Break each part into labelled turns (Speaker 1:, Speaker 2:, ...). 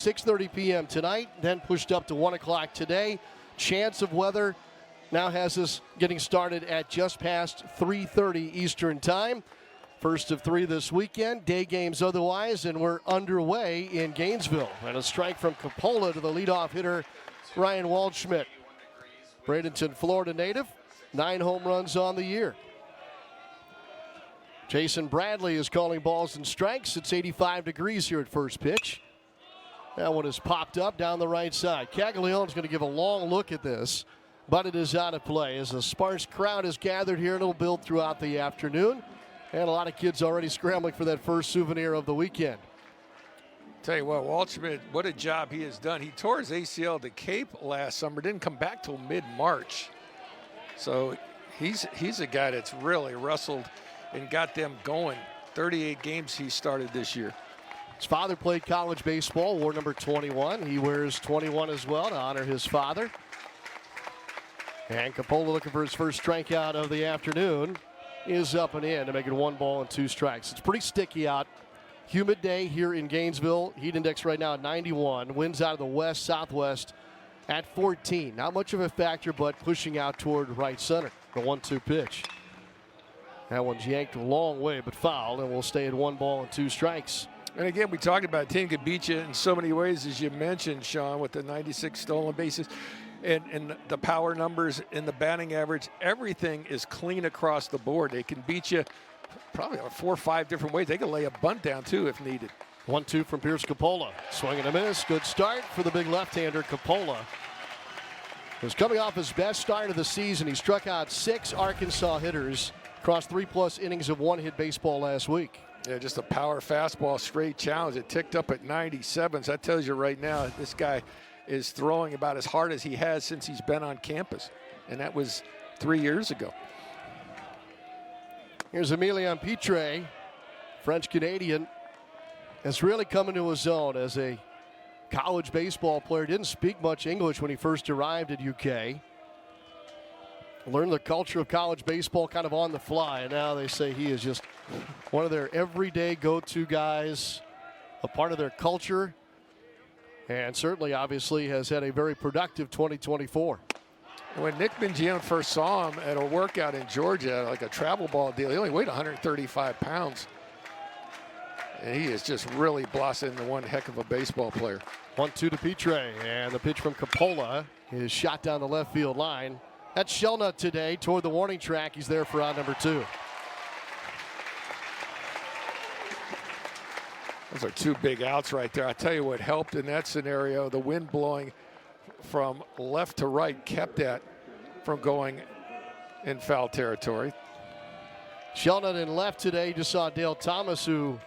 Speaker 1: 6:30 p.m. tonight, then pushed up to 1 o'clock today. Chance of weather now has us getting started at just past 3:30 Eastern time. First of 3 this weekend, day games otherwise, and we're underway in Gainesville. And a strike from Coppola to the leadoff hitter, Ryan Waldschmidt. Bradenton, Florida native, 9 home runs on the year. Jason Bradley is calling balls and strikes. It's 85 degrees here at first pitch. That one is popped up down the right side. Caglianone's going to give a long look at this, but it is out of play as a sparse crowd is gathered here, and it'll build throughout the afternoon. And a lot of kids already scrambling for that first souvenir of the weekend.
Speaker 2: Tell you what, Waldschmidt, what a job he has done. He tore his ACL at the Cape last summer, didn't come back till mid-March. So he's a guy that's really wrestled and got them going. 38 games he started this year.
Speaker 1: His father played college baseball, wore number 21. He wears 21 as well to honor his father. And Coppola, looking for his first strikeout of the afternoon, is up and in to make it 1 ball and 2 strikes. It's pretty sticky out. Humid day here in Gainesville. Heat index right now at 91. Winds out of the west, southwest at 14. Not much of a factor, but pushing out toward right center. The 1-2 pitch. That one's yanked a long way, but foul, and we'll stay at 1 ball and 2 strikes.
Speaker 2: And again, we talked about team could beat you in so many ways, as you mentioned, Sean, with the 96 stolen bases and the power numbers and the batting average. Everything is clean across the board. They can beat you probably 4 or 5 different ways. They can lay a bunt down, too, if needed.
Speaker 1: 1-2 from Pierce Coppola. Swing and a miss. Good start for the big left-hander, Coppola. Was coming off his best start of the season. He struck out 6 Arkansas hitters across 3+ innings of one-hit baseball last week.
Speaker 2: Yeah, just a power fastball, straight challenge. It ticked up at 97. So that tells you right now this guy is throwing about as hard as he has since he's been on campus. And that was 3 years ago.
Speaker 1: Here's Emilian Pitre, French-Canadian, has really come into his own as a college baseball player. Didn't speak much English when he first arrived at UK. Learned the culture of college baseball kind of on the fly, and now they say he is just one of their everyday go-to guys, a part of their culture, and certainly, obviously, has had a very productive 2024.
Speaker 2: When Nick Mingione first saw him at a workout in Georgia, like a travel ball deal, he only weighed 135 pounds. And he is just really blossomed into one heck of a baseball player.
Speaker 1: 1-2 to Pitre, and the pitch from Coppola is shot down the left field line. That's Shelnut today toward the warning track. He's there for out number 2.
Speaker 2: Those are 2 big outs right there. I tell you what helped in that scenario, the wind blowing from left to right kept that from going in foul territory.
Speaker 1: Shelnut in left today. Just saw Dale Thomas, who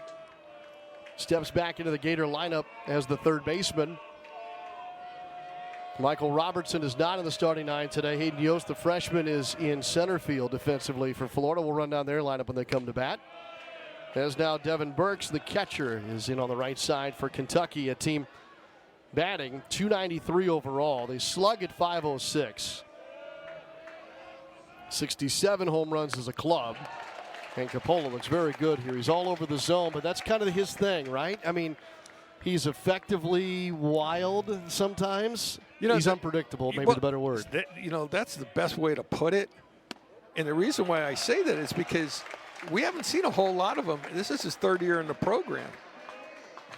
Speaker 1: steps back into the Gator lineup as the third baseman. Michael Robertson is not in the starting 9 today. Hayden Yost, the freshman, is in center field defensively for Florida. We'll run down their lineup when they come to bat. As now Devin Burks, the catcher, is in on the right side for Kentucky, a team batting .293 overall. They slug at .506. 67 home runs as a club. And Coppola looks very good here. He's all over the zone, but that's kind of his thing, right? I mean, he's effectively wild sometimes. He's unpredictable, maybe the better word.
Speaker 2: That's the best way to put it. And the reason why I say that is because we haven't seen a whole lot of him. This is his 3rd year in the program.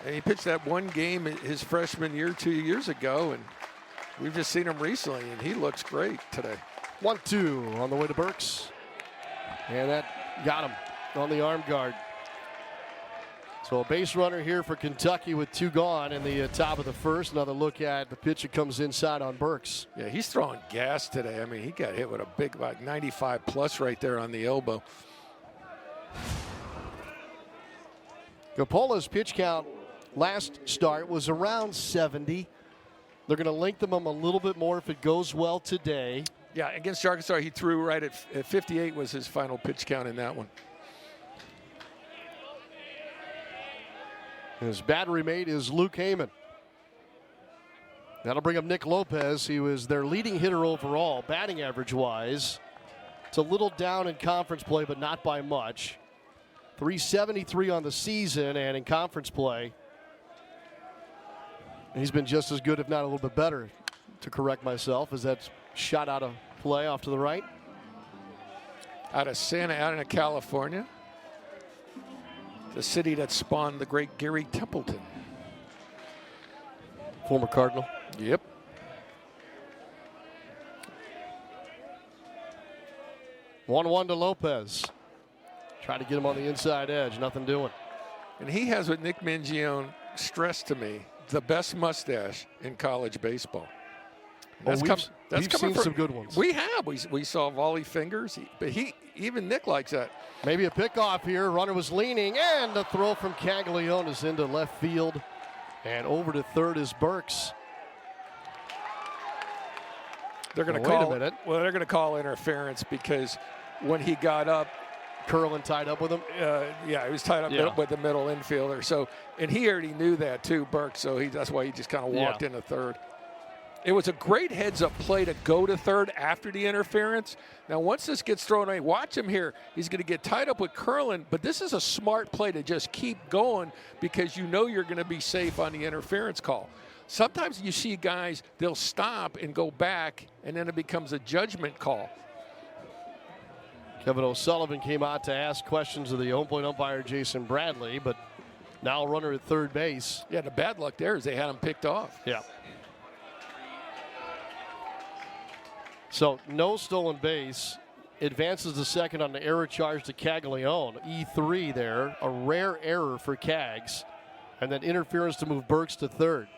Speaker 2: And he pitched that 1 game his freshman year 2 years ago, and we've just seen him recently, and he looks great today.
Speaker 1: 1-2 on the way to Burks. And that got him on the arm guard. So a base runner here for Kentucky with 2 gone in the top of the first. Another look at the pitch that comes inside on Burks.
Speaker 2: Yeah, he's throwing gas today. I mean, he got hit with a big, like 95 plus right there on the elbow.
Speaker 1: Coppola's pitch count last start was around 70. They're going to lengthen him a little bit more if it goes well today.
Speaker 2: Yeah, against Arkansas, he threw right at 58 was his final pitch count in that one.
Speaker 1: His battery mate is Luke Heyman. That'll bring up Nick Lopez. He was their leading hitter overall, batting average-wise. It's a little down in conference play, but not by much. .373 on the season, and in conference play, He's been just as good, if not a little bit better, to correct myself, as that shot out of play off to the right.
Speaker 2: Out of Santa Ana, California, the city that spawned the great Gary Templeton.
Speaker 1: Former Cardinal.
Speaker 2: Yep.
Speaker 1: One to Lopez. Try to get him on the inside edge. Nothing doing.
Speaker 2: And he has what Nick Mangione stressed to me, the best mustache in college baseball.
Speaker 1: We've seen some good ones.
Speaker 2: We have. We saw volley fingers, but even Nick likes that.
Speaker 1: Maybe a pickoff here. Runner was leaning, and the throw from Caglione is into left field. And over to third is Burks.
Speaker 2: They're going to
Speaker 1: Wait
Speaker 2: call
Speaker 1: a minute.
Speaker 2: Well, they're going to call interference because when he got up,
Speaker 1: Curlin tied up with him.
Speaker 2: yeah, he was tied up with the middle infielder. So, and he already knew that too, Burke. So that's why he just kind of walked into third. It was a great heads-up play to go to third after the interference. Now, once this gets thrown away, watch him here. He's going to get tied up with Curlin, but this is a smart play to just keep going because you know you're going to be safe on the interference call. Sometimes you see guys, they'll stop and go back, and then it becomes a judgment call.
Speaker 1: Kevin O'Sullivan came out to ask questions of the home plate umpire, Jason Bradley, but now a runner at third base.
Speaker 2: Yeah, the bad luck there is they had him picked off.
Speaker 1: Yeah. So no stolen base. Advances to second on the error charge to Caglione. E3 there, a rare error for Cags. And then interference to move Burks to third.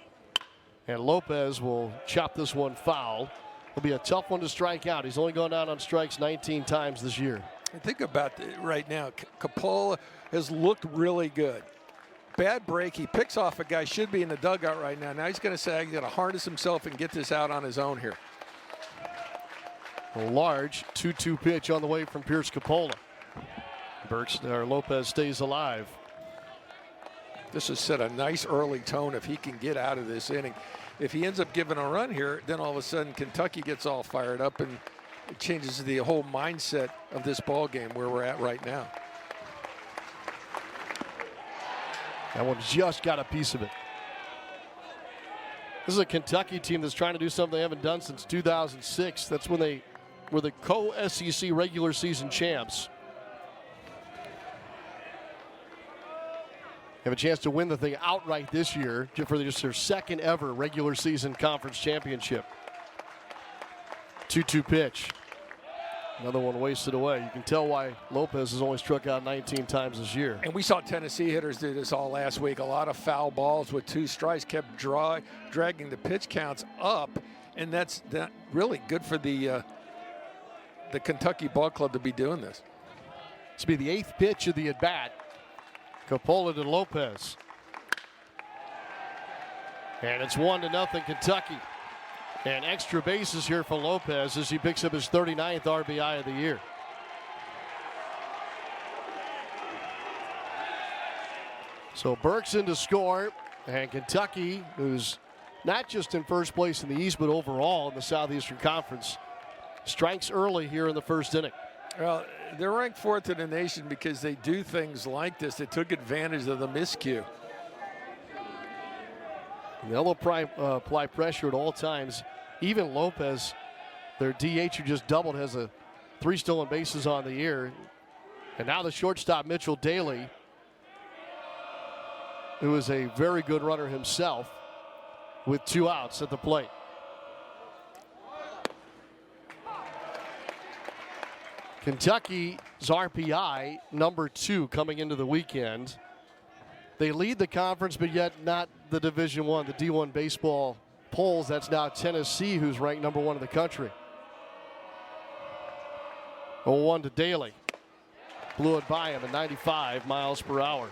Speaker 1: And Lopez will chop this one foul. It'll be a tough one to strike out. He's only gone down on strikes 19 times this year.
Speaker 2: And think about it right now. Coppola has looked really good. Bad break. He picks off a guy should be in the dugout right now. Now he's going to say he's going to harness himself and get this out on his own here.
Speaker 1: A large 2-2 pitch on the way from Pierce Coppola. Lopez stays alive.
Speaker 2: This has set a nice early tone if he can get out of this inning. If he ends up giving a run here, then all of a sudden Kentucky gets all fired up and it changes the whole mindset of this ball game where we're at right now.
Speaker 1: That one just got a piece of it. This is a Kentucky team that's trying to do something they haven't done since 2006. That's when they were the co-SEC regular season champs. Have a chance to win the thing outright this year for just their second ever regular season conference championship. 2-2 pitch. Another one wasted away. You can tell why Lopez has only struck out 19 times this year.
Speaker 2: And we saw Tennessee hitters do this all last week. A lot of foul balls with 2 strikes kept dragging the pitch counts up, and that's really good for the Kentucky Ball Club to be doing this.
Speaker 1: This will be the 8th pitch of the at-bat. Coppola to Lopez. And it's 1-0 Kentucky. And extra bases here for Lopez as he picks up his 39th RBI of the year. So Burks in to score, and Kentucky, who's not just in first place in the East, but overall in the Southeastern Conference, strikes early here in the first inning.
Speaker 2: Well, they're ranked 4th in the nation because they do things like this. They took advantage of the miscue.
Speaker 1: They'll apply pressure at all times. Even Lopez, their DH who just doubled, has 3 stolen bases on the year. And now the shortstop, Mitchell Daly, who is a very good runner himself, with 2 outs at the plate. Kentucky's RPI, number 2 coming into the weekend. They lead the conference, but yet not the Division I, the D1 baseball polls. That's now Tennessee, who's ranked number 1 in the country. 0-1 to Daly. Blew it by him at 95 miles per hour.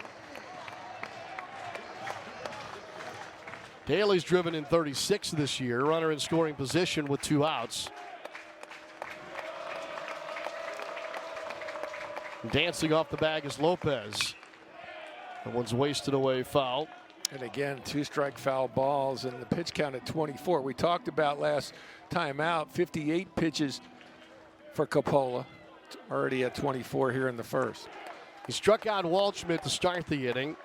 Speaker 1: Daly's driven in 36 this year, runner in scoring position with 2 outs. Dancing off the bag is Lopez. That one's wasted away, foul.
Speaker 2: And again, 2 strike foul balls and the pitch count at 24. We talked about last time out, 58 pitches for Coppola. Already at 24 here in the first.
Speaker 1: He struck out Waldschmidt to start the inning.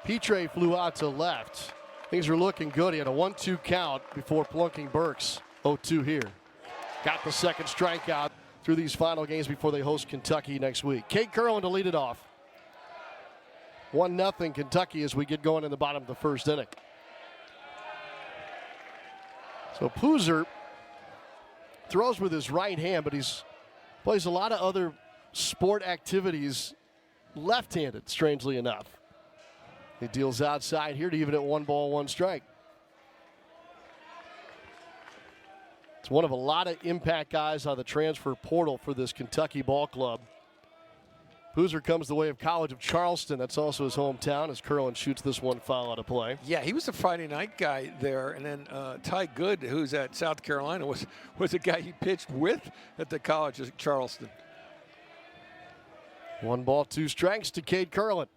Speaker 1: Petre flew out to left. Things are looking good. He had a 1-2 count before plunking Burks. 0-2 here. Got the second strikeout through these final games before they host Kentucky next week. Cade Curlin to lead it off. 1-0 Kentucky as we get going in the bottom of the first inning. So Pooser throws with his right hand, but he's plays a lot of other sport activities left-handed, strangely enough. He deals outside here to even at 1 ball, 1 strike. It's one of a lot of impact guys on the transfer portal for this Kentucky ball club. Pooser comes the way of College of Charleston. That's also his hometown as Curlin shoots this one foul out of play.
Speaker 2: Yeah, he was a Friday night guy there. And then Ty Good, who's at South Carolina, was a guy he pitched with at the College of Charleston.
Speaker 1: 1 ball, 2 strikes to Cade Curlin.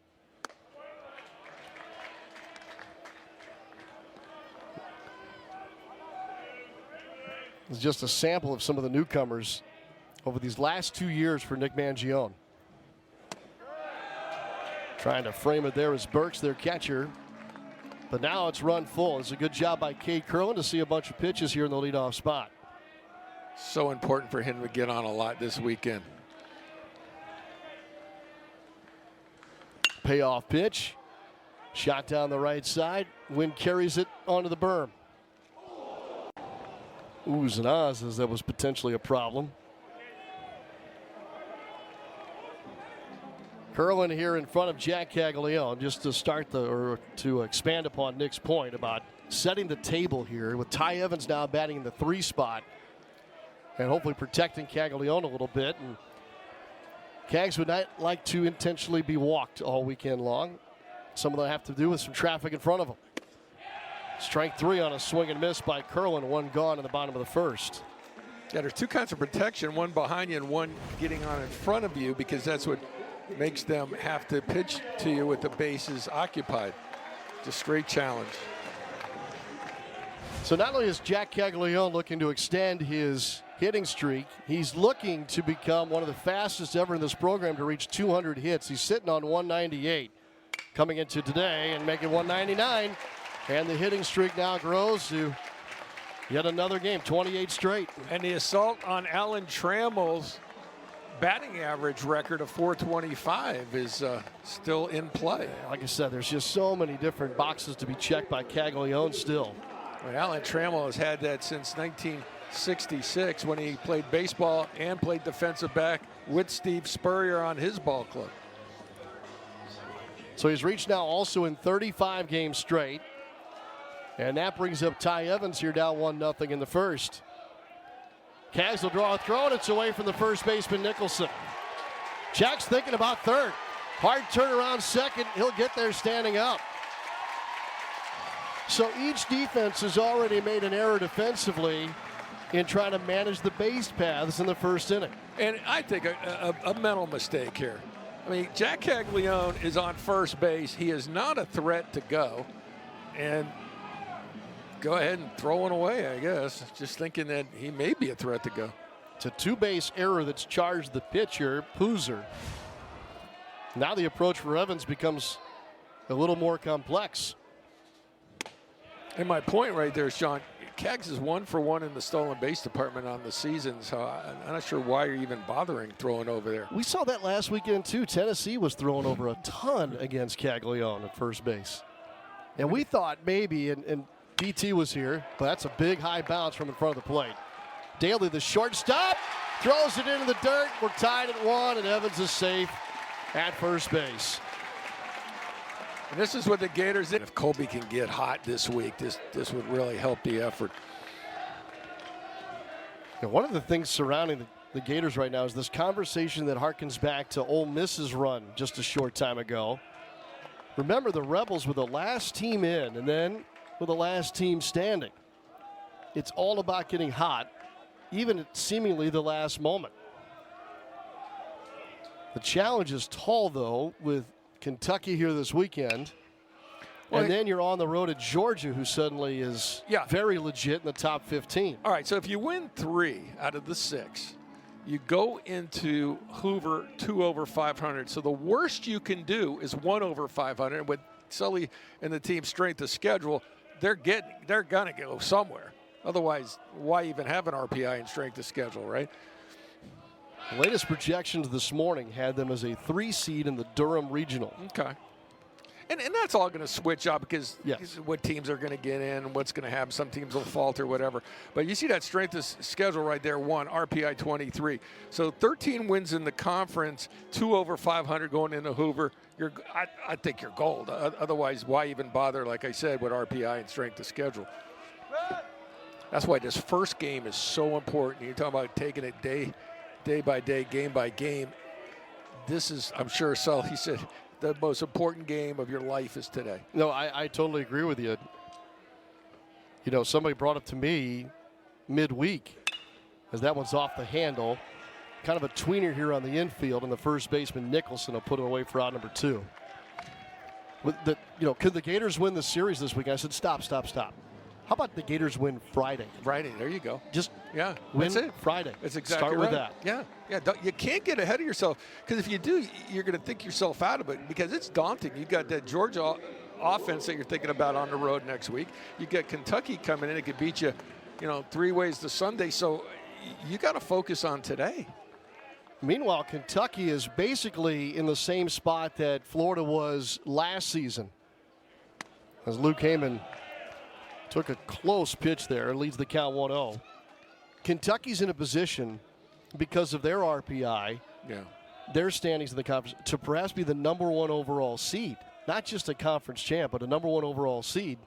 Speaker 1: It's just a sample of some of the newcomers over these last 2 years for Nick Mangione. Trying to frame it there as Burks, their catcher. But now it's run full. It's a good job by Cade Curlin to see a bunch of pitches here in the leadoff spot.
Speaker 2: So important for him to get on a lot this weekend.
Speaker 1: Payoff pitch. Shot down the right side. Wind carries it onto the berm. Oohs and ahs as that was potentially a problem. Curlin here in front of Jack Caglione, just to start to expand upon Nick's point about setting the table here with Ty Evans now batting in the 3 spot and hopefully protecting Caglione a little bit. And Cags would not like to intentionally be walked all weekend long. Some of them have to do with some traffic in front of them. Strike 3 on a swing and miss by Curlin, 1 gone in the bottom of the first.
Speaker 2: Yeah, there's 2 kinds of protection, one behind you and one getting on in front of you, because that's what makes them have to pitch to you with the bases occupied. It's a straight challenge.
Speaker 1: So not only is Jack Caglione looking to extend his hitting streak, he's looking to become one of the fastest ever in this program to reach 200 hits. He's sitting on 198 coming into today and making 199. And the hitting streak now grows to yet another game, 28 straight.
Speaker 2: And the assault on Alan Trammell's batting average record of 425 is still in play.
Speaker 1: Like I said, there's just so many different boxes to be checked by Caglione still.
Speaker 2: Well, Alan Trammell has had that since 1966 when he played baseball and played defensive back with Steve Spurrier on his ball club.
Speaker 1: So he's reached now also in 35 games straight. And that brings up Ty Evans here down 1-0 in the first. Cags will draw a throw, and it's away from the first baseman, Nicholson. Jack's thinking about third. Hard turnaround second. He'll get there standing up. So each defense has already made an error defensively in trying to manage the base paths in the first inning.
Speaker 2: And I think a mental mistake here. I mean, Jack Caglione is on first base. He is not a threat to go. And go ahead and throw it away, I guess. Just thinking that he may be a threat to go.
Speaker 1: It's a 2-base error that's charged the pitcher, Pooser. Now the approach for Evans becomes a little more complex.
Speaker 2: And my point right there is, Sean, Cags is 1 for 1 in the stolen base department on the season, so I'm not sure why you're even bothering throwing over there.
Speaker 1: We saw that last weekend, too. Tennessee was throwing over a ton against Caglione at first base. And we thought maybe, and BT was here, but that's a big high bounce from in front of the plate. Daly, the shortstop, throws it into the dirt. We're tied at 1, and Evans is safe at first base.
Speaker 2: And this is what the Gators did. If Colby can get hot this week, this would really help the effort.
Speaker 1: And one of the things surrounding the Gators right now is this conversation that harkens back to Ole Miss's run just a short time ago. Remember, the Rebels were the last team in, and then were the last team standing. It's all about getting hot, even at seemingly the last moment. The challenge is tall, though, with Kentucky here this weekend.
Speaker 2: Well,
Speaker 1: and then you're on the road at Georgia, who suddenly is very legit in the top 15.
Speaker 2: All right, so if you win 3 out of the 6, you go into Hoover 2 over 500. So the worst you can do is 1 over 500. With Sully and the team's strength of schedule, they're gonna go somewhere. Otherwise, why even have an RPI and strength of schedule, right?
Speaker 1: The latest projections this morning had them as a 3 seed in the Durham Regional.
Speaker 2: Okay. And that's all going to switch up because
Speaker 1: Yes.
Speaker 2: what teams are going to get in, what's going to happen. Some teams will falter, whatever. But you see that strength of schedule right there, 1, RPI 23. So 13 wins in the conference, 2 over 500 going into Hoover. I think you're gold. Otherwise, why even bother, like I said, with RPI and strength of schedule? That's why this first game is so important. You're talking about taking it day by day, game by game. This is, I'm sure, Sully said, the most important game of your life is today.
Speaker 1: No, I totally agree with you. You know, somebody brought up to me midweek, as that one's off the handle. Kind of a tweener here on the infield, and the first baseman, Nicholson, will put it away for out number 2. Could the Gators win the series this week? I said, stop. How about the Gators win Friday?
Speaker 2: Friday, there you go.
Speaker 1: Just
Speaker 2: win
Speaker 1: that's it. Friday.
Speaker 2: That's exactly
Speaker 1: Start
Speaker 2: right.
Speaker 1: with that.
Speaker 2: Yeah. You can't get ahead of yourself because if you do, you're going to think yourself out of it because it's daunting. You've got that Georgia offense that you're thinking about on the road next week. You got Kentucky coming in; it could beat you, 3 ways to Sunday. So you got to focus on today.
Speaker 1: Meanwhile, Kentucky is basically in the same spot that Florida was last season, as Luke Heyman took a close pitch there and leads the count 1-0. Kentucky's in a position, because of their RPI, their standings in the conference, to perhaps be the number 1 overall seed. Not just a conference champ, but a number 1 overall seed.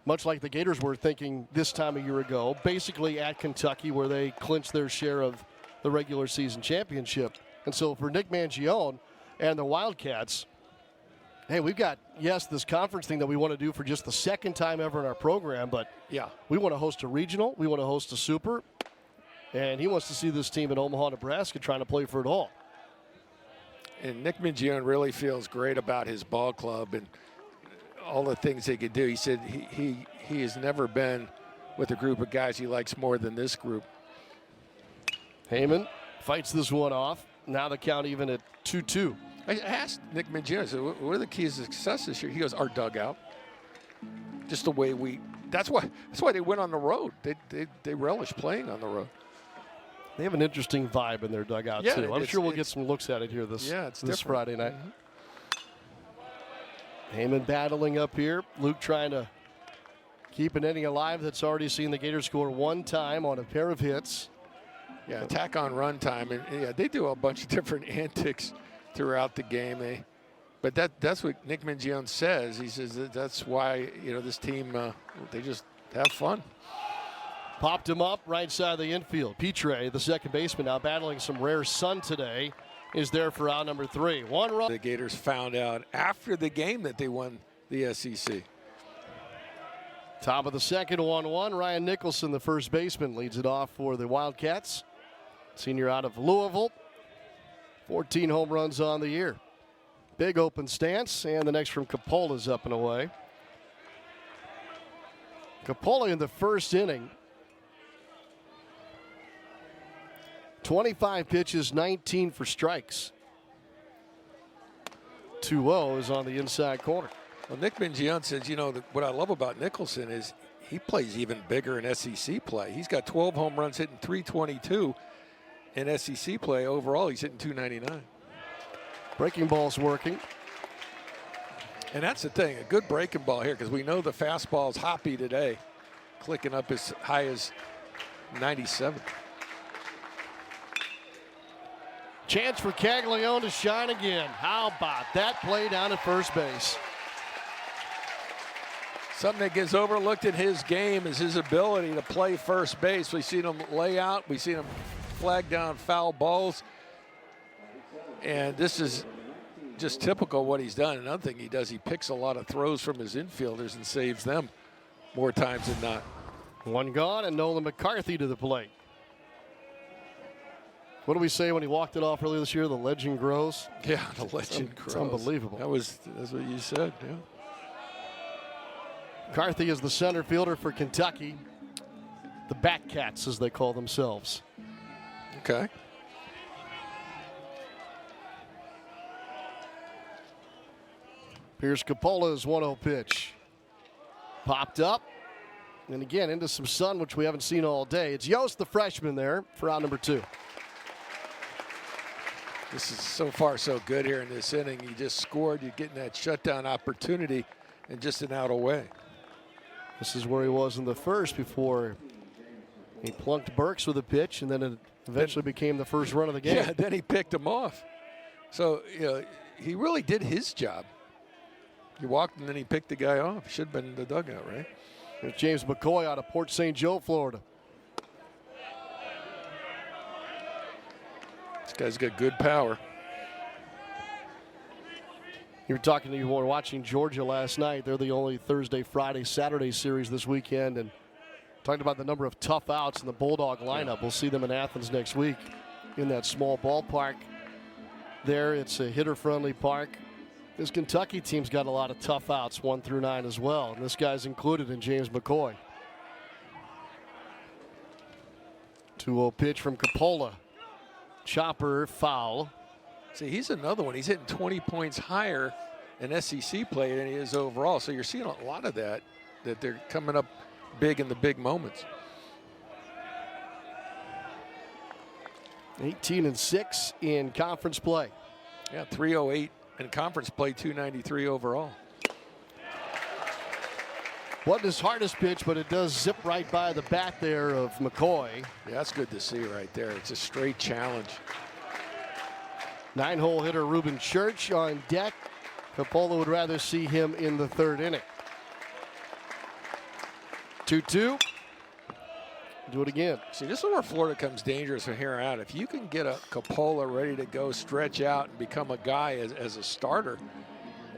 Speaker 1: Much like the Gators were thinking this time a year ago, basically at Kentucky where they clinched their share of the regular season championship. And so for Nick Mangione and the Wildcats, hey, we've got, this conference thing that we want to do for just the second time ever in our program, but we want to host a regional, we want to host a super, and he wants to see this team in Omaha, Nebraska trying to play for it all.
Speaker 2: And Nick Mangione really feels great about his ball club and all the things they could do. He said he has never been with a group of guys he likes more than this group.
Speaker 1: Heyman fights this one off. Now the count even at 2-2.
Speaker 2: I asked Nick Mangione, I said, what are the keys to success this year? He goes, our dugout. Just the way that's why they went on the road. They relish playing on the road.
Speaker 1: They have an interesting vibe in their dugout, too. I'm sure we'll get some looks at it here this Friday night. Heyman battling up here. Luke trying to keep an inning alive that's already seen the Gators score 1 time on a pair of hits.
Speaker 2: Yeah, attack on run time. And they do a bunch of different antics throughout the game. But that's what Nick Mangione says. He says that's why, this team, they just have fun.
Speaker 1: Popped him up right side of the infield. Petre, the second baseman, now battling some rare sun today, is there for out number 3. 1 run.
Speaker 2: The Gators found out after the game that they won the SEC.
Speaker 1: Top of the second, 1-1. Ryan Nicholson, the first baseman, leads it off for the Wildcats. Senior out of Louisville. 14 home runs on the year. Big open stance, and the next from Capolla's up and away. Capolla in the first inning. 25 pitches, 19 for strikes. 2-0 is on the inside corner.
Speaker 2: Well, Nick Mangione says, what I love about Nicholson is he plays even bigger in SEC play. He's got 12 home runs, hitting .322 in SEC play. Overall, he's hitting .299.
Speaker 1: Breaking ball's working.
Speaker 2: And that's the thing, a good breaking ball here, because we know the fastball's hoppy today, clicking up as high as 97.
Speaker 1: Chance for Caglione to shine again. How about that play down at first base?
Speaker 2: Something that gets overlooked in his game is his ability to play first base. We've seen him lay out. We've seen him flag down foul balls. And this is just typical what he's done. Another thing he does, he picks a lot of throws from his infielders and saves them more times than not.
Speaker 1: 1 gone, and Nolan McCarthy to the plate. What did we say when he walked it off earlier this year? The legend grows.
Speaker 2: Yeah, the legend grows.
Speaker 1: It's unbelievable.
Speaker 2: That's what you said, yeah.
Speaker 1: McCarthy is the center fielder for Kentucky. The Batcats, as they call themselves.
Speaker 2: Okay.
Speaker 1: Here's Capolla's 1-0 pitch. popped up. And again, into some sun, which we haven't seen all day. It's Yost, the freshman, there for out number 2.
Speaker 2: This is so far so good here in this inning. You just scored. You're getting that shutdown opportunity and just an out away.
Speaker 1: This is where he was in the first before he plunked Burks with a pitch, and then it eventually became the first run of the game.
Speaker 2: Yeah, then he picked him off. So, he really did his job. He walked and then he picked the guy off. Should have been in the dugout, right?
Speaker 1: There's James McCoy out of Port St. Joe, Florida.
Speaker 2: This guy's got good power.
Speaker 1: You were talking to you were watching Georgia last night. They're the only Thursday, Friday, Saturday series this weekend, and talking about the number of tough outs in the Bulldog lineup. We'll see them in Athens next week in that small ballpark. There, it's a hitter-friendly park. This Kentucky team's got a lot of tough outs, 1 through 9 as well, and this guy's included in James McCoy. 2-0 pitch from Coppola. Chopper, foul.
Speaker 2: See, he's another one. He's hitting 20 points higher in SEC play than he is overall. So you're seeing a lot of that they're coming up big in the big moments.
Speaker 1: 18-6 in conference play.
Speaker 2: Yeah, 308 in conference play, 293 overall.
Speaker 1: Wasn't his hardest pitch, but it does zip right by the bat there of McCoy.
Speaker 2: Yeah, that's good to see right there. It's a straight challenge.
Speaker 1: 9-hole hitter Ruben Church on deck. Coppola would rather see him in the 3rd inning. 2-2. Do it again.
Speaker 2: See, this is where Florida comes dangerous from here out. If you can get a Coppola ready to go, stretch out, and become a guy as a starter,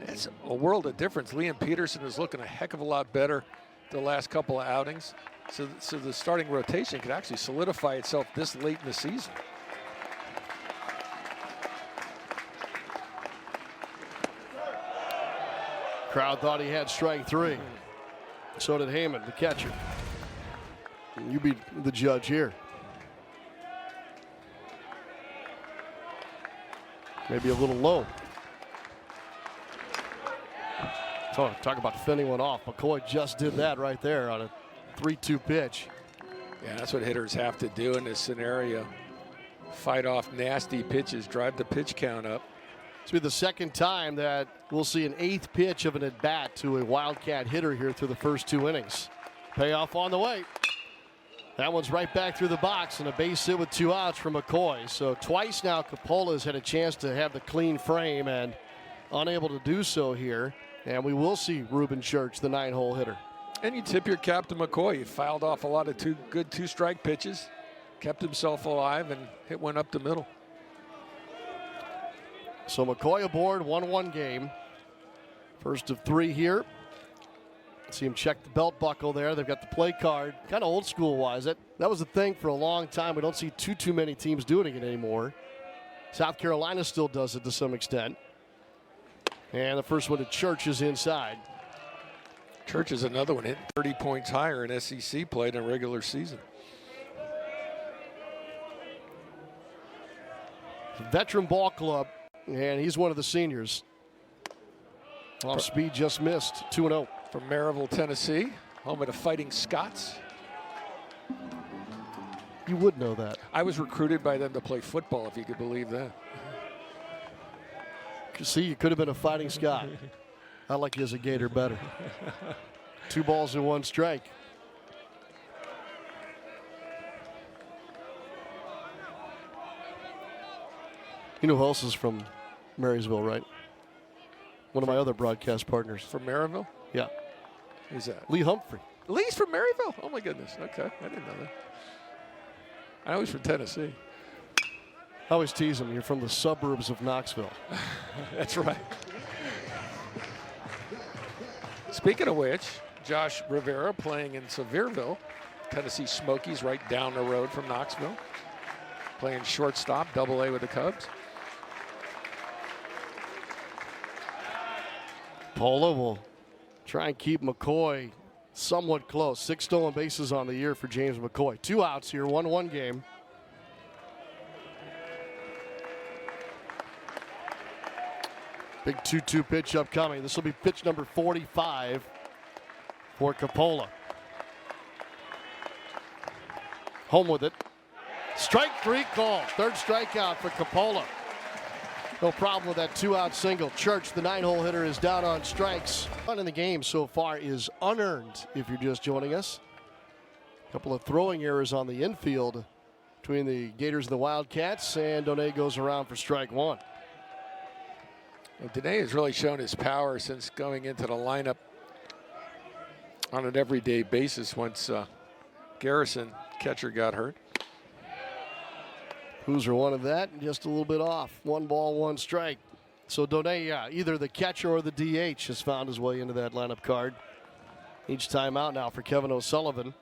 Speaker 2: it's a world of difference. Liam Peterson is looking a heck of a lot better the last couple of outings. So the starting rotation could actually solidify itself this late in the season.
Speaker 1: Crowd thought he had strike 3. So did Heyman, the catcher. You be the judge here. Maybe a little low. Talk about fending one off. McCoy just did that right there on a 3-2 pitch.
Speaker 2: Yeah, that's what hitters have to do in this scenario. Fight off nasty pitches, drive the pitch count up.
Speaker 1: This will be the second time that we'll see an 8th pitch of an at-bat to a Wildcat hitter here through the first 2 innings. Payoff on the way. That one's right back through the box, and a base hit with 2 outs from McCoy. So twice now Coppola's had a chance to have the clean frame and unable to do so here. And we will see Ruben Church, the 9-hole hitter.
Speaker 2: And you tip your cap to McCoy. He fouled off a lot of good two-strike pitches, kept himself alive, and hit one up the middle.
Speaker 1: So McCoy aboard, 1-1 game. First of 3 here. See him check the belt buckle there. They've got the play card, kind of old school wise. That was a thing for a long time. We don't see too many teams doing it anymore. South Carolina still does it to some extent. And the first one to Church is inside.
Speaker 2: Church is another one hitting 30 points higher in SEC play than regular season.
Speaker 1: Veteran ball club, and he's one of the seniors. Off speed, just missed. 2-0.
Speaker 2: From Maryville, Tennessee, home of the Fighting Scots.
Speaker 1: You would know that.
Speaker 2: I was recruited by them to play football, if you could believe that.
Speaker 1: See, you could have been a Fighting Scot. I like you as a Gator better. 2 balls and 1 strike. You know who else is from Marysville, right? One of my other broadcast partners.
Speaker 2: From Maryville?
Speaker 1: Yeah.
Speaker 2: Who's that?
Speaker 1: Lee Humphrey.
Speaker 2: Lee's from Maryville? Oh, my goodness. Okay. I didn't know that. I know he's from Tennessee.
Speaker 1: I always tease him. You're from the suburbs of Knoxville.
Speaker 2: That's right. Speaking of which, Josh Rivera playing in Sevierville, Tennessee Smokies right down the road from Knoxville. Playing shortstop, AA with the Cubs.
Speaker 1: Pola will try and keep McCoy somewhat close. 6 stolen bases on the year for James McCoy. 2 outs here, 1-1 game. Big 2-2 pitch upcoming. This will be pitch number 45 for Coppola. Home with it. Strike three call. Third strikeout for Coppola. No problem with that 2-out single. Church, the 9-hole hitter, is down on strikes. Fun in the game so far is unearned if you're just joining us. A couple of throwing errors on the infield between the Gators and the Wildcats, and Donay goes around for strike one.
Speaker 2: Well, Donay has really shown his power since going into the lineup on an everyday basis once Garrison, catcher, got hurt.
Speaker 1: Boozer wanted that, and just a little bit off. 1 ball, 1 strike. So Donay, either the catcher or the DH has found his way into that lineup card. Each time out now for Kevin O'Sullivan.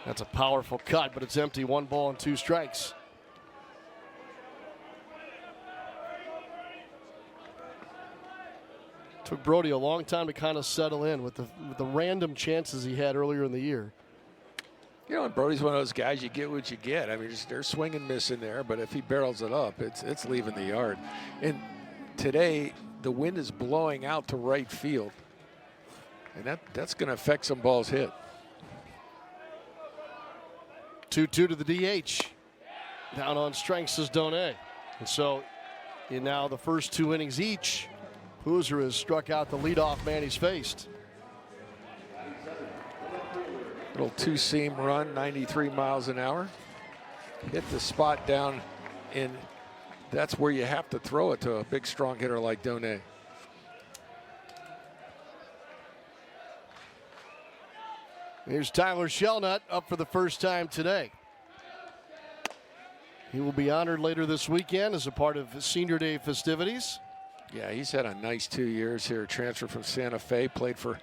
Speaker 1: That's a powerful cut, but it's empty. 1 ball and 2 strikes. Took Brody a long time to kind of settle in with the random chances he had earlier in the year.
Speaker 2: You know, and Brody's one of those guys, you get what you get. I mean, there's swing and miss in there, but if he barrels it up, it's leaving the yard. And today, the wind is blowing out to right field, and that's going to affect some balls hit.
Speaker 1: 2-2 to the DH. Down on strengths is Donay. And so, in now the first 2 innings each, Boozer has struck out the leadoff man he's faced.
Speaker 2: Little 2-seam run, 93 miles an hour. Hit the spot down, and that's where you have to throw it to a big, strong hitter like Donay.
Speaker 1: Here's Tyler Shelnut up for the first time today. He will be honored later this weekend as a part of Senior Day festivities.
Speaker 2: Yeah, he's had a nice 2 years here. Transferred from Santa Fe, played for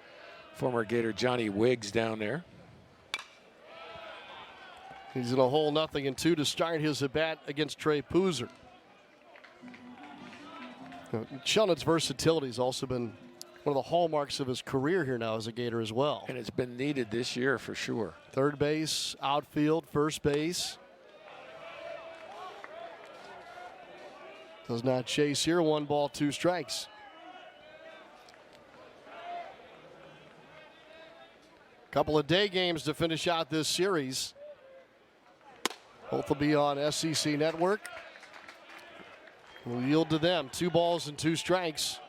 Speaker 2: former Gator Johnny Wiggs down there.
Speaker 1: He's in a hole 0-2 to start his at-bat against Trey Boozer. Shelnut's versatility has also been one of the hallmarks of his career here now as a Gator as well.
Speaker 2: And it's been needed this year for sure.
Speaker 1: Third base, outfield, first base. Does not chase here. 1 ball, 2 strikes. Couple of day games to finish out this series. Both will be on SEC Network. We'll yield to them. 2 balls and 2 strikes.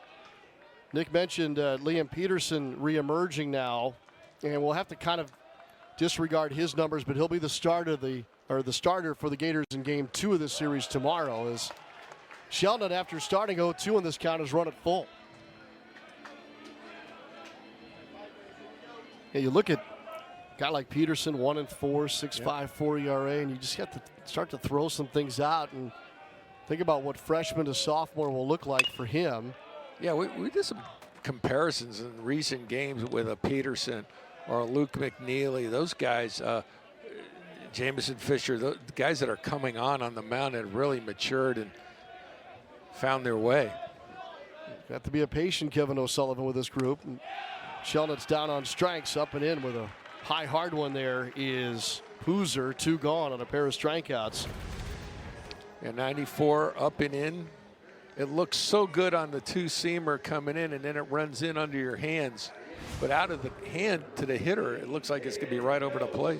Speaker 1: Nick mentioned Liam Peterson reemerging now, and we'll have to kind of disregard his numbers, but he'll be the starter for the Gators in Game 2 of this series tomorrow. As Shelnut, after starting 0-2 in this count, has run it full. Yeah, you look at a guy like Peterson, 1-4, 6.54 ERA, and you just have to start to throw some things out and think about what freshman to sophomore will look like for him.
Speaker 2: Yeah, we did some comparisons in recent games with a Peterson or a Luke McNeely. Those guys, Jamison Fisher, the guys that are coming on the mound have really matured and found their way.
Speaker 1: Got to be a patient Kevin O'Sullivan with this group. And Shelnut's down on strikes, up and in with a high hard one there is Boozer. 2 gone on a pair of strikeouts.
Speaker 2: And 94 up and in. It looks so good on the 2-seamer coming in, and then it runs in under your hands. But out of the hand to the hitter, it looks like it's going to be right over the plate.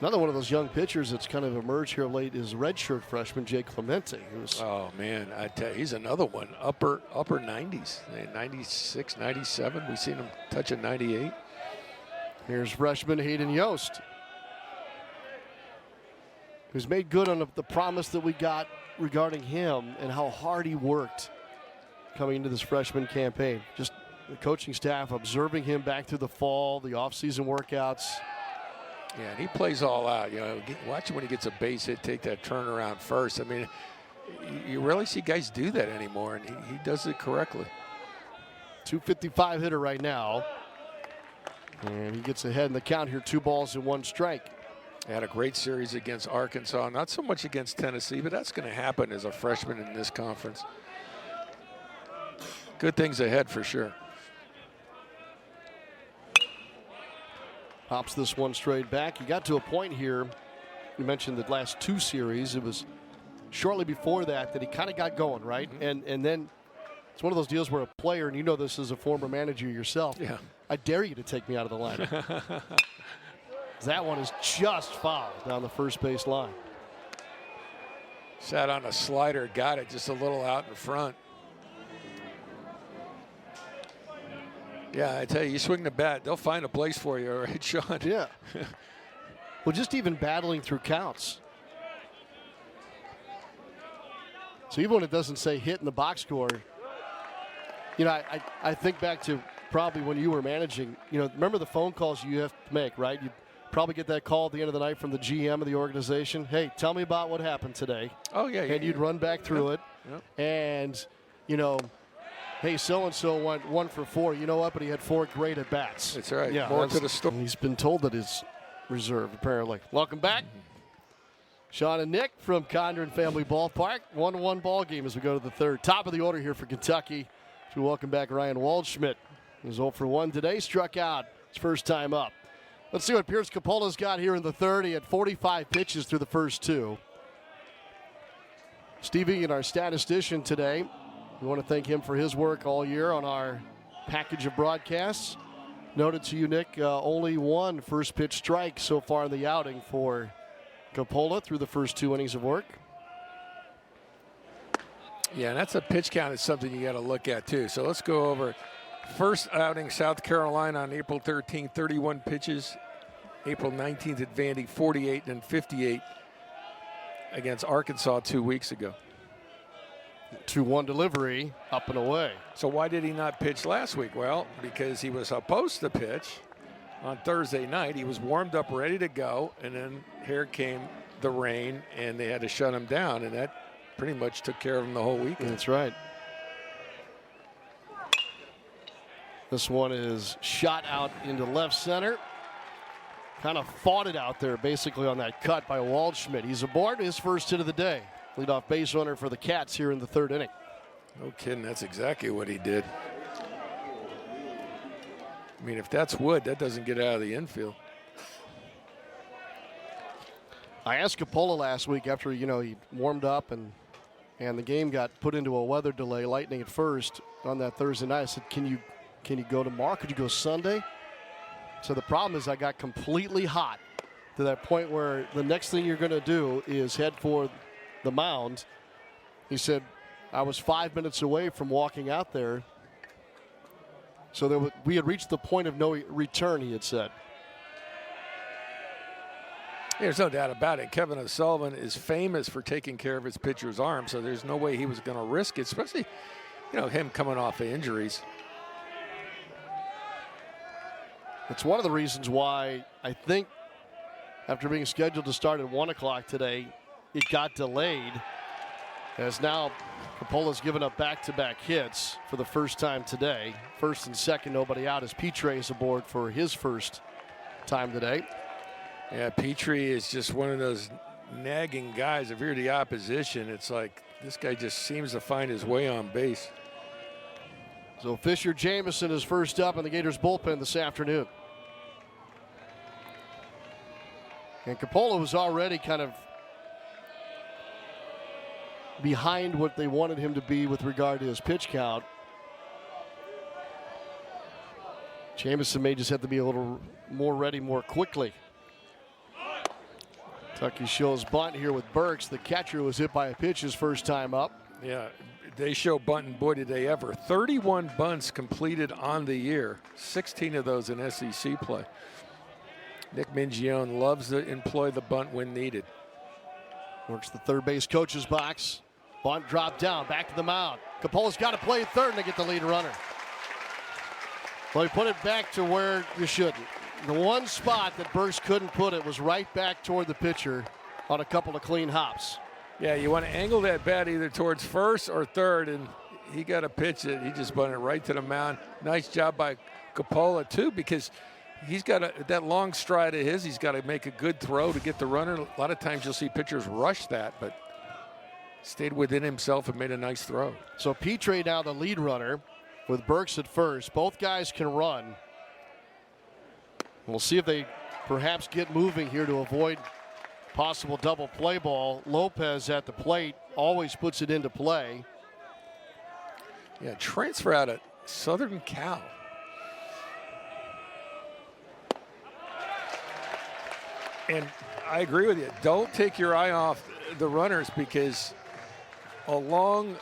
Speaker 1: Another one of those young pitchers that's kind of emerged here late is redshirt freshman Jake Clemente.
Speaker 2: Oh, man, I tell you, he's another one. Upper 90s, 96, 97. We've seen him touch a 98.
Speaker 1: Here's freshman Hayden Yost, who's made good on the promise that we got regarding him and how hard he worked coming into this freshman campaign. Just the coaching staff observing him back through the fall, the offseason workouts.
Speaker 2: Yeah, and he plays all out. You know, watch him when he gets a base hit, take that turnaround first. I mean, you rarely see guys do that anymore, and he does it correctly.
Speaker 1: 255 hitter right now. And he gets ahead in the count here, 2 balls and 1 strike.
Speaker 2: Had a great series against Arkansas, not so much against Tennessee, but that's going to happen as a freshman in this conference. Good things ahead for sure.
Speaker 1: Pops this one straight back. He got to a point here. You mentioned the last 2 series. It was shortly before that he kind of got going, right? Mm-hmm. And then It's one of those deals where a player, and you know this as a former manager yourself,
Speaker 2: Yeah.
Speaker 1: I dare you to take me out of the lineup. That one is just fouled down the first base line.
Speaker 2: Sat on a slider, got it just a little out in front. Yeah, I tell you, you swing the bat, they'll find a place for you, all right, Sean?
Speaker 1: Yeah. Well, just even battling through counts. So even when it doesn't say hit in the box score, you know, I think back to probably when you were managing, you know, remember the phone calls you have to make, right? You'd probably get that call at the end of the night from the GM of the organization. Hey, tell me about what happened today.
Speaker 2: Oh, yeah.
Speaker 1: And you'd run back through it.
Speaker 2: Yep.
Speaker 1: And, you know, hey, so-and-so went 1 for 4. You know what? But he had 4 great at-bats.
Speaker 2: That's right.
Speaker 1: Yeah,
Speaker 2: More to the story.
Speaker 1: He's been told that he's reserved, apparently. Welcome back. Sean and Nick from Condren Family Ballpark. 1-1 ball game as we go to the third. Top of the order here for Kentucky. So we welcome back Ryan Waldschmidt. He was 0 for 1 today. Struck out his first time up. Let's see what Pierce Capola's got here in the third. He had 45 pitches through the first 2. Stevie, our statistician today, we want to thank him for his work all year on our package of broadcasts. Noted to you, Nick, only 1 first pitch strike so far in the outing for Capola through the first 2 innings of work.
Speaker 2: Yeah, and that's a pitch count. It's something you got to look at, too. So let's go over. First outing, South Carolina on April 13th, 31 pitches. April 19th at Vandy, 48 and 58 against Arkansas 2 weeks ago.
Speaker 1: 2-1 delivery, up and away.
Speaker 2: So why did he not pitch last week? Well, because he was supposed to pitch on Thursday night. He was warmed up, ready to go, and then here came the rain, and they had to shut him down, and that pretty much took care of him the whole weekend.
Speaker 1: That's right. This one is shot out into left center. Kind of fought it out there basically on that cut by Waldschmidt. He's aboard his first hit of the day. Leadoff base runner for the Cats here in the third inning.
Speaker 2: No kidding, that's exactly what he did. I mean, if that's wood, that doesn't get out of the infield.
Speaker 1: I asked Capola last week after, you know, he warmed up and the game got put into a weather delay, lightning at first on that Thursday night. I said, can you go tomorrow? Could you go Sunday? So the problem is I got completely hot to that point where the next thing you're going to do is head for the mound. He said, I was 5 minutes away from walking out there. So we had reached the point of no return, he had said.
Speaker 2: There's no doubt about it. Kevin O'Sullivan is famous for taking care of his pitcher's arm, so there's no way he was going to risk it, especially, you know, him coming off of injuries.
Speaker 1: It's one of the reasons why I think after being scheduled to start at 1 o'clock today, it got delayed. As now Capola's given up back-to-back hits for the first time today. First and second, nobody out as Petrie is aboard for his first time today.
Speaker 2: Yeah, Petrie is just one of those nagging guys. If you're the opposition, it's like this guy just seems to find his way on base.
Speaker 1: So Fisher Jamison is first up in the Gators bullpen this afternoon. And Capola was already kind of behind what they wanted him to be with regard to his pitch count. Jamison may just have to be a little more ready more quickly. Kentucky shows bunt here with Burks. The catcher was hit by a pitch his first time up.
Speaker 2: Yeah, they show bunt, and boy, did they ever. 31 bunts completed on the year, 16 of those in SEC play. Nick Mingione loves to employ the bunt when needed.
Speaker 1: Works the third base coach's box. Bunt dropped down, back to the mound. Capola's got to play third and to get the lead runner. Well, he put it back to where you shouldn't. The one spot that Burks couldn't put it was right back toward the pitcher on a couple of clean hops.
Speaker 2: Yeah, you want to angle that bat either towards first or third, and he got to pitch it. He just bunted it right to the mound. Nice job by Capola, too, because he's got that long stride of his. He's got to make a good throw to get the runner. A lot of times you'll see pitchers rush that, but stayed within himself and made a nice throw.
Speaker 1: So Petrie now the lead runner with Burks at first. Both guys can run. We'll see if they perhaps get moving here to avoid possible double play ball. Lopez at the plate always puts it into play.
Speaker 2: Yeah, transfer out of Southern Cal. And I agree with you. Don't take your eye off the runners, because a long,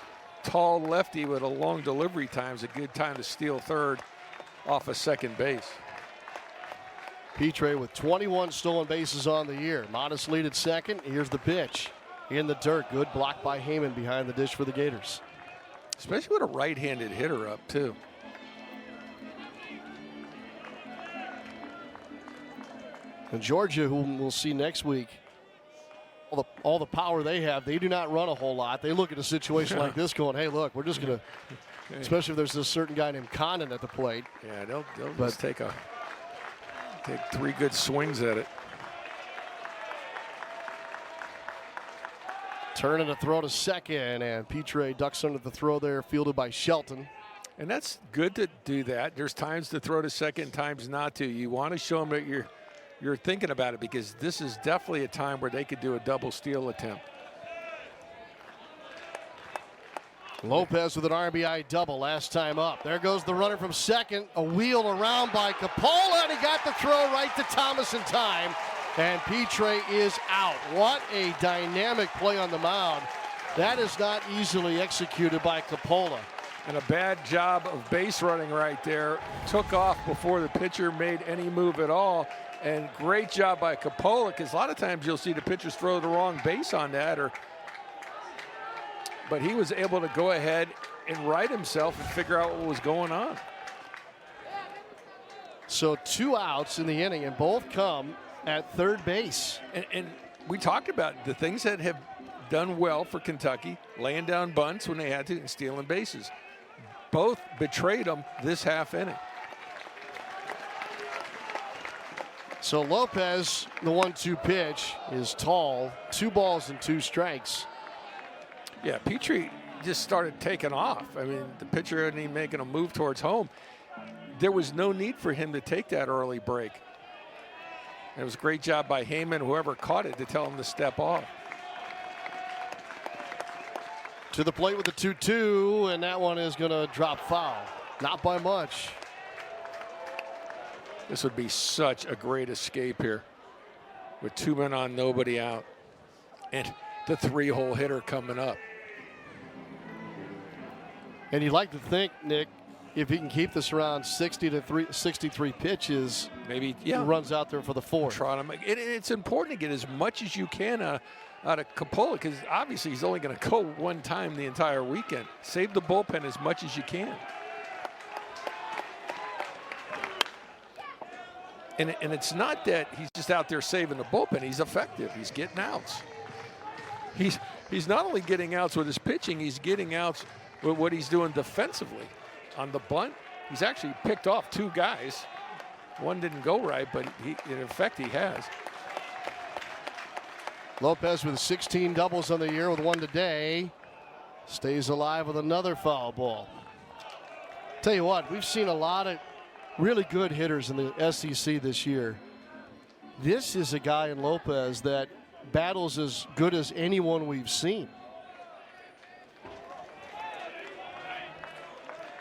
Speaker 2: tall lefty with a long delivery time is a good time to steal third off of second base.
Speaker 1: Petrie with 21 stolen bases on the year. Modest lead at second. Here's the pitch. In the dirt. Good block by Heyman behind the dish for the Gators.
Speaker 2: Especially with a right-handed hitter up, too.
Speaker 1: And Georgia, who we'll see next week, all the power they have, they do not run a whole lot. They look at a situation like this going, hey, look, we're just going to, especially if there's this certain guy named Condon at the plate.
Speaker 2: Yeah, they'll just take 3 good swings at it.
Speaker 1: Turning a throw to second, and Petrie ducks under the throw there, fielded by Shelton.
Speaker 2: And that's good to do that. There's times to throw to second, times not to. You want to show them that you're thinking about it, because this is definitely a time where they could do a double steal attempt.
Speaker 1: Lopez with an RBI double last time up. There goes the runner from second. A wheel around by Coppola, and he got the throw right to Thomas in time. And Petrie is out. What a dynamic play on the mound. That is not easily executed by Coppola.
Speaker 2: And a bad job of base running right there. Took off before the pitcher made any move at all. And great job by Coppola, because a lot of times you'll see the pitchers throw the wrong base on that, but he was able to go ahead and right himself and figure out what was going on.
Speaker 1: So 2 outs in the inning, and both come at third base.
Speaker 2: And we talked about the things that have done well for Kentucky, laying down bunts when they had to and stealing bases. Both betrayed them this half inning.
Speaker 1: So Lopez, the 1-2 pitch, is tall. 2 balls and 2 strikes.
Speaker 2: Yeah, Petrie just started taking off. I mean, the pitcher isn't even making a move towards home. There was no need for him to take that early break. It was a great job by Heyman, whoever caught it, to tell him to step off.
Speaker 1: To the plate with the 2-2, and that one is going to drop foul. Not by much.
Speaker 2: This would be such a great escape here with 2 men on, nobody out, and the 3-hole hitter coming up.
Speaker 1: And you'd like to think, Nick, if he can keep this around 63 pitches,
Speaker 2: maybe
Speaker 1: he runs out there for the 4th.
Speaker 2: Trot him. It's important to get as much as you can out of Coppola, because obviously he's only going to go one time the entire weekend. Save the bullpen as much as you can. And it's not that he's just out there saving the bullpen. He's effective. He's getting outs. He's not only getting outs with his pitching, he's getting outs with what he's doing defensively. On the bunt, he's actually picked off 2 guys. One didn't go right, but in effect he has.
Speaker 1: Lopez with 16 doubles on the year with 1 today. Stays alive with another foul ball. Tell you what, we've seen a lot of really good hitters in the SEC this year. This is a guy in Lopez that battles as good as anyone we've seen.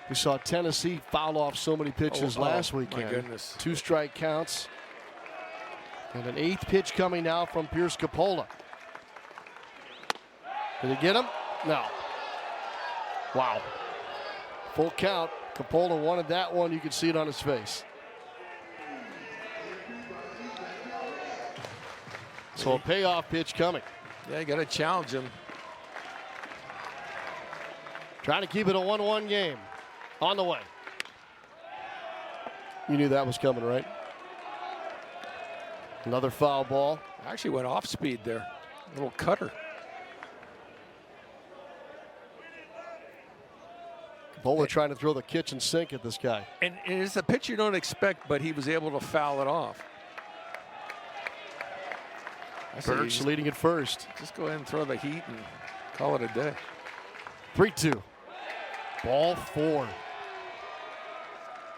Speaker 1: We saw Tennessee foul off so many pitches last weekend.
Speaker 2: My goodness.
Speaker 1: 2 strike counts. And an 8th pitch coming now from Pierce Coppola. Did he get him? No. Wow. Full count. Coppola wanted that one. You could see it on his face. So a payoff pitch coming.
Speaker 2: Yeah, you got to challenge him.
Speaker 1: Trying to keep it a 1-1 game. On the way. You knew that was coming, right? Another foul ball.
Speaker 2: Actually went off speed there. A little cutter.
Speaker 1: Coppola trying to throw the kitchen sink at this guy.
Speaker 2: And it's a pitch you don't expect, but he was able to foul it off.
Speaker 1: Birch leading at first.
Speaker 2: Just go ahead and throw the heat and call it a day.
Speaker 1: 3-2. Ball 4.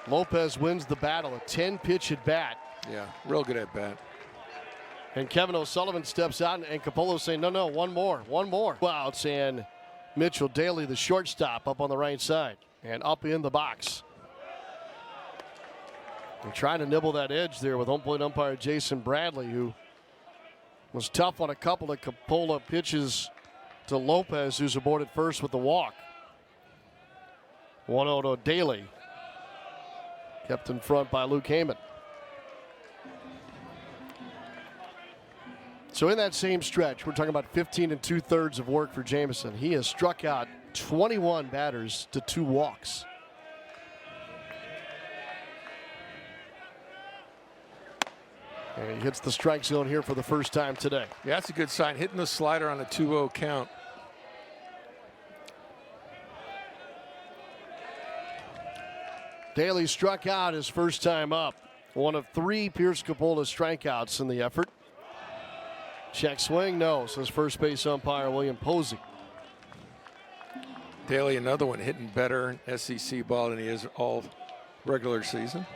Speaker 1: Lopez wins the battle. A 10-pitch at bat.
Speaker 2: Yeah, real good at bat.
Speaker 1: And Kevin O'Sullivan steps out, and Coppola saying, no, one more. 2 outs, and Mitchell Daly, the shortstop, up on the right side. and up in the box. They're trying to nibble that edge there with home plate umpire Jason Bradley, who was tough on a couple of Coppola pitches to Lopez, who's aboard first with the walk. 1-0 to Daly. Kept in front by Luke Heyman. So in that same stretch, we're talking about 15 2/3 of work for Jameson. He has struck out 21 batters to 2 walks. And he hits the strike zone here for the first time today.
Speaker 2: Yeah, that's a good sign. Hitting the slider on a 2-0 count.
Speaker 1: Daly struck out his first time up. One of 3 Pierce Coppola strikeouts in the effort. Check swing, no, says first base umpire William Posey.
Speaker 2: Daly, another one hitting better in SEC ball than he is all regular season.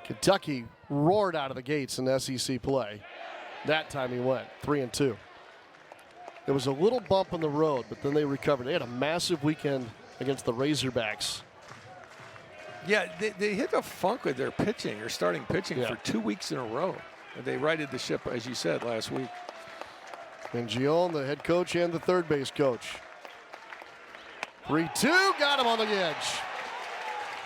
Speaker 1: Kentucky roared out of the gates in SEC play. That time he went 3-2. There was a little bump in the road, but then they recovered. They had a massive weekend against the Razorbacks.
Speaker 2: Yeah, they hit a funk with their pitching or starting pitching for 2 weeks in a row. They righted the ship, as you said, last week.
Speaker 1: And Gion, the head coach and the third base coach. 3-2, got him on the edge.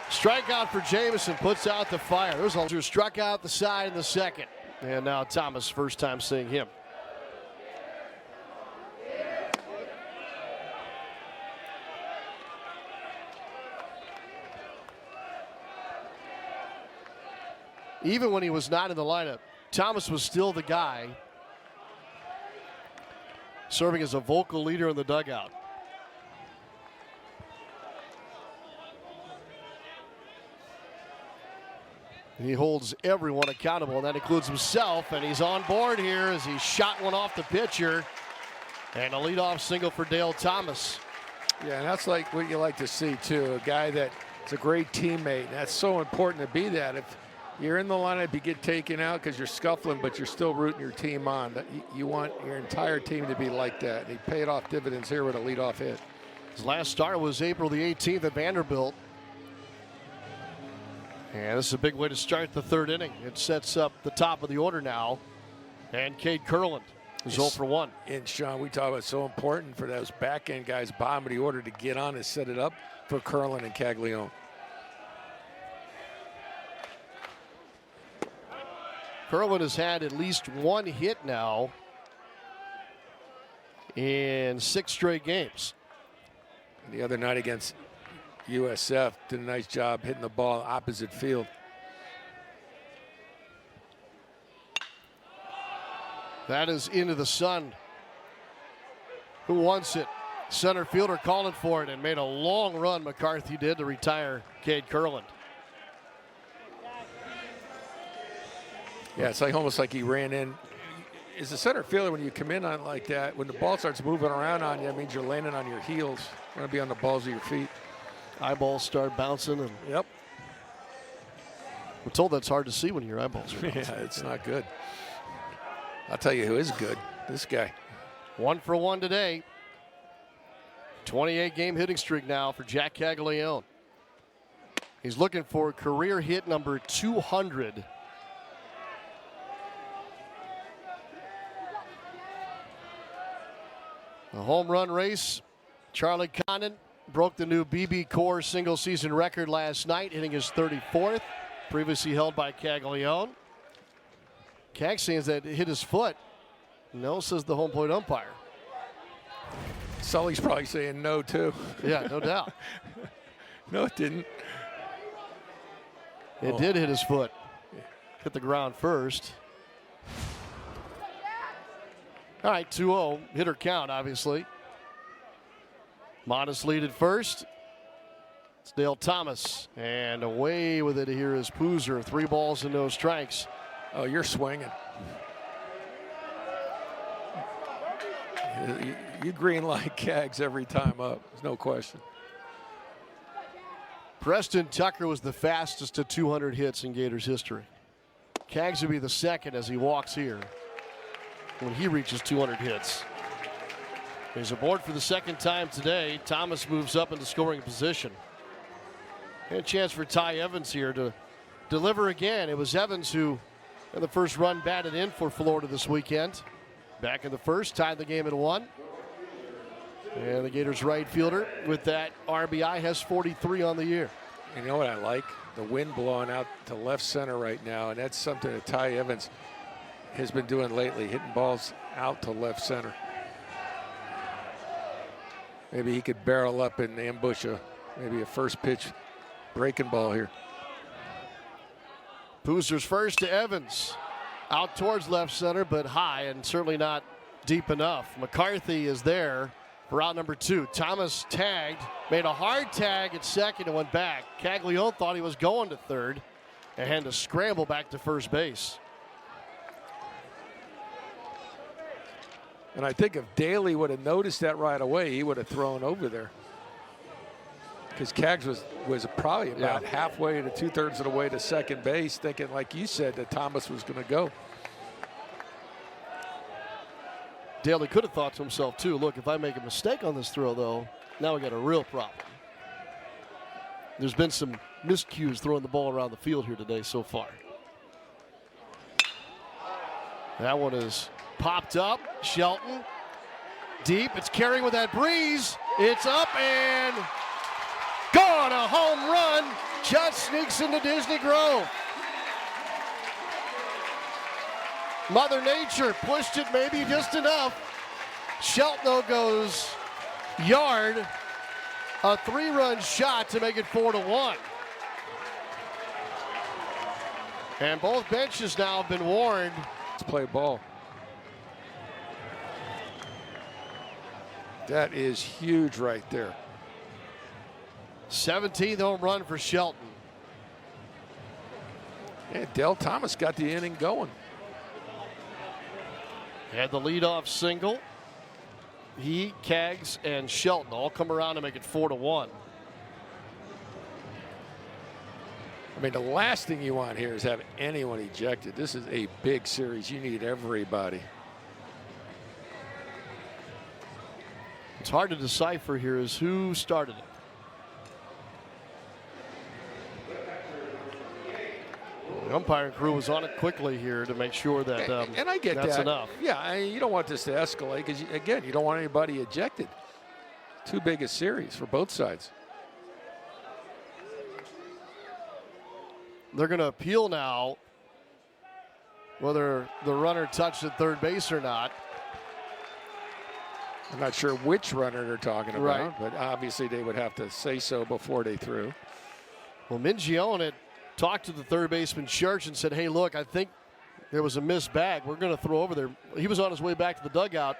Speaker 1: Strikeout for Jameson, puts out the fire. There's also struck out the side in the second. And now Thomas, first time seeing him. Even when he was not in the lineup, Thomas was still the guy serving as a vocal leader in the dugout. He holds everyone accountable, and that includes himself, and he's on board here as he shot one off the pitcher. And a leadoff single for Dale Thomas.
Speaker 2: Yeah, and that's like what you like to see, too. A guy that's a great teammate. That's so important to be that. If you're in the lineup, you get taken out because you're scuffling, but you're still rooting your team on. You want your entire team to be like that. And he paid off dividends here with a leadoff hit.
Speaker 1: His last start was April the 18th at Vanderbilt. And this is a big way to start the third inning. It sets up the top of the order now. And Cade Kurland is 0 for 1.
Speaker 2: And Sean, we talk about it's so important for those back end guys, bottom of the order, to get on and set it up for Kurland and Caglione.
Speaker 1: Kurland has had at least 1 hit now in 6 straight games.
Speaker 2: And the other night against USF, did a nice job hitting the ball opposite field.
Speaker 1: That is into the sun. Who wants it? Center fielder calling for it, and made a long run McCarthy did to retire Cade Kurland.
Speaker 2: Yeah, it's like almost like he ran in. As a center fielder, when you come in on like that, when the ball starts moving around on you, that means you're landing on your heels. You want to be on the balls of your feet.
Speaker 1: Eyeballs start bouncing, and
Speaker 2: Yep.
Speaker 1: we're told that's hard to see when your eyeballs are bouncing.
Speaker 2: Yeah, it's not good. I'll tell you who is good. This guy.
Speaker 1: 1 for 1 today. 28-game hitting streak now for Jack Caglione. He's looking for career hit number 200. The home run race. Charlie Condon broke the new BB Core single season record last night, hitting his 34th, previously held by Caglione. Cag saying that it hit his foot. No, says the home plate umpire.
Speaker 2: Sully's probably saying no, too.
Speaker 1: Yeah, no doubt.
Speaker 2: No, it didn't.
Speaker 1: It did hit his foot. Hit the ground first. All right, 2-0. Hitter count, obviously. Modest lead at first. It's Dale Thomas. And away with it here is Poozer. 3 balls and no strikes.
Speaker 2: Oh, you're swinging. You green light Cags every time up. There's no question.
Speaker 1: Preston Tucker was the fastest to 200 hits in Gators history. Cags would be the second as he walks here. when he reaches 200 hits. He's aboard for the second time today. Thomas moves up into scoring position. And a chance for Ty Evans here to deliver again. It was Evans who, in the first run, batted in for Florida this weekend. Back in the first, tied the game at 1. And the Gators right fielder with that RBI has 43 on the year.
Speaker 2: You know what I like? The wind blowing out to left center right now, and that's something that Ty Evans has been doing lately, hitting balls out to left center. Maybe he could barrel up and ambush maybe a first pitch breaking ball here.
Speaker 1: Boozer's first to Evans. Out towards left center, but high and certainly not deep enough. McCarthy is there for out number 2. Thomas tagged, made a hard tag at second and went back. Caglione thought he was going to third and had to scramble back to first base.
Speaker 2: And I think if Daly would have noticed that right away, he would have thrown over there. Because Cags was probably about halfway to 2/3 of the way to second base, thinking, like you said, that Thomas was going to go.
Speaker 1: Daly could have thought to himself, too, look, if I make a mistake on this throw, though, now we got a real problem. There's been some miscues throwing the ball around the field here today so far. That one is popped up. Shelton deep. It's carrying with that breeze. It's up and gone. A home run. Just sneaks into Disney Grove. Mother Nature pushed it maybe just enough. Shelton though goes yard. A 3-run shot to make it 4-1. And both benches now have been warned.
Speaker 2: Let's play ball. That is huge right there.
Speaker 1: 17th home run for Shelton.
Speaker 2: Yeah, Del Thomas got the inning going.
Speaker 1: Had the leadoff single. He, Cags, and Shelton all come around to make it 4-1.
Speaker 2: I mean, the last thing you want here is have anyone ejected. This is a big series. You need everybody.
Speaker 1: It's hard to decipher here is who started it. The umpiring crew was on it quickly here to make sure that
Speaker 2: and I get
Speaker 1: that's
Speaker 2: that.
Speaker 1: enough.
Speaker 2: Yeah, you don't want this to escalate because, again, you don't want anybody ejected. Too big a series for both sides.
Speaker 1: They're going to appeal now whether the runner touched at third base or not.
Speaker 2: I'm not sure which runner they're talking about,
Speaker 1: Right.
Speaker 2: but obviously they would have to say so before they threw.
Speaker 1: Well, Mingione had talked to the third baseman Church and said, hey, look, I think there was a missed bag. We're going to throw over there. He was on his way back to the dugout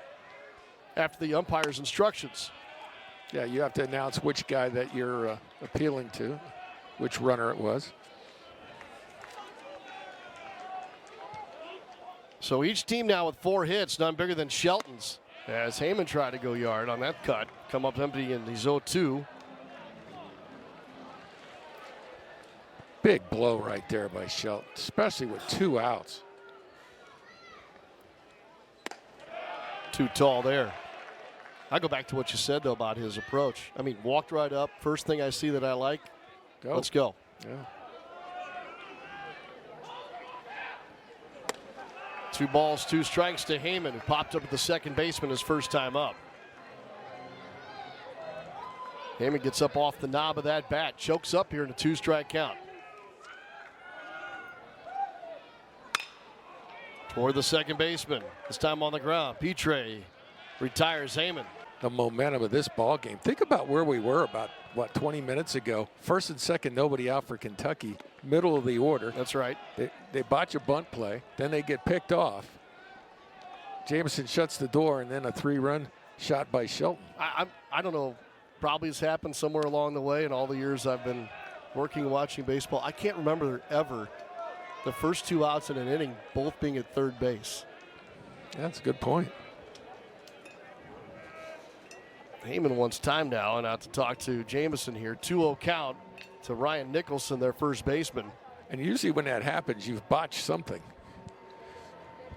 Speaker 1: after the umpire's instructions.
Speaker 2: Yeah, you have to announce which guy that you're appealing to, which runner it was.
Speaker 1: So each team now with 4 hits, none bigger than Shelton's. As Heyman tried to go yard on that cut, come up empty in the 0-2.
Speaker 2: Big blow right there by Shelton, especially with 2 outs.
Speaker 1: Too tall there. I go back to what you said, though, about his approach. I mean, walked right up. First thing I see that I like,
Speaker 2: Go.
Speaker 1: let's go.
Speaker 2: Yeah.
Speaker 1: 2 balls, 2 strikes to Heyman, who popped up at the second baseman his first time up. Heyman gets up off the knob of that bat, chokes up here in a 2-strike count. Toward the second baseman, this time on the ground. Pitre retires Heyman.
Speaker 2: The momentum of this ball game. Think about where we were about, 20 minutes ago. First and second, nobody out for Kentucky. Middle of the order.
Speaker 1: That's right.
Speaker 2: They botch a bunt play. Then they get picked off. Jameson shuts the door, and then a 3-run shot by Shelton.
Speaker 1: I don't know. Probably has happened somewhere along the way in all the years I've been working and watching baseball. I can't remember ever the first 2 outs in an inning both being at third base.
Speaker 2: That's a good point.
Speaker 1: Heyman wants time now and out to talk to Jameson here. 2-0 count to Ryan Nicholson, their first baseman.
Speaker 2: And usually when that happens, you've botched something.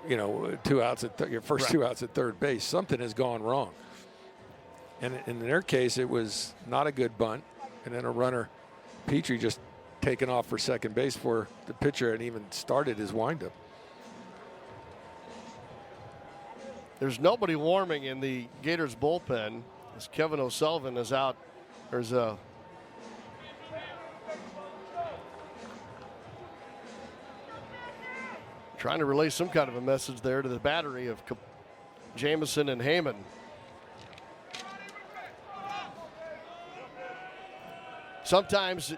Speaker 2: 2 outs at your first 2 outs at third base. Something has gone wrong. And in their case, it was not a good bunt, and then a runner, Petrie, just taken off for second base before the pitcher had even started his windup.
Speaker 1: There's nobody warming in the Gators bullpen as Kevin O'Sullivan is out. There's a trying to relay some kind of a message there to the battery of Jamison and Heyman. Sometimes,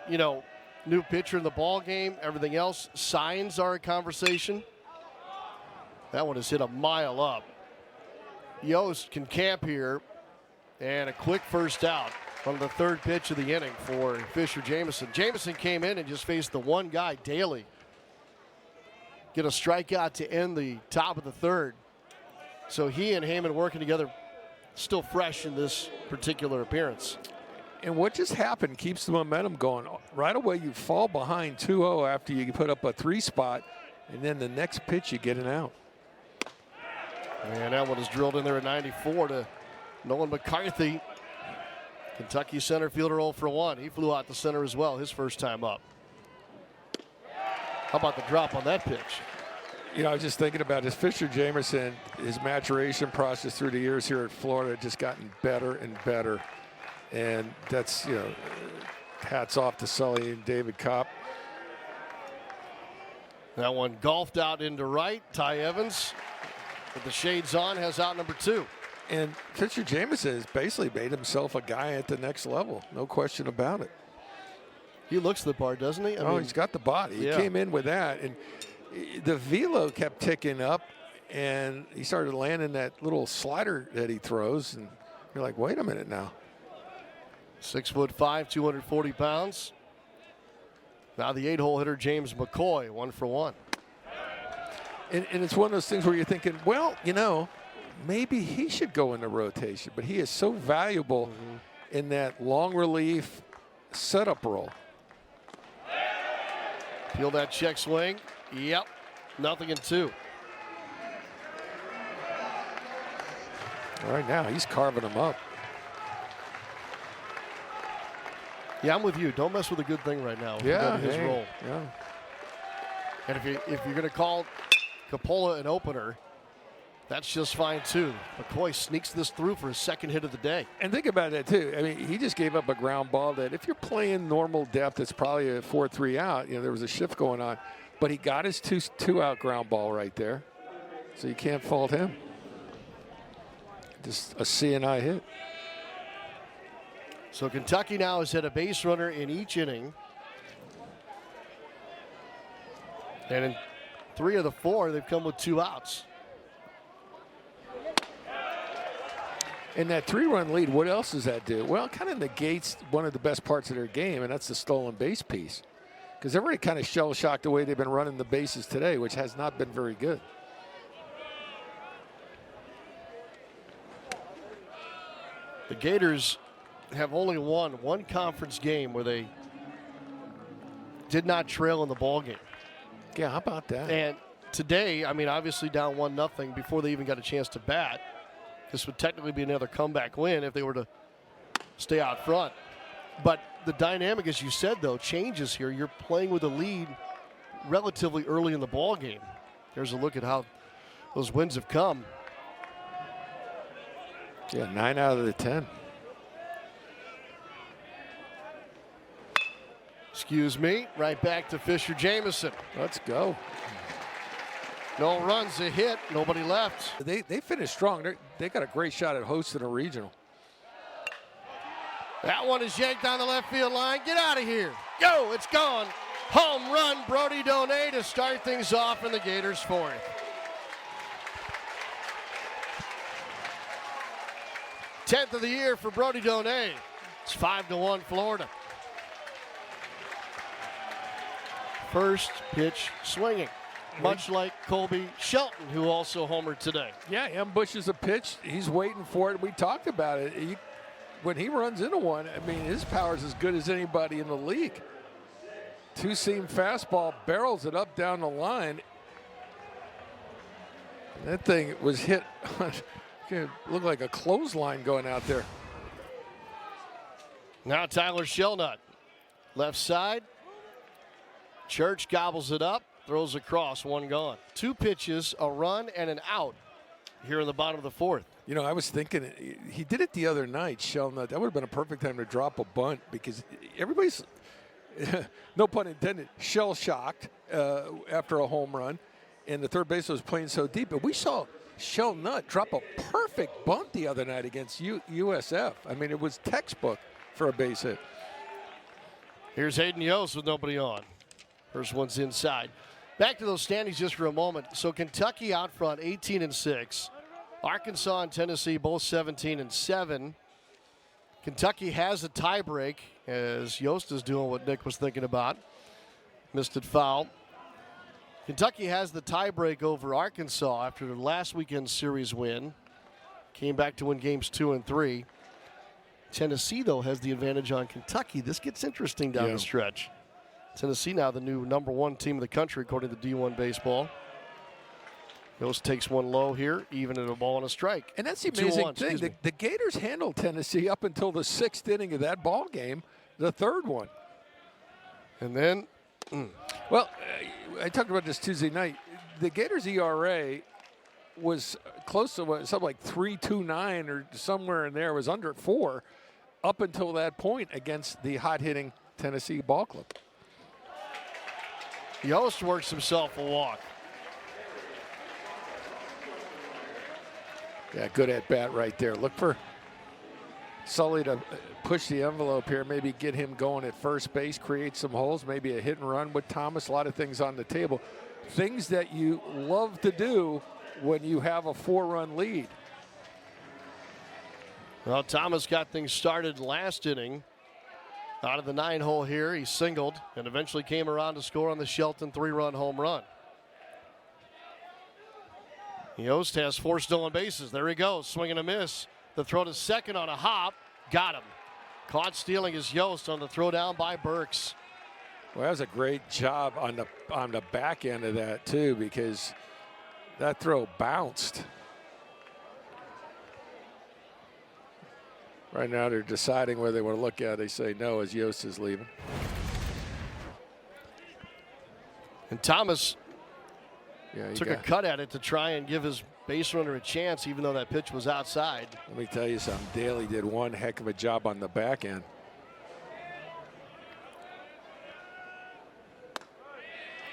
Speaker 1: new pitcher in the ball game, everything else, signs are a conversation. That one is hit a mile up. Yost can camp here, and a quick first out on the third pitch of the inning for Fisher Jamison. Jamison came in and just faced the one guy, Daly. Get a strikeout to end the top of the third. So he and Heyman working together, still fresh in this particular appearance.
Speaker 2: And what just happened keeps the momentum going. Right away, you fall behind 2-0 after you put up a 3 spot, and then the next pitch you get an out.
Speaker 1: And that one is drilled in there at 94 to Nolan McCarthy. Kentucky center fielder 0 for 1. He flew out the center as well, his first time up. How about the drop on that pitch?
Speaker 2: I was just thinking about this. Fisher Jamison, his maturation process through the years here at Florida just gotten better and better. And that's, hats off to Sully and David Kopp.
Speaker 1: That one golfed out into right. Ty Evans, with the shades on, has out number 2.
Speaker 2: And Fisher Jamison has basically made himself a guy at the next level. No question about it.
Speaker 1: He looks the part, doesn't he? I mean,
Speaker 2: he's got the body.
Speaker 1: Yeah.
Speaker 2: He came in with that. And the velo kept ticking up, and he started landing that little slider that he throws. And you're like, wait a minute now.
Speaker 1: 6'5", 240 pounds. Now the 8-hole hitter, James McCoy, 1 for 1.
Speaker 2: And it's one of those things where you're thinking, well, maybe he should go in the rotation. But he is so valuable in that long relief setup role.
Speaker 1: Peel that check swing. Yep. 0-2.
Speaker 2: All right, now he's carving them up.
Speaker 1: Yeah, I'm with you. Don't mess with a good thing right now.
Speaker 2: Yeah,
Speaker 1: his role.
Speaker 2: Yeah.
Speaker 1: And if you're going to call Coppola an opener, that's just fine too. McCoy sneaks this through for his second hit of the day.
Speaker 2: And think about that too. I mean, he just gave up a ground ball that if you're playing normal depth, it's probably a 4-3 out. There was a shift going on, but he got his two out ground ball right there, so you can't fault him. Just a C&I hit.
Speaker 1: So Kentucky now has hit a base runner in each inning. And in 3 of the 4, they've come with 2 outs.
Speaker 2: And that 3-run lead, what else does that do? Well, it kind of negates one of the best parts of their game, and that's the stolen base piece. Because everybody kind of shell-shocked the way they've been running the bases today, which has not been very good.
Speaker 1: The Gators have only won one conference game where they did not trail in the ball game.
Speaker 2: Yeah, how about that?
Speaker 1: And today, I mean, obviously down 1-0 before they even got a chance to bat. This would technically be another comeback win if they were to stay out front. But the dynamic, as you said, though, changes here. You're playing with a lead relatively early in the ball game. Here's a look at how those wins have come.
Speaker 2: Yeah, 9 out of the 10.
Speaker 1: Excuse me. Right back to Fisher Jamison.
Speaker 2: Let's go.
Speaker 1: No runs, a hit, nobody left.
Speaker 2: They finished strong. They got a great shot at hosting a regional.
Speaker 1: That one is yanked down the left field line. Get out of here. Go, it's gone. Home run, Brody Donay to start things off in the Gators' 4th. Tenth of the year for Brody Donay. It's 5-1 Florida. First pitch swinging, much like Colby Shelton, who also homered today.
Speaker 2: Yeah, ambushes a pitch. He's waiting for it. We talked about it. When he runs into one, I mean, his power's as good as anybody in the league. Two-seam fastball, barrels it up down the line. That thing was hit. It looked like a clothesline going out there.
Speaker 1: Now Tyler Shelnut, left side. Church gobbles it up, throws across, one gone. 2 pitches, a run, and an out here in the bottom of the 4th.
Speaker 2: You know, I was thinking he did it the other night, Shelnut. That would have been a perfect time to drop a bunt because everybody's, no pun intended, shell-shocked after a home run. And the third base was playing so deep. But we saw Shelnut drop a perfect bunt the other night against USF. I mean, it was textbook for a base hit.
Speaker 1: Here's Hayden Yost with nobody on. First one's inside. Back to those standings just for a moment. So Kentucky out front, 18-6. Arkansas and Tennessee both 17-7. Kentucky has a tiebreak as Yost is doing what Nick was thinking about. Missed it foul. Kentucky has the tiebreak over Arkansas after their last weekend's series win. Came back to win games 2 and 3. Tennessee, though, has the advantage on Kentucky. This gets interesting down the stretch. Tennessee now the new #1 team in the country, according to D1 Baseball. Yost takes one low here, even at a ball and a strike.
Speaker 2: And that's the amazing thing. The Gators handled Tennessee up until the 6th inning of that ball game, the 3rd one.
Speaker 1: And then,
Speaker 2: well, I talked about this Tuesday night. The Gators' ERA was close to something like 3.29 or somewhere in there. It was under 4 up until that point against the hot-hitting Tennessee ball club.
Speaker 1: Yost works himself a walk.
Speaker 2: Yeah, good at bat right there. Look for Sully to push the envelope here, maybe get him going at first base, create some holes, maybe a hit and run with Thomas. A lot of things on the table. Things that you love to do when you have a 4-run lead.
Speaker 1: Well, Thomas got things started last inning. Out of the 9-hole here, he singled and eventually came around to score on the Shelton 3-run home run. Yost has 4 stolen bases. There he goes, swing and a miss. The throw to second on a hop, got him. Caught stealing is Yost on the throw down by Burks.
Speaker 2: Well, that was a great job on the back end of that too, because that throw bounced. Right now they're deciding whether they want to look at it. They say no as Yost is leaving.
Speaker 1: And Thomas
Speaker 2: Yeah,
Speaker 1: took a cut at it to try and give his base runner a chance, even though that pitch was outside.
Speaker 2: Let me tell you something. Daly did one heck of a job on the back end.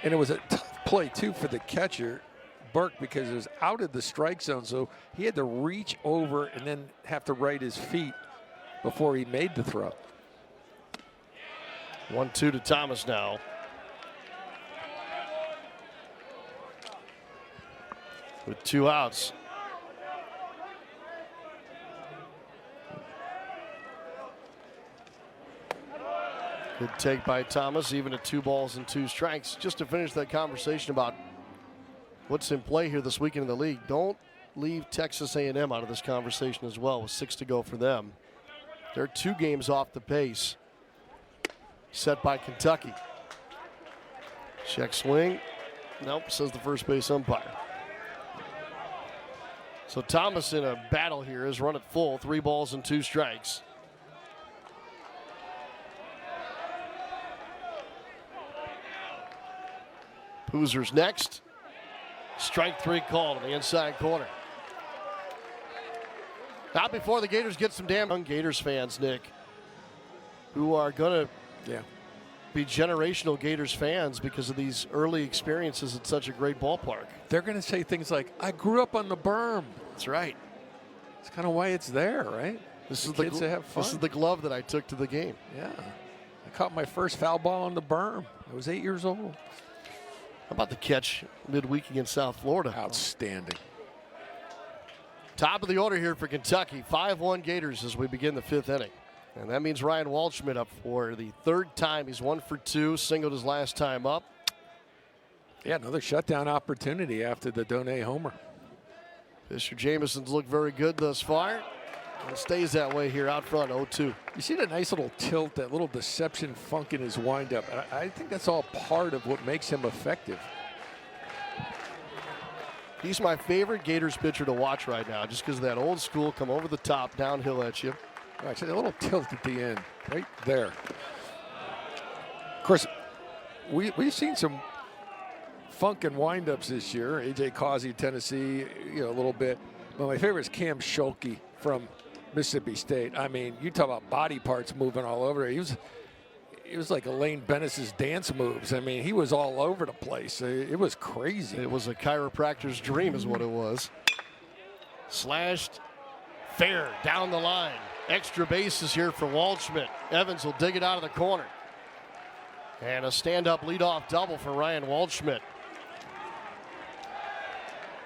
Speaker 2: And it was a tough play, too, for the catcher, Burke, because it was out of the strike zone. So he had to reach over and then have to right his feet before he made the throw.
Speaker 1: 1-2 to Thomas now. With 2 outs. Good take by Thomas, even at 2 balls and 2 strikes. Just to finish that conversation about what's in play here this weekend in the league, don't leave Texas A&M out of this conversation as well with 6 to go for them. They're 2 games off the pace set by Kentucky. Check swing. Nope, says the first base umpire. So Thomas in a battle here is run at full, 3 balls and 2 strikes. Hoosers next. Strike 3 called on the inside corner. Not before the Gators get some damn young Gators fans, Nick, who are going to be generational Gators fans because of these early experiences at such a great ballpark.
Speaker 2: They're going to say things like, I grew up on the berm.
Speaker 1: That's right.
Speaker 2: It's kind of why it's there, right?
Speaker 1: This is
Speaker 2: kids that have fun.
Speaker 1: This is the glove that I took to the game.
Speaker 2: Yeah. I caught my first foul ball on the berm. I was 8 years old.
Speaker 1: How about the catch midweek against South Florida?
Speaker 2: Outstanding.
Speaker 1: Top of the order here for Kentucky. 5-1 Gators as we begin the 5th inning. And that means Ryan Waldschmidt up for the 3rd time. He's 1 for 2, singled his last time up.
Speaker 2: Yeah, another shutdown opportunity after the Donay homer.
Speaker 1: Fisher Jameson's looked very good thus far. And stays that way here out front, 0-2.
Speaker 2: You see the nice little tilt, that little deception funk in his windup. I think that's all part of what makes him effective.
Speaker 1: He's my favorite Gators pitcher to watch right now, just because of that old school come over the top, downhill at you.
Speaker 2: Actually, a little tilt at the end, right there. Of course, we've seen some funk and windups this year. A.J. Causey, Tennessee, a little bit. But my favorite is Cam Schulke from Mississippi State. I mean, you talk about body parts moving all over. He was like Elaine Bennis's dance moves. I mean, he was all over the place. It was crazy.
Speaker 1: It was a chiropractor's dream is what it was. Slashed, fair, down the line. Extra bases here for Waldschmidt. Evans will dig it out of the corner. And a stand-up leadoff double for Ryan Waldschmidt.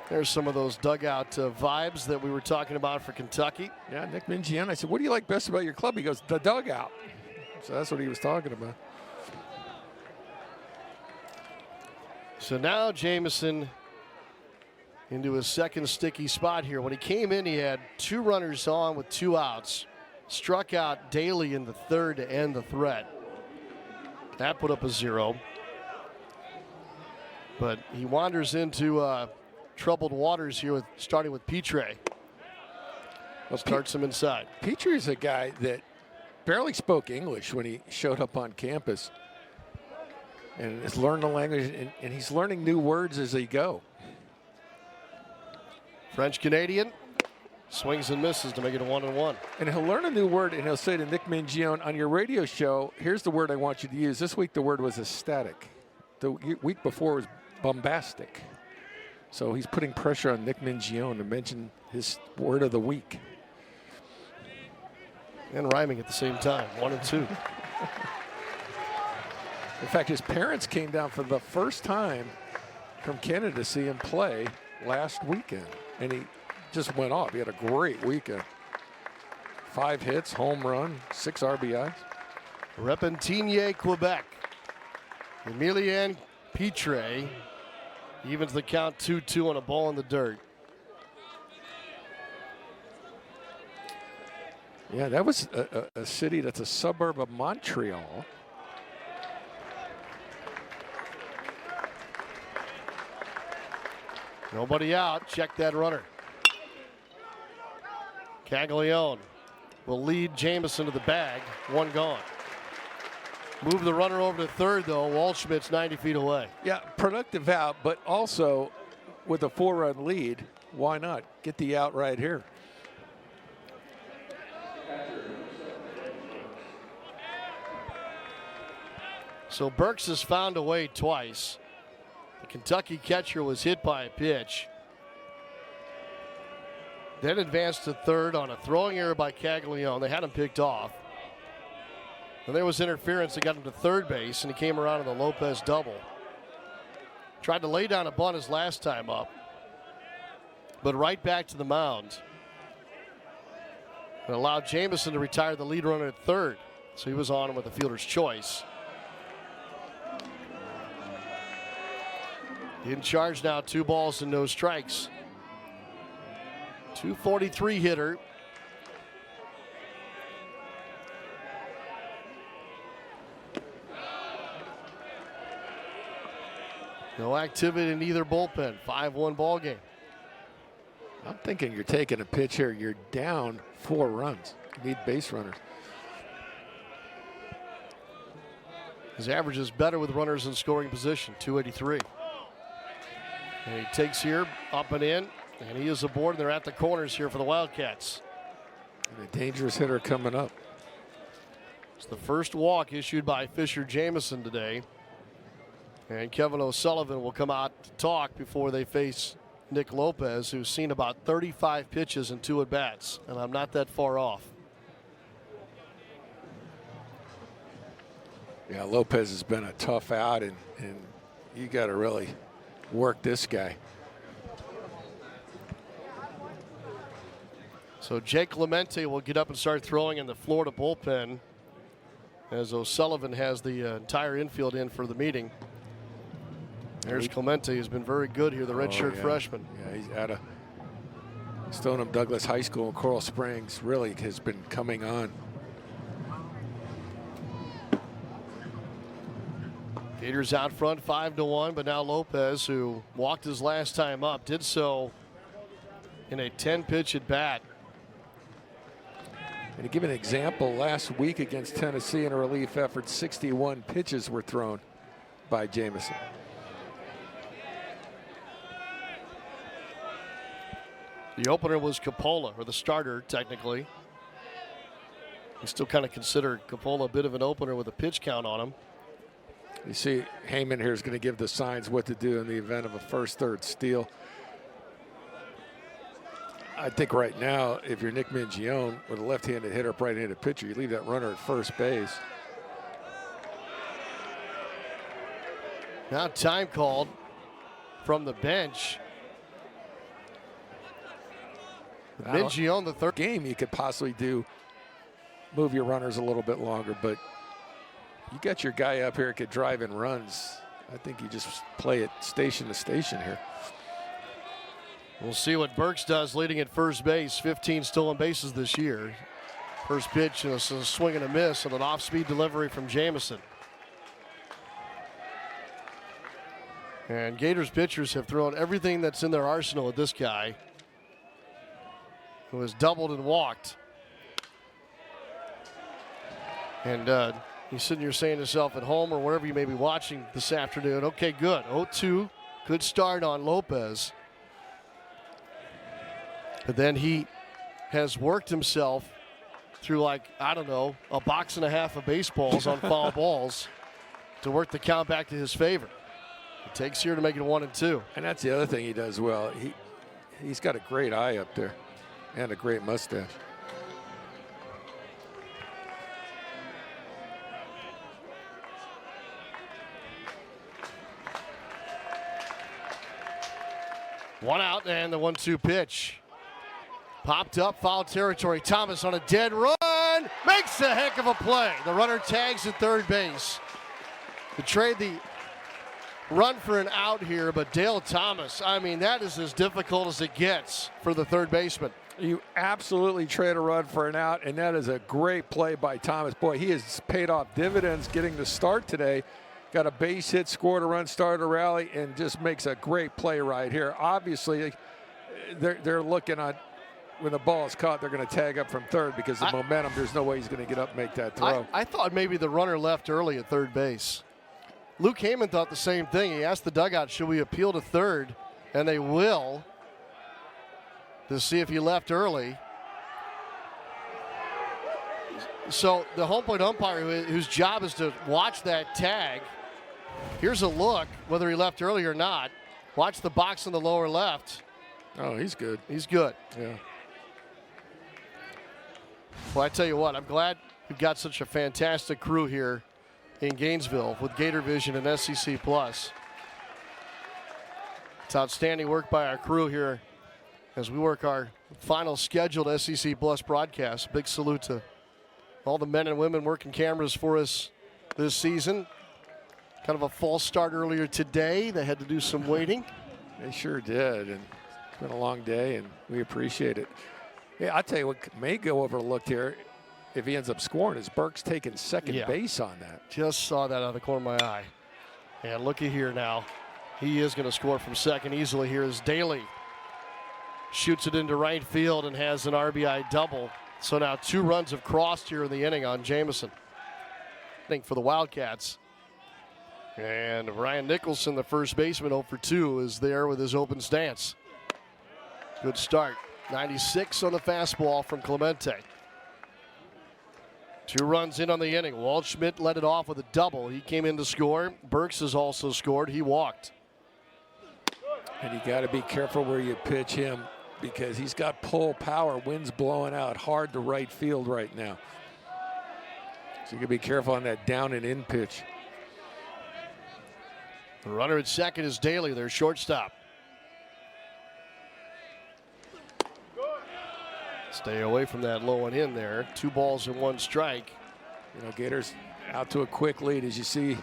Speaker 1: There's some of those dugout vibes that we were talking about for Kentucky.
Speaker 2: Yeah, Nick Mingione. I said, what do you like best about your club? He goes, the dugout. So that's what he was talking about.
Speaker 1: So now Jamison into his second sticky spot here. When he came in, he had 2 runners on with 2 outs. Struck out Daly in the third to end the threat. That put up a 0. But he wanders into troubled waters here, starting with Petre. Starts him inside.
Speaker 2: Petre is a guy that barely spoke English when he showed up on campus. And has learned the language, and he's learning new words as they go.
Speaker 1: French-Canadian. Swings and misses to make it a 1-1.
Speaker 2: And he'll learn a new word, and he'll say to Nick Mingione, on your radio show, here's the word I want you to use. This week the word was ecstatic. The week before was bombastic. So he's putting pressure on Nick Mingione to mention his word of the week.
Speaker 1: And rhyming at the same time, 1 and 2.
Speaker 2: In fact, his parents came down for the first time from Canada to see him play last weekend. And he just went off. He had a great weekend. 5 hits, home run, 6 RBIs.
Speaker 1: Repentigny, Quebec. Emilien Petre evens the count 2-2 on a ball in the dirt.
Speaker 2: Yeah, that was a city that's a suburb of Montreal.
Speaker 1: Nobody out. Check that runner. Caglione will lead Jamison to the bag. 1 gone. Move the runner over to third, though. Waldschmidt's 90 feet away.
Speaker 2: Yeah, productive out, but also with a 4-run lead, why not get the out right here?
Speaker 1: So Burks has found a way twice. The Kentucky catcher was hit by a pitch. Then advanced to third on a throwing error by Caglione. They had him picked off. And there was interference that got him to third base, and he came around on the Lopez double. Tried to lay down a bunt his last time up, but right back to the mound. And allowed Jamison to retire the lead runner at third. So he was on with the fielder's choice. In charge now, 2 balls and no strikes. 243 hitter. No activity in either bullpen. 5-1 ball game.
Speaker 2: I'm thinking you're taking a pitch here. You're down 4 runs. You need base runners.
Speaker 1: His average is better with runners in scoring position, 283. And he takes here, up and in, and he is aboard, and they're at the corners here for the Wildcats.
Speaker 2: And a dangerous hitter coming up.
Speaker 1: It's the first walk issued by Fisher Jamison today. And Kevin O'Sullivan will come out to talk before they face Nick Lopez, who's seen about 35 pitches and 2 at-bats, and I'm not that far off.
Speaker 2: Yeah, Lopez has been a tough out, and you got to really work this guy.
Speaker 1: So Jake Clemente will get up and start throwing in the Florida bullpen as O'Sullivan has the entire infield in for the meeting. There's Clemente, who's been very good here, the redshirt freshman.
Speaker 2: Yeah, he's out of Stoneham Douglas High School in Coral Springs. Really has been coming on.
Speaker 1: Gators out front 5-1, but now Lopez, who walked his last time up, did so in a 10-pitch at bat.
Speaker 2: And to give an example, last week against Tennessee in a relief effort, 61 pitches were thrown by Jamison.
Speaker 1: The opener was Coppola, or the starter, technically. You still kind of consider Coppola a bit of an opener with a pitch count on him.
Speaker 2: You see Heyman here is going to give the signs what to do in the event of a first-third steal. I think right now, if you're Nick Mingione with a left-handed hitter, right-handed pitcher, you leave that runner at first base.
Speaker 1: Now time called from the bench. Mingione, the third
Speaker 2: game, you could possibly move your runners a little bit longer, but you got your guy up here that could drive in runs. I think you just play it station to station here.
Speaker 1: We'll see what Burks does leading at first base. 15 stolen bases this year. First pitch is a swing and a miss and an off-speed delivery from Jamison. And Gators pitchers have thrown everything that's in their arsenal at this guy, who has doubled and walked. And you're sitting here saying to yourself at home or wherever you may be watching this afternoon, okay, good. 0-2, good start on Lopez. But then he has worked himself through, like, I don't know, a box and a half of baseballs on foul balls to work the count back to his favor. It takes here to make it 1-2.
Speaker 2: And that's the other thing he does well. He's got a great eye up there and a great mustache.
Speaker 1: One out and the 1-2 pitch. Popped up, foul territory. Thomas on a dead run. Makes a heck of a play. The runner tags at third base. To trade the run for an out here, but Dale Thomas, I mean, that is as difficult as it gets for the third baseman.
Speaker 2: You absolutely trade a run for an out, and that is a great play by Thomas. Boy, he has paid off dividends getting the start today. Got a base hit, scored a run, started a rally, and just makes a great play right here. Obviously, they're looking at when the ball is caught, they're going to tag up from third because the momentum, there's no way he's going to get up and make that throw.
Speaker 1: I thought maybe the runner left early at third base. Luke Heyman thought the same thing. He asked the dugout, should we appeal to third? And they will, to see if he left early. So the home plate umpire, whose job is to watch that tag, here's a look, whether he left early or not. Watch the box in the lower left.
Speaker 2: Oh, he's good.
Speaker 1: He's good.
Speaker 2: Yeah.
Speaker 1: Well, I tell you what, I'm glad we've got such a fantastic crew here in Gainesville with Gator Vision and SEC Plus. It's outstanding work by our crew here as we work our final scheduled SEC Plus broadcast. Big salute to all the men and women working cameras for us this season. Kind of a false start earlier today. They had to do some waiting.
Speaker 2: They sure did, and it's been a long day, and we appreciate it. Yeah, I'll tell you what may go overlooked here if he ends up scoring is Burks taking second base on that.
Speaker 1: Just saw that out of the corner of my eye. And looky here now. He is going to score from second easily here as Daly shoots it into right field and has an RBI double. So now 2 runs have crossed here in the inning on Jamison. I think for the Wildcats. And Ryan Nicholson, the first baseman, 0 for 2, is there with his open stance. Good start. 96 on the fastball from Clemente. 2 runs in on the inning. Waldschmidt led it off with a double. He came in to score. Burks has also scored. He walked.
Speaker 2: And you got to be careful where you pitch him because he's got pull power. Wind's blowing out hard to right field right now. So you got to be careful on that down and in pitch.
Speaker 1: The runner at second is Daly, their shortstop. Stay away from that low and in there. 2 balls and 1 strike.
Speaker 2: You know, Gators out to a quick lead as you see.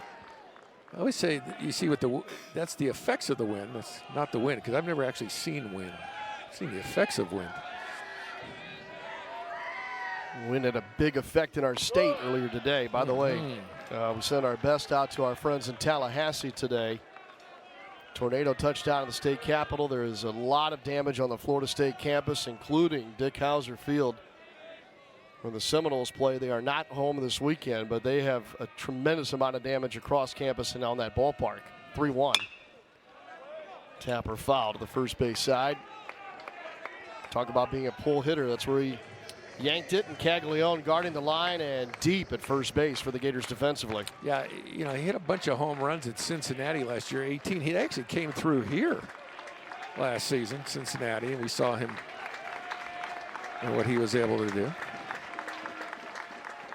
Speaker 2: I always say you see what that's the effects of the wind. That's not the wind because I've never actually seen wind. I've seen the effects of wind.
Speaker 1: Wind had a big effect in our state earlier today. By the way, we sent our best out to our friends in Tallahassee today. Tornado touchdown in the state capitol. There is a lot of damage on the Florida State campus, including Dick Hauser Field, where the Seminoles play. They are not home this weekend, but they have a tremendous amount of damage across campus and on that ballpark. 3-1. Tapper foul to the first base side. Talk about being a pull hitter. That's where he yanked it, and Caglione guarding the line and deep at first base for the Gators defensively.
Speaker 2: Yeah, you know, he hit a bunch of home runs at Cincinnati last year, 18. He actually came through here last season, Cincinnati, and we saw him and what he was able to do.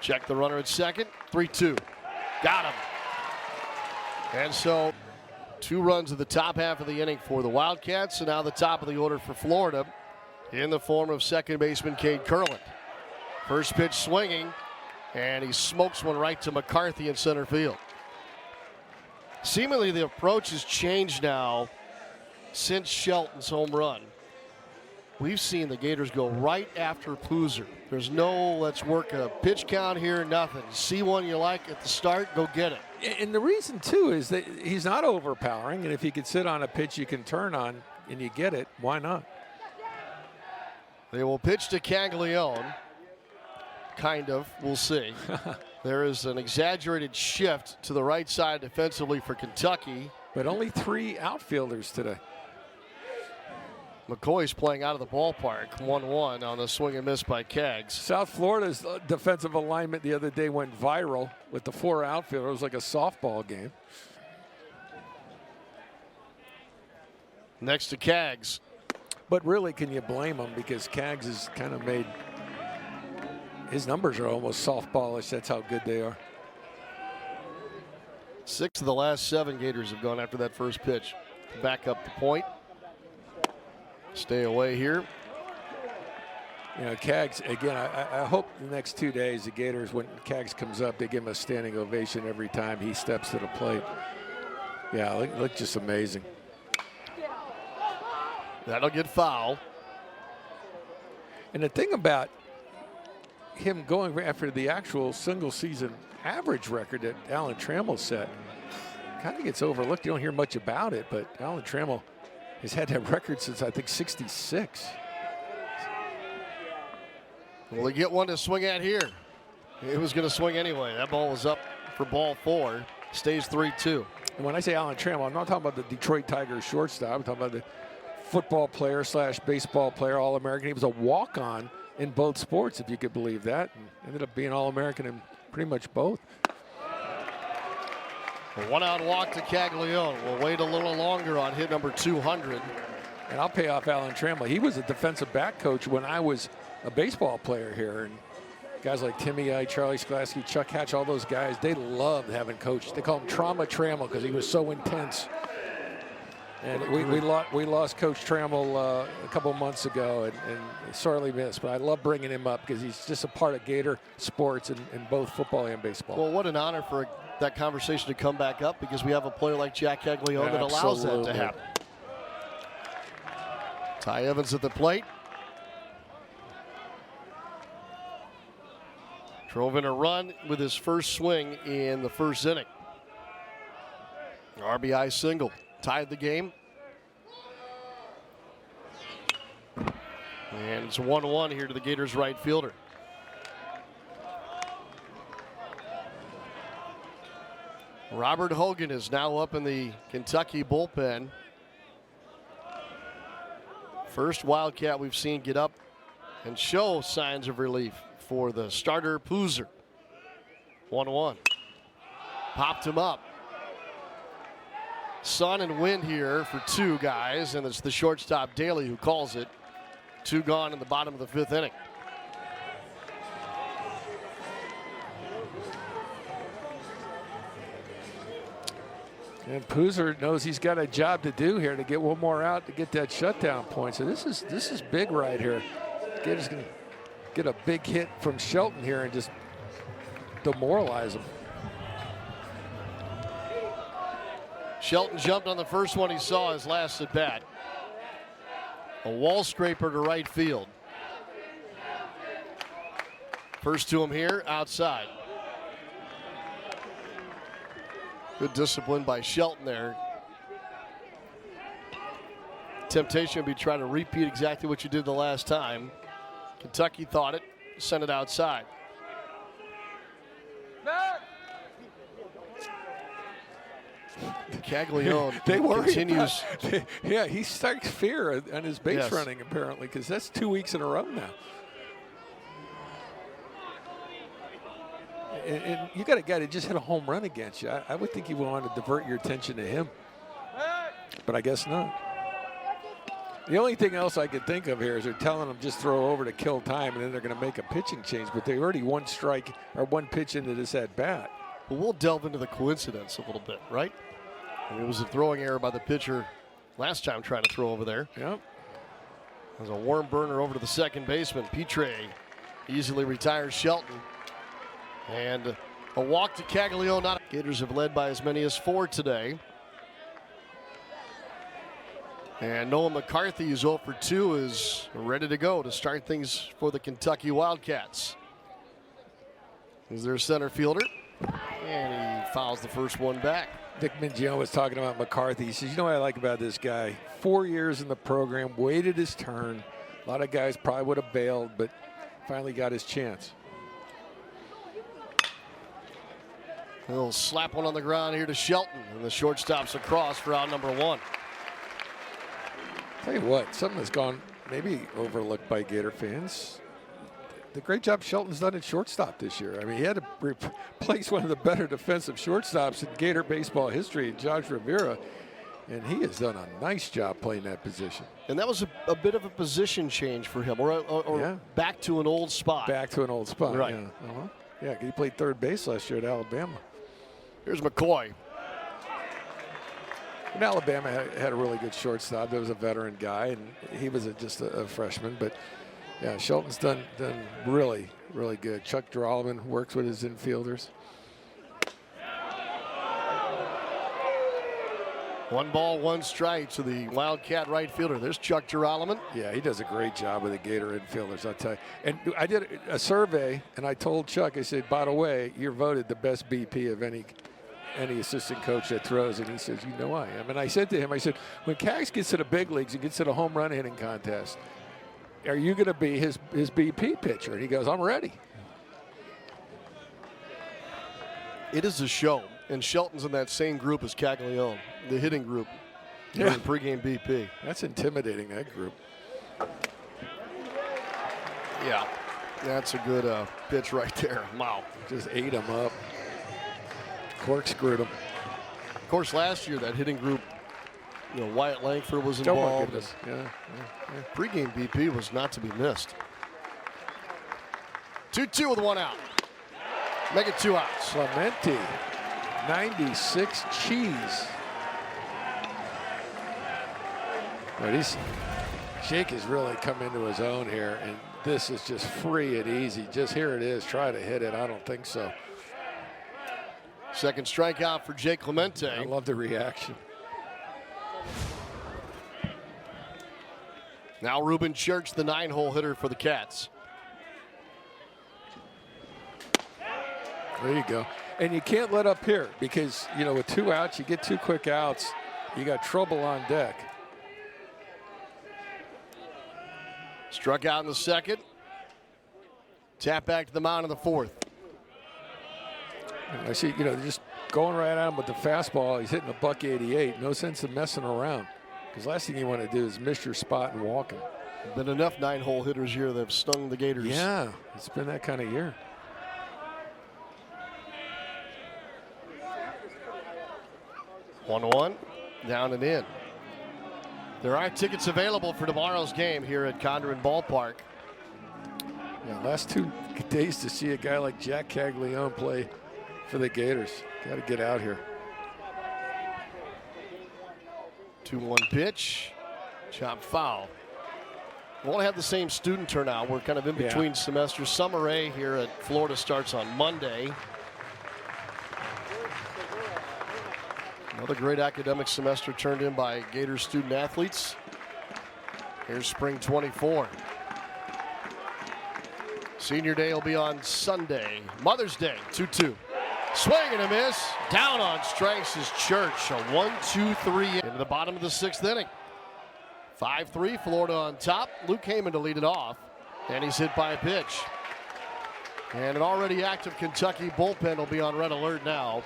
Speaker 1: Check the runner at second. 3-2. Got him. And so 2 runs at the top half of the inning for the Wildcats, and now the top of the order for Florida in the form of second baseman Cade Kurland. First pitch swinging, and he smokes one right to McCarthy in center field. Seemingly the approach has changed now since Shelton's home run. We've seen the Gators go right after Poozer. There's no let's work a pitch count here, nothing. See one you like at the start, go get it.
Speaker 2: And the reason, too, is that he's not overpowering, and if he can sit on a pitch you can turn on and you get it, why not?
Speaker 1: They will pitch to Caglione. Kind of. We'll see. There is an exaggerated shift to the right side defensively for Kentucky.
Speaker 2: But only 3 outfielders today.
Speaker 1: McCoy's playing out of the ballpark. 1-1 on the swing and miss by Cags.
Speaker 2: South Florida's defensive alignment the other day went viral with the 4 outfielders. It was like a softball game.
Speaker 1: Next to Cags.
Speaker 2: But really, can you blame him? Because Cags has kind of made his numbers are almost softballish. That's how good they are.
Speaker 1: 6 of the last 7 Gators have gone after that first pitch. Back up the point. Stay away here.
Speaker 2: You know, Cags, again, I hope the next 2 days the Gators, when Cags comes up, they give him a standing ovation every time he steps to the plate. Yeah, look just amazing.
Speaker 1: That'll get foul.
Speaker 2: And the thing about him going after the actual single season average record that Alan Trammell set kind of gets overlooked. You don't hear much about it, but Alan Trammell has had that record since, I think, 66.
Speaker 1: Will he get one to swing at here? It was going to swing anyway. That ball was up for ball 4. Stays 3-2.
Speaker 2: And when I say Alan Trammell, I'm not talking about the Detroit Tigers shortstop. I'm talking about the football player / baseball player, All-American. He was a walk-on in both sports, if you could believe that, and ended up being All-American in pretty much both.
Speaker 1: A 1-out walk to Caglione. We'll wait a little longer on hit number 200.
Speaker 2: And I'll pay off Alan Trammell. He was a defensive back coach when I was a baseball player here, and guys like Timmy I, Charlie Sklasky, Chuck Hatch, all those guys, they loved having coached. They call him Trauma Trammell because he was so intense. And we lost Coach Trammell a couple months ago, and sorely missed. But I love bringing him up because he's just a part of Gator sports in both football and baseball.
Speaker 1: Well, what an honor for that conversation to come back up because we have a player like Jack Caglione that allows that to happen. Ty Evans at the plate. Drove in a run with his first swing in the first inning. RBI single. Tied the game. And it's 1-1 here to the Gators right fielder. Robert Hogan is now up in the Kentucky bullpen. First Wildcat we've seen get up and show signs of relief for the starter Poozer. 1-1. Popped him up. Sun and wind here for 2 guys, and it's the shortstop Daly who calls it. 2 gone in the bottom of the 5th inning.
Speaker 2: And Poozer knows he's got a job to do here to get one more out to get that shutdown point. So this is big right here. Gators can get a big hit from Shelton here and just demoralize him.
Speaker 1: Shelton jumped on the first one he saw his last at bat. A wall scraper to right field. First to him here, outside. Good discipline by Shelton there. Temptation would be trying to repeat exactly what you did the last time. Kentucky thought it, sent it outside. Caglione continues.
Speaker 2: Yeah, he strikes fear on his base
Speaker 1: Yes.
Speaker 2: running apparently, because that's 2 weeks in a row now. And you got a guy that just hit a home run against you. I would think you would want to divert your attention to him, but I guess not. The only thing else I could think of here is they're telling him just throw over to kill time, and then they're going to make a pitching change. But they already one strike or one pitch into this at bat.
Speaker 1: Well, we'll delve into the coincidence a little bit, right? I mean, it was a throwing error by the pitcher last time trying to throw over there.
Speaker 2: Yep.
Speaker 1: There's a warm burner over to the second baseman. Pitre easily retires Shelton. And a walk to Caglione. Gators have led by as many as 4 today. And Noah McCarthy, who's 0 for 2, is ready to go to start things for the Kentucky Wildcats. He's their center fielder. And he fouls the first one back.
Speaker 2: Dick Mingione was talking about McCarthy. He says, you know what I like about this guy? 4 years in the program, waited his turn. A lot of guys probably would have bailed, but finally got his chance.
Speaker 1: A little slap one on the ground here to Shelton. And the shortstop's across for out number 1.
Speaker 2: Tell you what, something that's gone maybe overlooked by Gator fans. The great job Shelton's done at shortstop this year. I mean, he had to replace one of the better defensive shortstops in Gator baseball history, Josh Rivera, and he has done a nice job playing that position.
Speaker 1: And that was a bit of a position change for him, or
Speaker 2: Yeah.
Speaker 1: back to an old spot.
Speaker 2: Back to an old spot.
Speaker 1: Right.
Speaker 2: Yeah, yeah, he played third base last year at Alabama.
Speaker 1: Here's McCoy.
Speaker 2: And Alabama had a really good shortstop. There was a veteran guy, and he was just a freshman. But yeah, Shelton's done really, really good. Chuck Drolleman works with his infielders.
Speaker 1: 1 ball, 1 strike to the Wildcat right fielder. There's Chuck Drolleman.
Speaker 2: Yeah, he does a great job with the Gator infielders, I'll tell you. And I did a survey, and I told Chuck, I said, by the way, you're voted the best BP of any assistant coach that throws. And he says, you know I am. And I said to him, I said, when Cags gets to the big leagues and gets to the home run hitting contest, are you going to be his BP pitcher? And he goes, I'm ready.
Speaker 1: It is a show. And Shelton's in that same group as Caglione, the hitting group.
Speaker 2: Yeah.
Speaker 1: In pregame BP.
Speaker 2: That's intimidating, that group.
Speaker 1: Yeah, that's a good pitch right there. Wow.
Speaker 2: Just ate him up. Corkscrewed him.
Speaker 1: Of course, last year that hitting group, Wyatt Langford was
Speaker 2: Oh, my
Speaker 1: involved.
Speaker 2: goodness. Yeah.
Speaker 1: Pregame BP was not to be missed. 2-2 with 1 out. Make it 2 outs.
Speaker 2: Clemente, 96 cheese. But Jake has really come into his own here, and this is just free and easy. Just here it is. Try to hit it. I don't think so.
Speaker 1: Second strikeout for Jake Clemente.
Speaker 2: I love the reaction.
Speaker 1: Now Ruben Church, the 9-hole hitter for the Cats.
Speaker 2: There you go. And you can't let up here because, with 2 outs, you get 2 quick outs. You got trouble on deck.
Speaker 1: Struck out in the second. Tap back to the mound in the 4th.
Speaker 2: I see, they're just going right at him with the fastball. He's hitting a $188. No sense of messing around. Because last thing you want to do is miss your spot and walk him.
Speaker 1: Been enough 9-hole hitters here that have stung the Gators.
Speaker 2: Yeah, it's been that kind of year.
Speaker 1: One, down and in. There are tickets available for tomorrow's game here at Condren Ballpark.
Speaker 2: Yeah, last 2 days to see a guy like Jack Caglione play for the Gators. Got to get out here.
Speaker 1: 2-1 pitch. Chop foul. Won't have the same student turnout. We're kind of in between semesters. Summer A here at Florida starts on Monday. Another great academic semester turned in by Gators student athletes. Here's spring 24. Senior Day will be on Sunday. Mother's Day, 2-2. Swing and a miss. Down on strikes is Church. A 1-2-3 into the bottom of the 6th inning. 5-3, Florida on top. Luke Heyman to lead it off. And he's hit by a pitch. And an already active Kentucky bullpen will be on red alert now,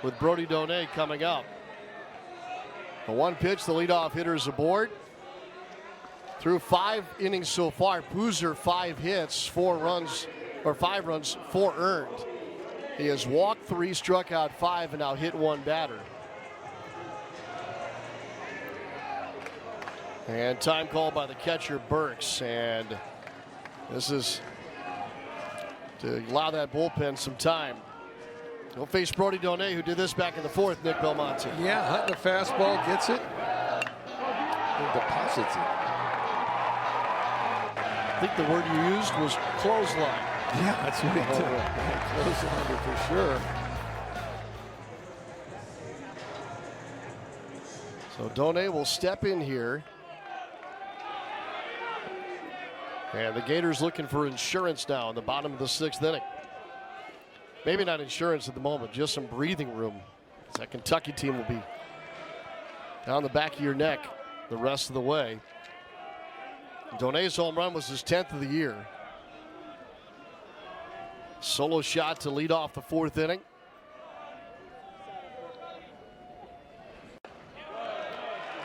Speaker 1: with Brody Donay coming up. The one pitch, the leadoff hitter is aboard. Through 5 innings so far, Boozer 5 hits, 4 runs, or 5 runs, 4 earned. He has walked 3, struck out 5, and now hit 1 batter. And time called by the catcher, Burks. And this is to allow that bullpen some time. He'll face Brody Donay, who did this back in the 4th, Nick Belmonte.
Speaker 2: Yeah, hunting the fastball, gets it, and deposits it.
Speaker 1: I think the word you used was clothesline.
Speaker 2: Yeah, that's what he did. Clothesline for sure.
Speaker 1: So Donay will step in here. And the Gators looking for insurance now in the bottom of the 6th inning. Maybe not insurance at the moment, just some breathing room. That Kentucky team will be down the back of your neck the rest of the way. Donay's home run was his 10th of the year. Solo shot to lead off the 4th inning.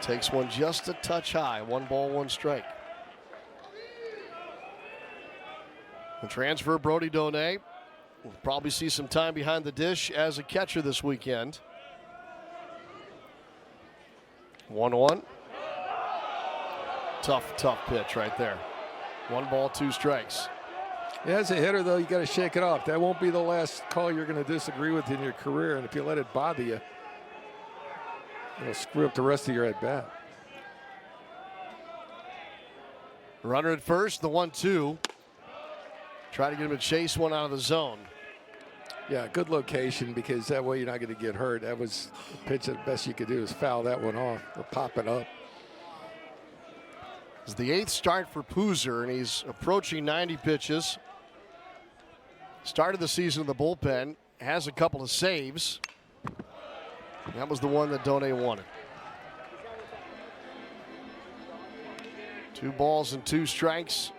Speaker 1: Takes one just a touch high. 1 ball, 1 strike. The transfer, Brody Donay, will probably see some time behind the dish as a catcher this weekend. 1-1. Tough pitch right there. 1 ball, 2 strikes.
Speaker 2: Yeah, as a hitter, though, you got to shake it off. That won't be the last call you're going to disagree with in your career. And if you let it bother you, it'll screw up the rest of your at-bat.
Speaker 1: Runner at first, the 1-2. Try to get him to chase one out of the zone.
Speaker 2: Yeah, good location, because that way you're not going to get hurt. That was a pitch that the best you could do is foul that one off or pop it up.
Speaker 1: It's the 8th start for Boozer, and he's approaching 90 pitches. Started the season in the bullpen, has a couple of saves. That was the one that Donay wanted. 2 balls and 2 strikes.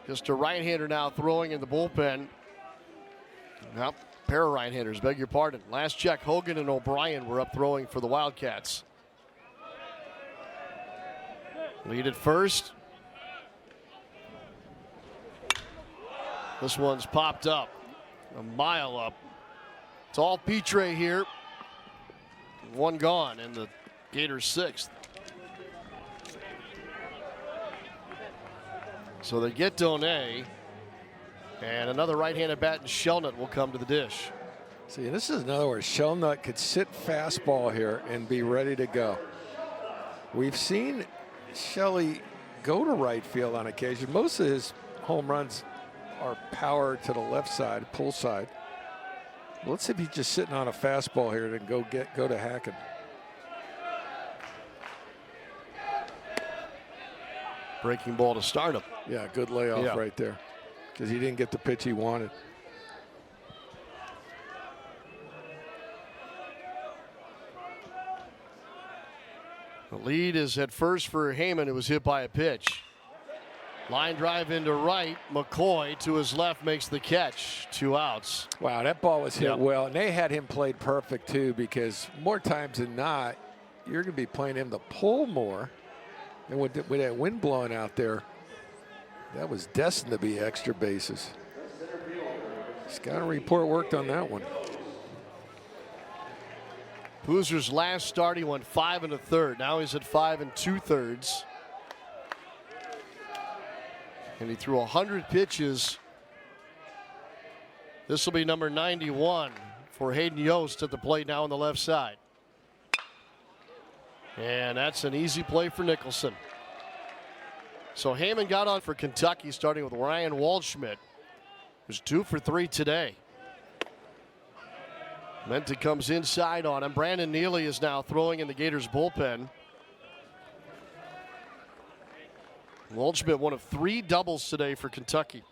Speaker 1: Just a right-hander now throwing in the bullpen. Now, pair of right-handers, beg your pardon. Last check, Hogan and O'Brien were up throwing for the Wildcats. Lead at first. This one's popped up, a mile up. It's all Petre here. 1 gone in the Gators' 6th. So they get Donay, and another right-handed bat in Shelnut will come to the dish.
Speaker 2: See, this is another where Shelnut could sit fastball here and be ready to go. We've seen Shelley go to right field on occasion. Most of his home runs are power to the left side, pull side. Let's see if he's just sitting on a fastball here and go to hacking.
Speaker 1: Breaking ball to start him.
Speaker 2: Yeah, good layoff right there, because he didn't get the pitch he wanted.
Speaker 1: The lead is at first for Heyman, who was hit by a pitch. Line drive into right. McCoy to his left makes the catch. 2 outs.
Speaker 2: Wow, that ball was hit well, and they had him played perfect too, because more times than not, you're going to be playing him to pull more. And with that wind blowing out there, that was destined to be extra bases. Scouting report worked on that one.
Speaker 1: Boozer's last start, he went 5 1/3. Now he's at 5 2/3. And he threw 100 pitches. This will be number 91 for Hayden Yost at the plate now on the left side. And that's an easy play for Nicholson. So Heyman got on for Kentucky, starting with Ryan Waldschmidt, who's 2 for 3 today. Menta comes inside on him. Brandon Neely is now throwing in the Gators bullpen. Waldschmidt, one of 3 doubles today for Kentucky.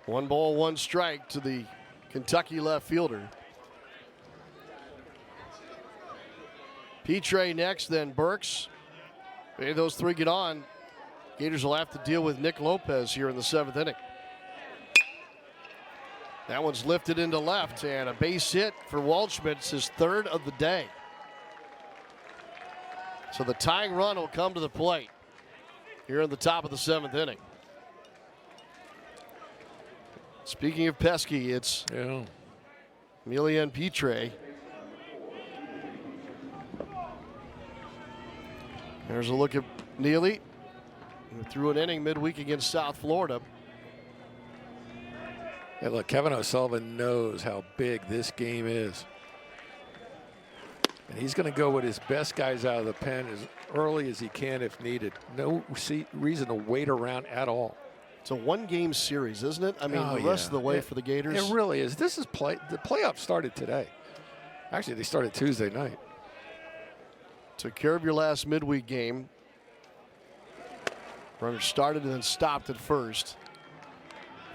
Speaker 1: 1 ball, 1 strike to the Kentucky left fielder. Petre next, then Burks. If those 3 get on, Gators will have to deal with Nick Lopez here in the 7th inning. That one's lifted into left, and a base hit for Waldschmidt. It's his 3rd of the day. So the tying run will come to the plate here in the top of the 7th inning. Speaking of pesky, it's Emilian Petre. There's a look at Neely, who threw an inning midweek against South Florida.
Speaker 2: Hey, look, Kevin O'Sullivan knows how big this game is. And he's going to go with his best guys out of the pen as early as he can if needed. No reason to wait around at all.
Speaker 1: It's a 1-game series, isn't it? I mean, the rest of the way for the Gators.
Speaker 2: It really is. This is the playoffs started today. Actually, they started Tuesday night.
Speaker 1: Took care of your last midweek game. Runner started and then stopped at first.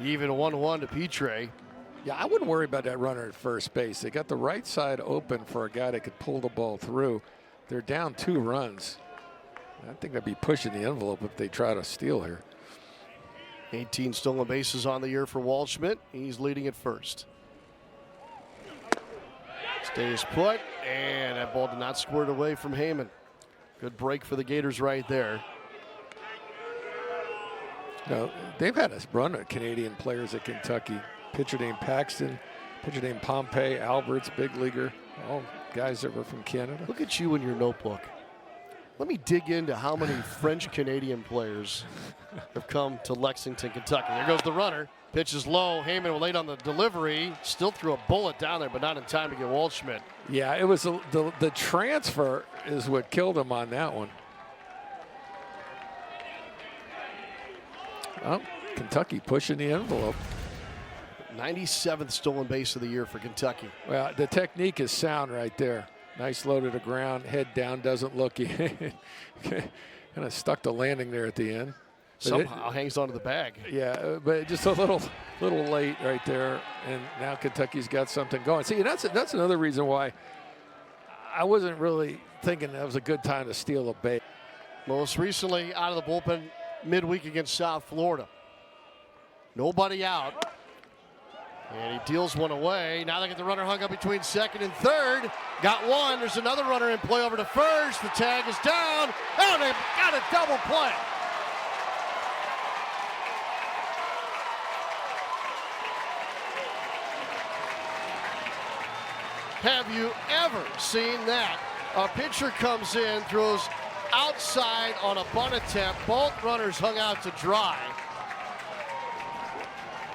Speaker 1: Even 1-1 to Petre.
Speaker 2: Yeah, I wouldn't worry about that runner at first base. They got the right side open for a guy that could pull the ball through. They're down 2 runs. I think they'd be pushing the envelope if they try to steal here.
Speaker 1: 18 stolen bases on the year for Waldschmidt. He's leading at first. Stays put, and that ball did not squirt away from Heyman. Good break for the Gators right there.
Speaker 2: No, they've had a run of Canadian players at Kentucky. Pitcher named Paxton, pitcher named Pompey, Alberts, big leaguer, all guys that were from Canada.
Speaker 1: Look at you in your notebook. Let me dig into how many French-Canadian players have come to Lexington, Kentucky. There goes the runner. Pitch is low. Heyman late on the delivery. Still threw a bullet down there, but not in time to get Waldschmidt.
Speaker 2: Yeah, it was the transfer is what killed him on that one. Oh, Kentucky pushing the envelope.
Speaker 1: 97th stolen base of the year for Kentucky.
Speaker 2: Well, the technique is sound right there. Nice low to the ground, head down, doesn't look. Kind of stuck the landing there at the end.
Speaker 1: Somehow hangs onto the bag.
Speaker 2: Yeah, but just a little late right there, and now Kentucky's got something going. See, that's another reason why I wasn't really thinking that was a good time to steal a base.
Speaker 1: Most recently out of the bullpen midweek against South Florida. Nobody out. And he deals one away. Now they get the runner hung up between second and third. Got one. There's another runner in play over to first. The tag is down. Oh, they got a double play. Have you ever seen that? A pitcher comes in, throws outside on a bunt attempt. Both runners hung out to dry.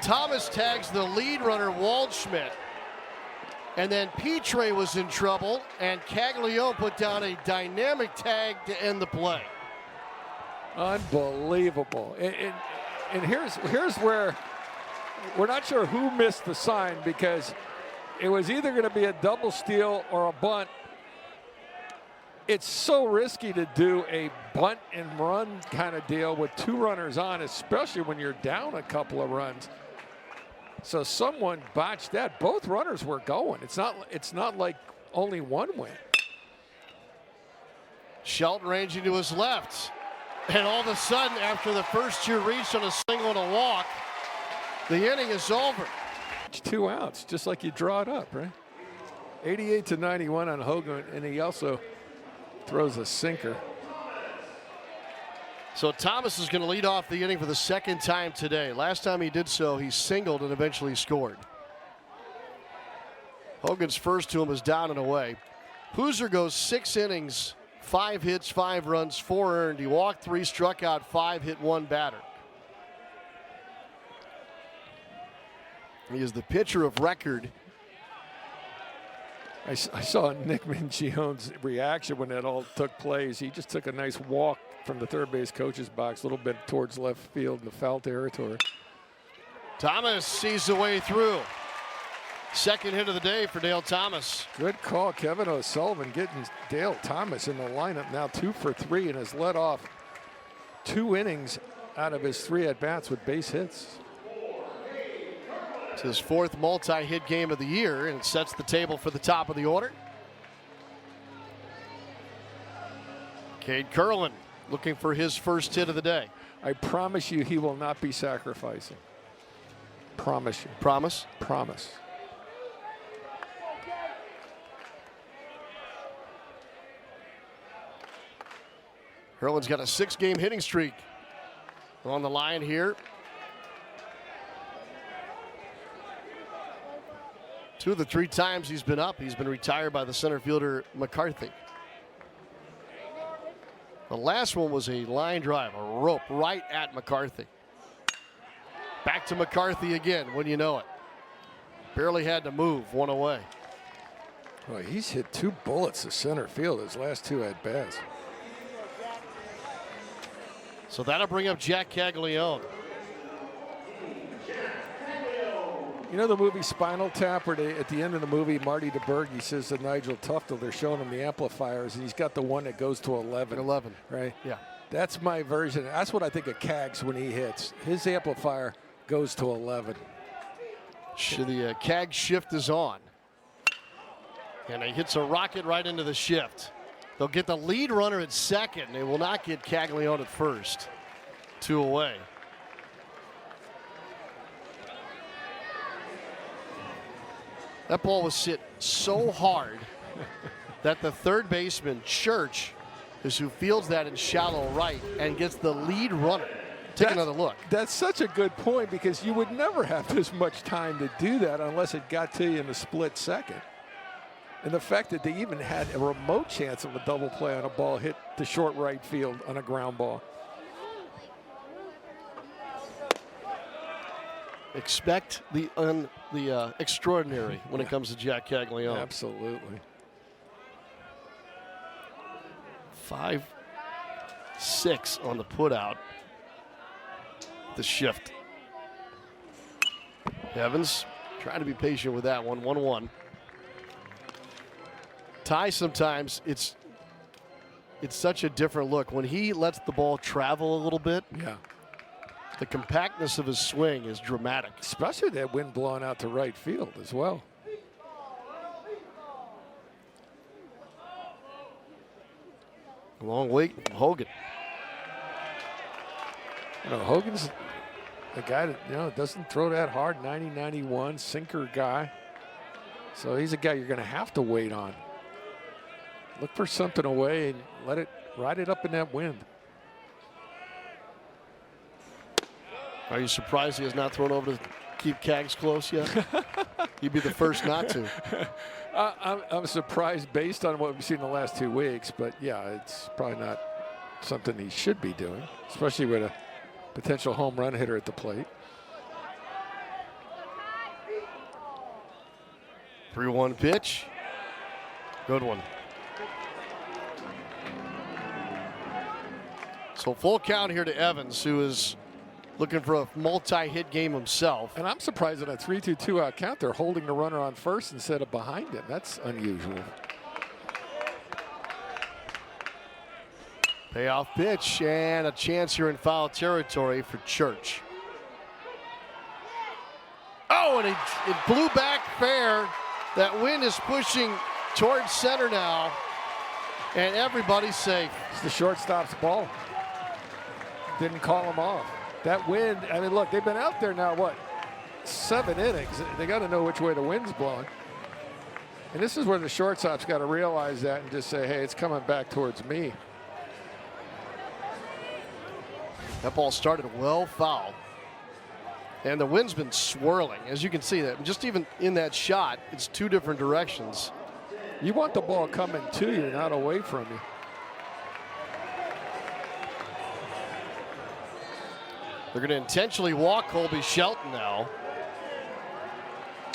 Speaker 1: Thomas tags the lead runner, Waldschmidt. And then Petre was in trouble, and Caglione put down a dynamic tag to end the play.
Speaker 2: Unbelievable. And here's where we're not sure who missed the sign, because it was either going to be a double steal or a bunt. It's so risky to do a bunt and run kind of deal with 2 runners on, especially when you're down a couple of runs. So someone botched that. Both runners were going. It's not like only one went.
Speaker 1: Shelton ranging to his left. And all of a sudden, after the first 2 reached on a single and a walk, the inning is over.
Speaker 2: 2 outs, just like you draw it up, right? 88-91 on Hogan, and he also throws a sinker.
Speaker 1: So Thomas is going to lead off the inning for the 2nd time today. Last time he did so, he singled and eventually scored. Hogan's first to him is down and away. Hooser goes 6 innings, 5 hits, 5 runs, 4 earned. He walked 3, struck out 5, hit 1 batter. He is the pitcher of record.
Speaker 2: I saw Nick Mangione's reaction when that all took place. He just took a nice walk from the third base coach's box, a little bit towards left field in the foul territory.
Speaker 1: Thomas sees the way through. Second hit of the day for Dale Thomas.
Speaker 2: Good call, Kevin O'Sullivan getting Dale Thomas in the lineup now 2 for 3 and has led off 2 innings out of his 3 at-bats with base hits.
Speaker 1: It's his 4th multi-hit game of the year, and it sets the table for the top of the order. Cade Curlin looking for his first hit of the day.
Speaker 2: I promise you he will not be sacrificing. Promise you.
Speaker 1: Promise?
Speaker 2: Promise.
Speaker 1: Curlin's got a 6-game hitting streak on the line here. 2 of the 3 times he's been up, he's been retired by the center fielder McCarthy. The last one was a line drive, a rope right at McCarthy. Back to McCarthy again, when you know it. Barely had to move, 1 away.
Speaker 2: Well, he's hit 2 bullets to center field his last 2 at-bats.
Speaker 1: So that'll bring up Jack Caglione.
Speaker 2: You know the movie Spinal Tap, where at the end of the movie, Marty DeBerge says to Nigel Tufnel, they're showing him the amplifiers, and he's got the one that goes to 11.
Speaker 1: 11.
Speaker 2: Right?
Speaker 1: Yeah.
Speaker 2: That's my version. That's what I think of Cags when he hits. His amplifier goes to 11.
Speaker 1: The CAG shift is on. And he hits a rocket right into the shift. They'll get the lead runner at second. They will not get Caglione at first. 2 away. That ball was hit so hard that the third baseman, Church, is who fields that in shallow right and gets the lead runner. Take another look.
Speaker 2: That's such a good point, because you would never have this much time to do that unless it got to you in a split second. And the fact that they even had a remote chance of a double play on a ball hit to short right field on a ground ball.
Speaker 1: Expect the extraordinary when it comes to Jack Caglione.
Speaker 2: Absolutely.
Speaker 1: 5-6 on the putout. The shift. Evans trying to be patient with that one. 1-1. Ty, sometimes it's such a different look when he lets the ball travel a little bit.
Speaker 2: Yeah.
Speaker 1: The compactness of his swing is dramatic.
Speaker 2: Especially that wind blowing out to right field as well.
Speaker 1: Long wait, Hogan.
Speaker 2: You know, Hogan's a guy that doesn't throw that hard. 90-91 sinker guy. So he's a guy you're going to have to wait on. Look for something away and let it ride it up in that wind.
Speaker 1: Are you surprised he has not thrown over to keep Cags close yet? He'd be the first not to.
Speaker 2: I'm surprised based on what we've seen the last 2 weeks, but yeah, it's probably not something he should be doing, especially with a potential home run hitter at the plate.
Speaker 1: 3-1 pitch. Good one. So full count here to Evans, who is looking for a multi-hit game himself.
Speaker 2: And I'm surprised at a 3-2 out count, they're holding the runner on first instead of behind him. That's unusual.
Speaker 1: Payoff pitch and a chance here in foul territory for Church. Oh, and it blew back fair. That wind is pushing towards center now, and everybody's safe.
Speaker 2: It's the shortstop's ball. Didn't call him off. That wind, I mean, look, they've been out there now, what, 7 innings. They got to know which way the wind's blowing. And this is where the shortstop's got to realize that and just say, hey, it's coming back towards me.
Speaker 1: That ball started well foul. And the wind's been swirling. As you can see, that just even in that shot, it's 2 different directions.
Speaker 2: You want the ball coming to you, not away from you.
Speaker 1: They're going to intentionally walk Colby Shelton now.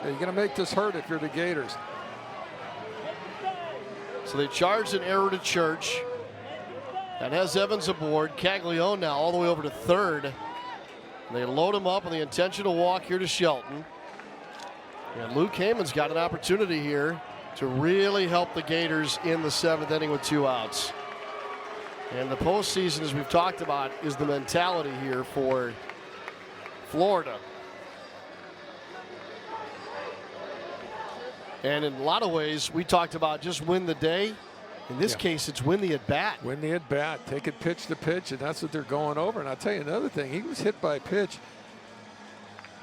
Speaker 2: You're going to make this hurt if you're the Gators.
Speaker 1: So they charged an error to Church. That has Evans aboard. Caglione now all the way over to third. And they load him up on the intentional walk here to Shelton. And Luke Heyman's got an opportunity here to really help the Gators in the 7th inning with 2 outs. And the postseason, as we've talked about, is the mentality here for Florida. And in a lot of ways, we talked about just win the day. In this case, it's win the at-bat.
Speaker 2: Win the at-bat. Take it pitch to pitch, and that's what they're going over. And I'll tell you another thing. He was hit by a pitch.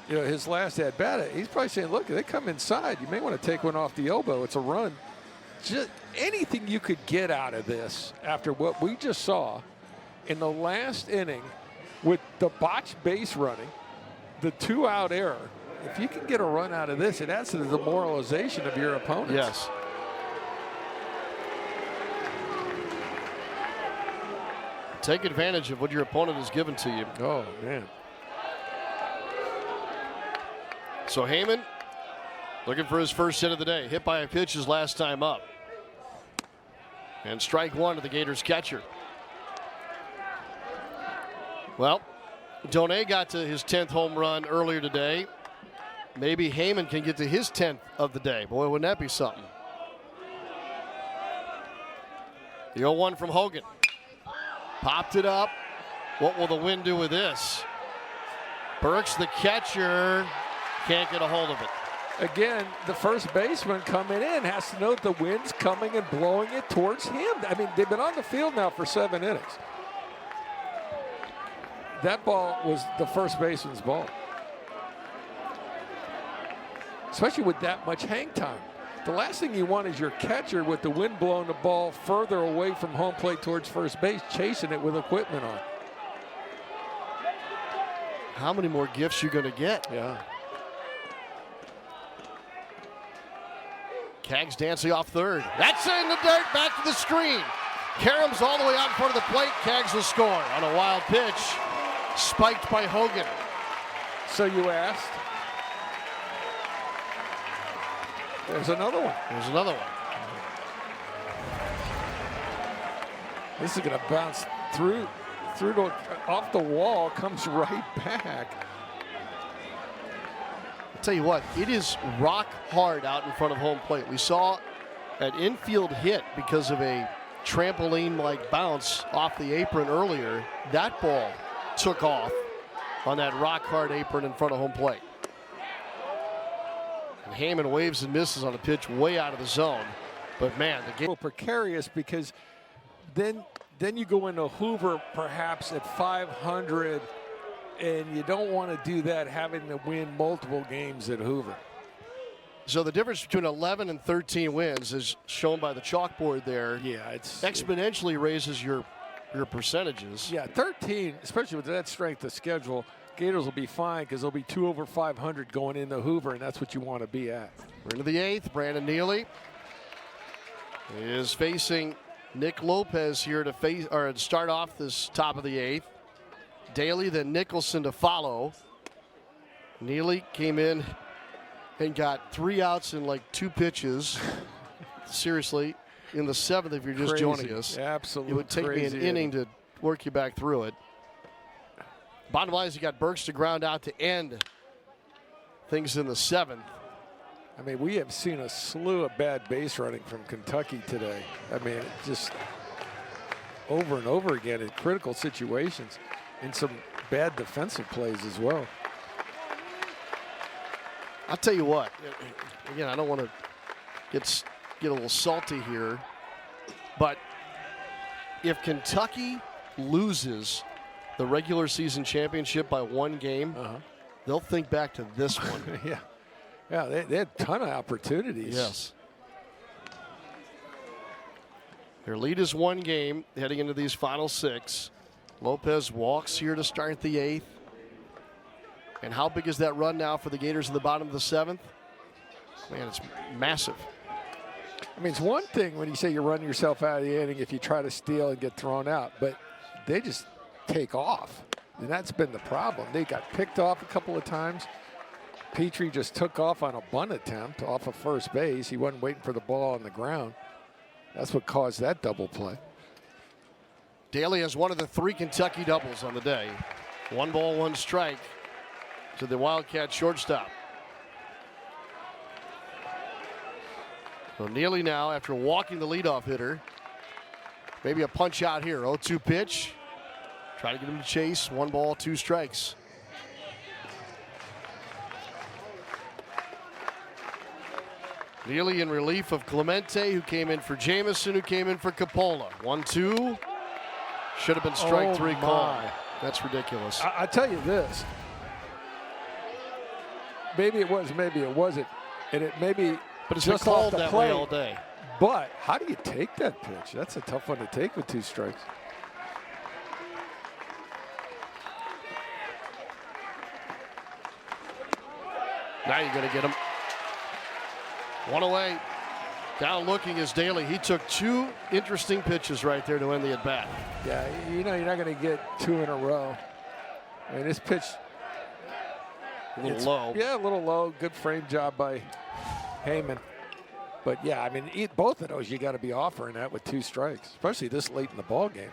Speaker 2: You know, his last at-bat, he's probably saying, look, they come inside. You may want to take one off the elbow. It's a run. Just anything you could get out of this after what we just saw in the last inning with the botched base running, the 2-out error. If you can get a run out of this, it adds to the demoralization of your opponents.
Speaker 1: Yes. Take advantage of what your opponent has given to you.
Speaker 2: Oh, man.
Speaker 1: So Heyman looking for his first hit of the day. Hit by a pitch his last time up. And strike 1 to the Gators catcher. Well, Donet got to his 10th home run earlier today. Maybe Heyman can get to his 10th of the day. Boy, wouldn't that be something? The 0-1 from Hogan. Popped it up. What will the wind do with this? Burks, the catcher, can't get a hold of it.
Speaker 2: Again, the first baseman coming in has to know that the wind's coming and blowing it towards him. I mean, they've been on the field now for 7 innings. That ball was the first baseman's ball. Especially with that much hang time. The last thing you want is your catcher with the wind blowing the ball further away from home plate towards first base, chasing it with equipment on.
Speaker 1: How many more gifts you going to get?
Speaker 2: Yeah.
Speaker 1: Kaggs dancing off third. That's in the dirt, back to the screen. Karams all the way out in front of the plate. Kaggs will score on a wild pitch, spiked by Hogan.
Speaker 2: So you asked. There's another one.
Speaker 1: There's another one.
Speaker 2: This is going to bounce through off the wall, comes right back.
Speaker 1: I'll tell you what, it is rock hard out in front of home plate. We saw an infield hit because of a trampoline-like bounce off the apron earlier. That ball took off on that rock hard apron in front of home plate. And Heyman waves and misses on a pitch way out of the zone. But man, the game
Speaker 2: Precarious because then you go into Hoover perhaps at 500, and you don't want to do that having to win multiple games at Hoover.
Speaker 1: So the difference between 11 and 13 wins is shown by the chalkboard there.
Speaker 2: Yeah, it's
Speaker 1: exponentially raises your percentages.
Speaker 2: Yeah, 13, especially with that strength of schedule, Gators will be fine because they'll be 2 over 500 going into Hoover, and that's what you want to be at.
Speaker 1: We're into the 8th. Brandon Neely is facing Nick Lopez here to start off this top of the 8th. Daly, then Nicholson to follow. Neely came in and got 3 outs in like 2 pitches. Seriously, in the 7th, if you're just joining us.
Speaker 2: Absolutely.
Speaker 1: It would take me an inning to work you back through it. Bottom line is you got Burks to ground out to end things in the 7th.
Speaker 2: I mean, we have seen a slew of bad base running from Kentucky today. I mean, just over and over again in critical situations, and some bad defensive plays as well.
Speaker 1: I'll tell you what, again, I don't want to get a little salty here, but if Kentucky loses the regular season championship by 1 game, they'll think back to this one.
Speaker 2: Yeah, they had a ton of opportunities.
Speaker 1: Yes. Their lead is 1 game heading into these final 6. Lopez walks here to start the 8th. And how big is that run now for the Gators in the bottom of the 7th? Man, it's massive.
Speaker 2: I mean, it's one thing when you say you run yourself out of the inning if you try to steal and get thrown out, but they just take off. And that's been the problem. They got picked off a couple of times. Petrie just took off on a bunt attempt off of first base. He wasn't waiting for the ball on the ground. That's what caused that double play.
Speaker 1: Daly has one of the 3 Kentucky doubles on the day. 1 ball, 1 strike to the Wildcat shortstop. So Neely now, after walking the leadoff hitter, maybe a punch out here. 0-2 pitch. Try to get him to chase. 1 ball, 2 strikes. Neely in relief of Clemente, who came in for Jamison, who came in for Coppola. 1-2. Should have been strike 3 call. That's ridiculous.
Speaker 2: I tell you this. Maybe it was, maybe it wasn't. And it maybe
Speaker 1: but it's been
Speaker 2: just off
Speaker 1: called
Speaker 2: the
Speaker 1: that
Speaker 2: plate.
Speaker 1: way all day.
Speaker 2: But how do you take that pitch? That's a tough one to take with 2 strikes.
Speaker 1: Now you're going to get him. 1 away. Down looking is Daly. He took 2 interesting pitches right there to end the at-bat.
Speaker 2: Yeah, you know you're not going to get 2 in a row. I mean, this pitch.
Speaker 1: A little low.
Speaker 2: Yeah, a little low. Good frame job by Heyman. But yeah, I mean, both of those you got to be offering that with 2 strikes, especially this late in the ball game.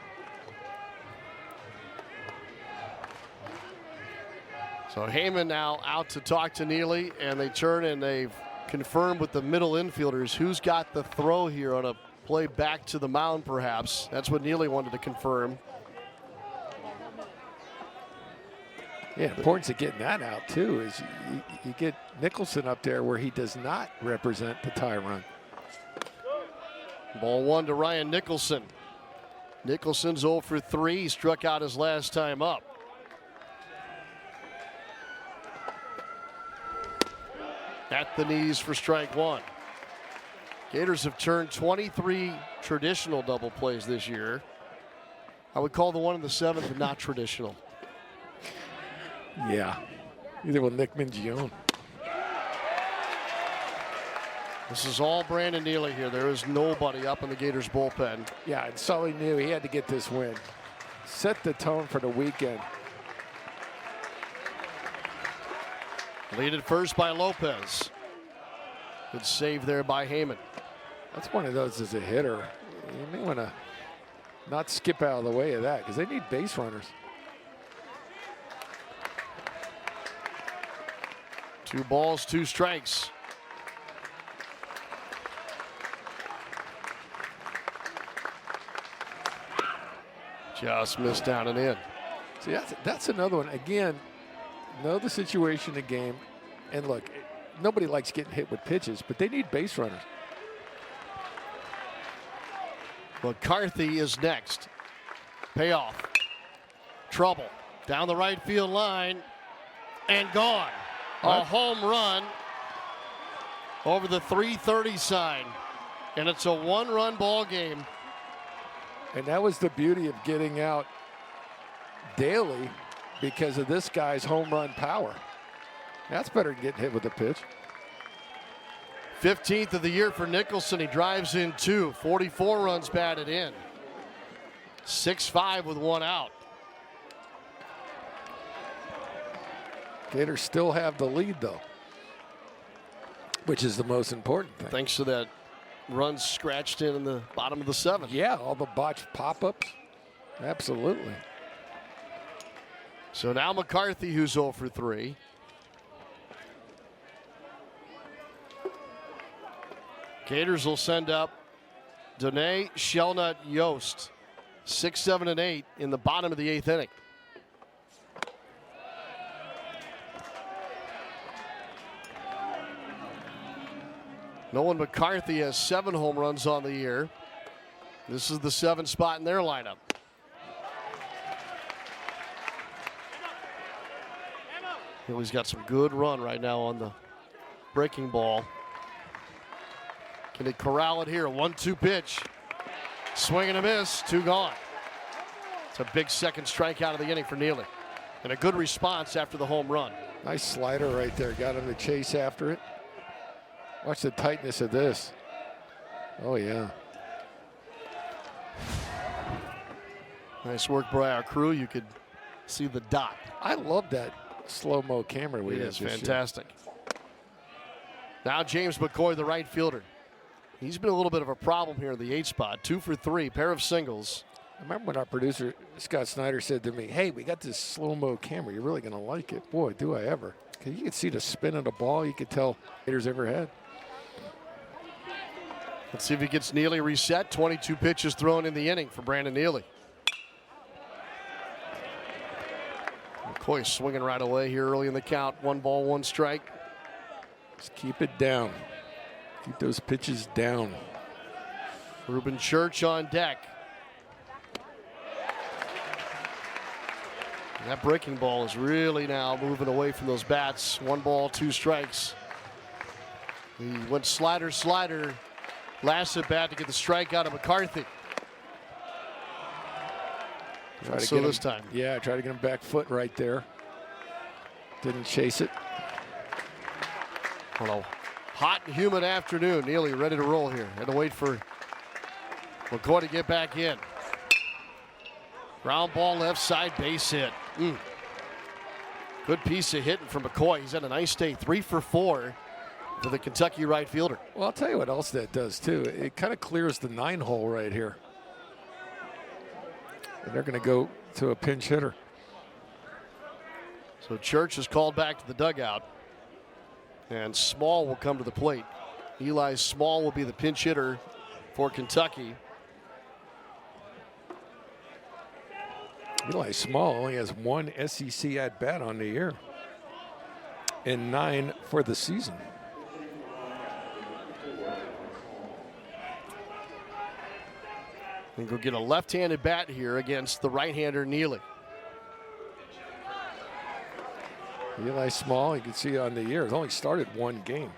Speaker 1: So Heyman now out to talk to Neely, and they turn and they've confirmed with the middle infielders who's got the throw here on a play back to the mound, perhaps. That's what Neely wanted to confirm.
Speaker 2: Yeah, the importance of getting that out, too, is you get Nicholson up there where he does not represent the tie run.
Speaker 1: Ball 1 to Ryan Nicholson. Nicholson's 0 for 3. He struck out his last time up. At the knees for strike 1. Gators have turned 23 traditional double plays this year. I would call the one in the 7th not traditional.
Speaker 2: Yeah, either with Nick Mingione.
Speaker 1: This is all Brandon Neely here. There is nobody up in the Gators bullpen.
Speaker 2: Yeah, and Sully knew he had to get this win. Set the tone for the weekend.
Speaker 1: Lead at first by Lopez. Good save there by Heyman.
Speaker 2: That's one of those as a hitter. You may want to not skip out of the way of that because they need base runners.
Speaker 1: 2 balls, 2 strikes. Just missed down and in.
Speaker 2: See, that's another one. Again, know the situation of the game. And look, nobody likes getting hit with pitches, but they need base runners.
Speaker 1: McCarthy is next. Payoff. Trouble. Down the right field line. And gone. A home run over the 330 sign. And it's a 1-run ball game.
Speaker 2: And that was the beauty of getting out Daly because of this guy's home run power. That's better than getting hit with a pitch.
Speaker 1: 15th of the year for Nicholson. He drives in 2. 44 runs batted in. 6-5 with 1 out.
Speaker 2: Gators still have the lead, though, which is the most important thing.
Speaker 1: Thanks to that run scratched in the bottom of the 7th.
Speaker 2: Yeah, all the botched pop-ups. Absolutely.
Speaker 1: So now McCarthy, who's 0 for 3. Gators will send up Dene, Shelnut, Yost. 6, 7, and 8 in the bottom of the 8th inning. Nolan McCarthy has 7 home runs on the year. This is the 7th spot in their lineup. He's got some good run right now on the breaking ball. Can he corral it here? 1-2 pitch. Swing and a miss. 2 gone. It's a big second strikeout of the inning for Neely. And a good response after the home run.
Speaker 2: Nice slider right there. Got him to chase after it. Watch the tightness of this. Oh, yeah.
Speaker 1: Nice work by our crew. You could see the dot.
Speaker 2: I love that slow-mo camera we
Speaker 1: It
Speaker 2: have
Speaker 1: is
Speaker 2: this year.
Speaker 1: fantastic. Now James McCoy, the right fielder. He's been a little bit of a problem here in the 8 spot. 2 for 3, pair of singles.
Speaker 2: I remember when our producer, Scott Snyder, said to me, hey, we got this slow-mo camera. You're really going to like it. Boy, do I ever. 'Cause you could see the spin of the ball. You could tell haters ever had.
Speaker 1: Let's see if he gets Neely reset. 22 pitches thrown in the inning for Brandon Neely. McCoy swinging right away here early in the count. 1 ball, 1 strike.
Speaker 2: Just keep it down. Keep those pitches down.
Speaker 1: Ruben Church on deck. That breaking ball is really now moving away from those bats. 1 ball, 2 strikes. He went slider, slider. Last at bat to get the strikeout of McCarthy. So this time.
Speaker 2: Yeah, try to get him back foot right there. Didn't chase it.
Speaker 1: On a hot and humid afternoon, Neely ready to roll here. Had to wait for McCoy to get back in. Ground ball left side, base hit. Good piece of hitting from McCoy. He's had a nice day, 3 for 4 for the Kentucky right fielder.
Speaker 2: Well, I'll tell you what else that does too. It kind of clears the 9 hole right here. And they're going to go to a pinch hitter.
Speaker 1: So Church is called back to the dugout. And Small will come to the plate. Eli Small will be the pinch hitter for Kentucky.
Speaker 2: Eli Small only has 1 SEC at bat on the year and 9 for the season.
Speaker 1: And go get a left-handed bat here against the right-hander Neely.
Speaker 2: Eli Small, you can see on the year, has only started 1 game.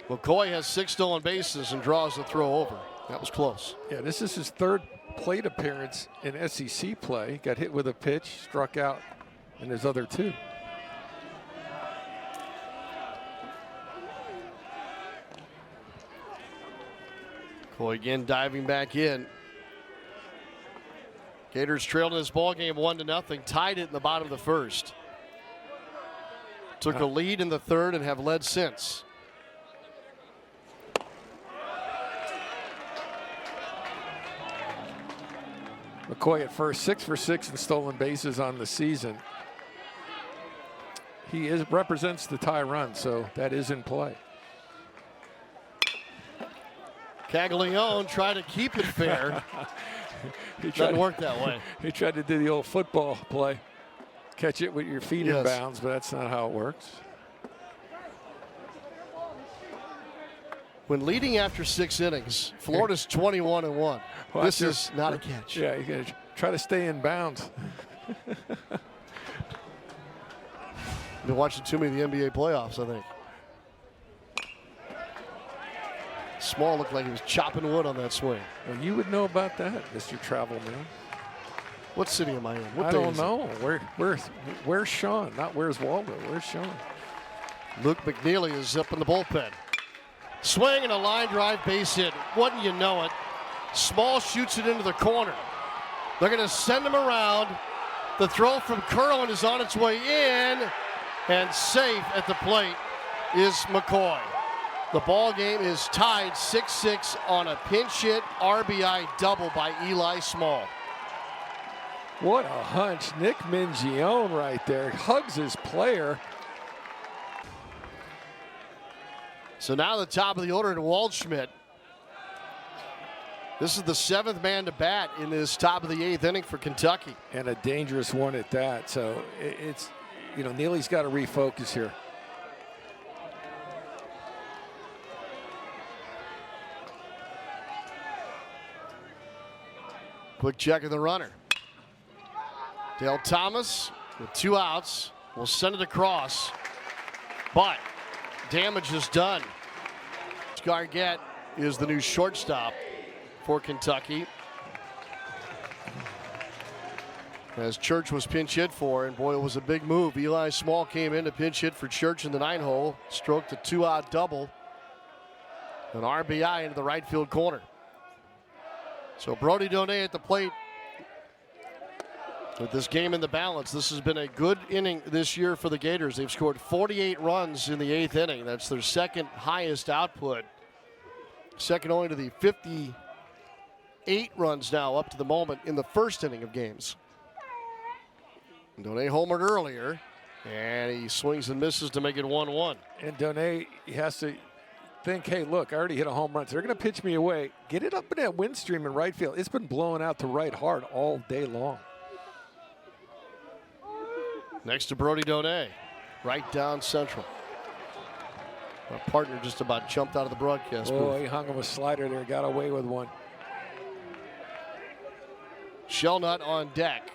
Speaker 1: McCoy has 6 stolen bases and draws the throw over. That was close.
Speaker 2: Yeah, this is his 3rd plate appearance in SEC play. Got hit with a pitch, struck out in his other 2.
Speaker 1: McCoy again diving back in. Gators trailed in this ball game 1-0, tied it in the bottom of the first. Took a lead in the 3rd and have led since.
Speaker 2: McCoy at first, 6 for 6 in stolen bases on the season. He represents the tie run, so that is in play.
Speaker 1: Caglione tried to keep it fair. Doesn't work that way.
Speaker 2: He tried to do the old football play. Catch it with your feet in bounds, but that's not how it works.
Speaker 1: When leading after 6 innings, Florida's 21-1. This is not a catch.
Speaker 2: Yeah, you got to try to stay in bounds.
Speaker 1: Been watching too many of the NBA playoffs, I think. Small looked like he was chopping wood on that swing.
Speaker 2: Well, you would know about that, Mr. Travel Man.
Speaker 1: What city am I in? What
Speaker 2: I
Speaker 1: day
Speaker 2: don't
Speaker 1: is it?
Speaker 2: know. Where's Sean? Not where's Waldo. Where's Sean?
Speaker 1: Luke McNeely is up in the bullpen. Swing and a line drive base hit. Wouldn't you know it? Small shoots it into the corner. They're going to send him around. The throw from Kerwin is on its way in, and safe at the plate is McCoy. The ball game is tied 6-6 on a pinch hit RBI double by Eli Small.
Speaker 2: What a hunch. Nick Mingione right there. Hugs his player.
Speaker 1: So now the top of the order to Waldschmidt. This is the 7th man to bat in this top of the 8th inning for Kentucky.
Speaker 2: And a dangerous one at that. So it's, Neely's got to refocus here.
Speaker 1: Quick check of the runner. Dale Thomas with 2 outs will send it across, but damage is done. Gargett is the new shortstop for Kentucky. As Church was pinch hit for, and boy, it was a big move. Eli Small came in to pinch hit for Church in the 9 hole, stroked a 2-out double, an RBI into the right field corner. So Brody Donay at the plate with this game in the balance. This has been a good inning this year for the Gators. They've scored 48 runs in the 8th inning. That's their 2nd highest output. Second only to the 58 runs now up to the moment in the 1st inning of games. Donay homered earlier. And he swings and misses to make it 1-1.
Speaker 2: And Donay has to think, hey, look, I already hit a home run. So they're going to pitch me away. Get it up in that wind stream in right field. It's been blowing out to right hard all day long.
Speaker 1: Next to Brody Donay, right down central. Our partner just about jumped out of the broadcast booth.
Speaker 2: Oh, he hung him a slider there, got away with one.
Speaker 1: Shelnut on deck.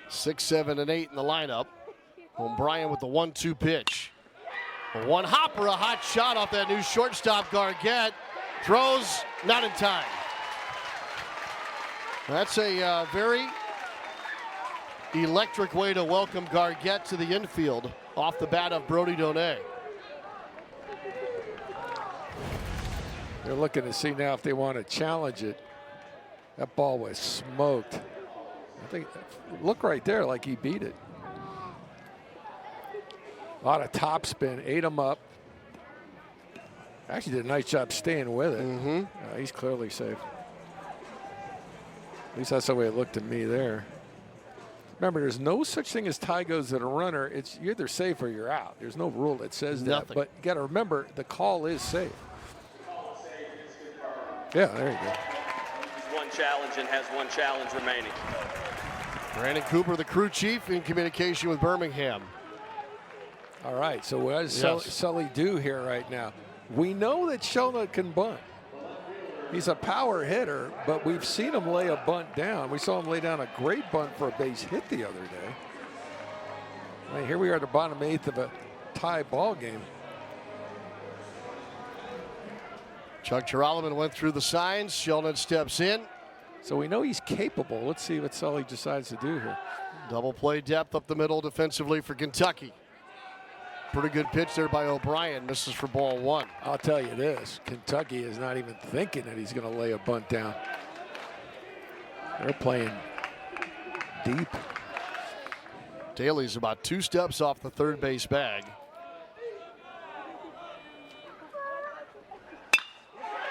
Speaker 1: 6, 7, and 8 in the lineup. O'Brien with the 1-2 pitch. A one hopper, a hot shot off that new shortstop Gargett. Throws not in time. That's a very electric way to welcome Gargett to the infield off the bat of Brody Donay.
Speaker 2: They're looking to see now if they want to challenge it. That ball was smoked. I think, look right there like he beat it. A lot of top spin, ate him up. Actually did a nice job staying with it. He's clearly safe. At least that's the way it looked to me there. Remember, there's no such thing as tie goes at a runner. It's you're either safe or you're out. There's no rule that says that. But you got to remember, the call is safe. Yeah, there you go.
Speaker 3: One challenge and has one challenge remaining.
Speaker 1: Brandon Cooper, the crew chief, in communication with Birmingham.
Speaker 2: All right, so what does Sully do here right now? We know that Shelnut can bunt. He's a power hitter, but we've seen him lay a bunt down. We saw him lay down a great bunt for a base hit the other day. I mean, here we are at the bottom eighth of a tie ball game.
Speaker 1: Chuck Girolamo went through the signs. Shelnut steps in.
Speaker 2: So we know he's capable. Let's see what Sully decides to do here.
Speaker 1: Double play depth up the middle defensively for Kentucky. Pretty good pitch there by O'Brien. Misses for ball 1.
Speaker 2: I'll tell you this, Kentucky is not even thinking that he's going to lay a bunt down. They're playing deep.
Speaker 1: Daly's about 2 steps off the third base bag.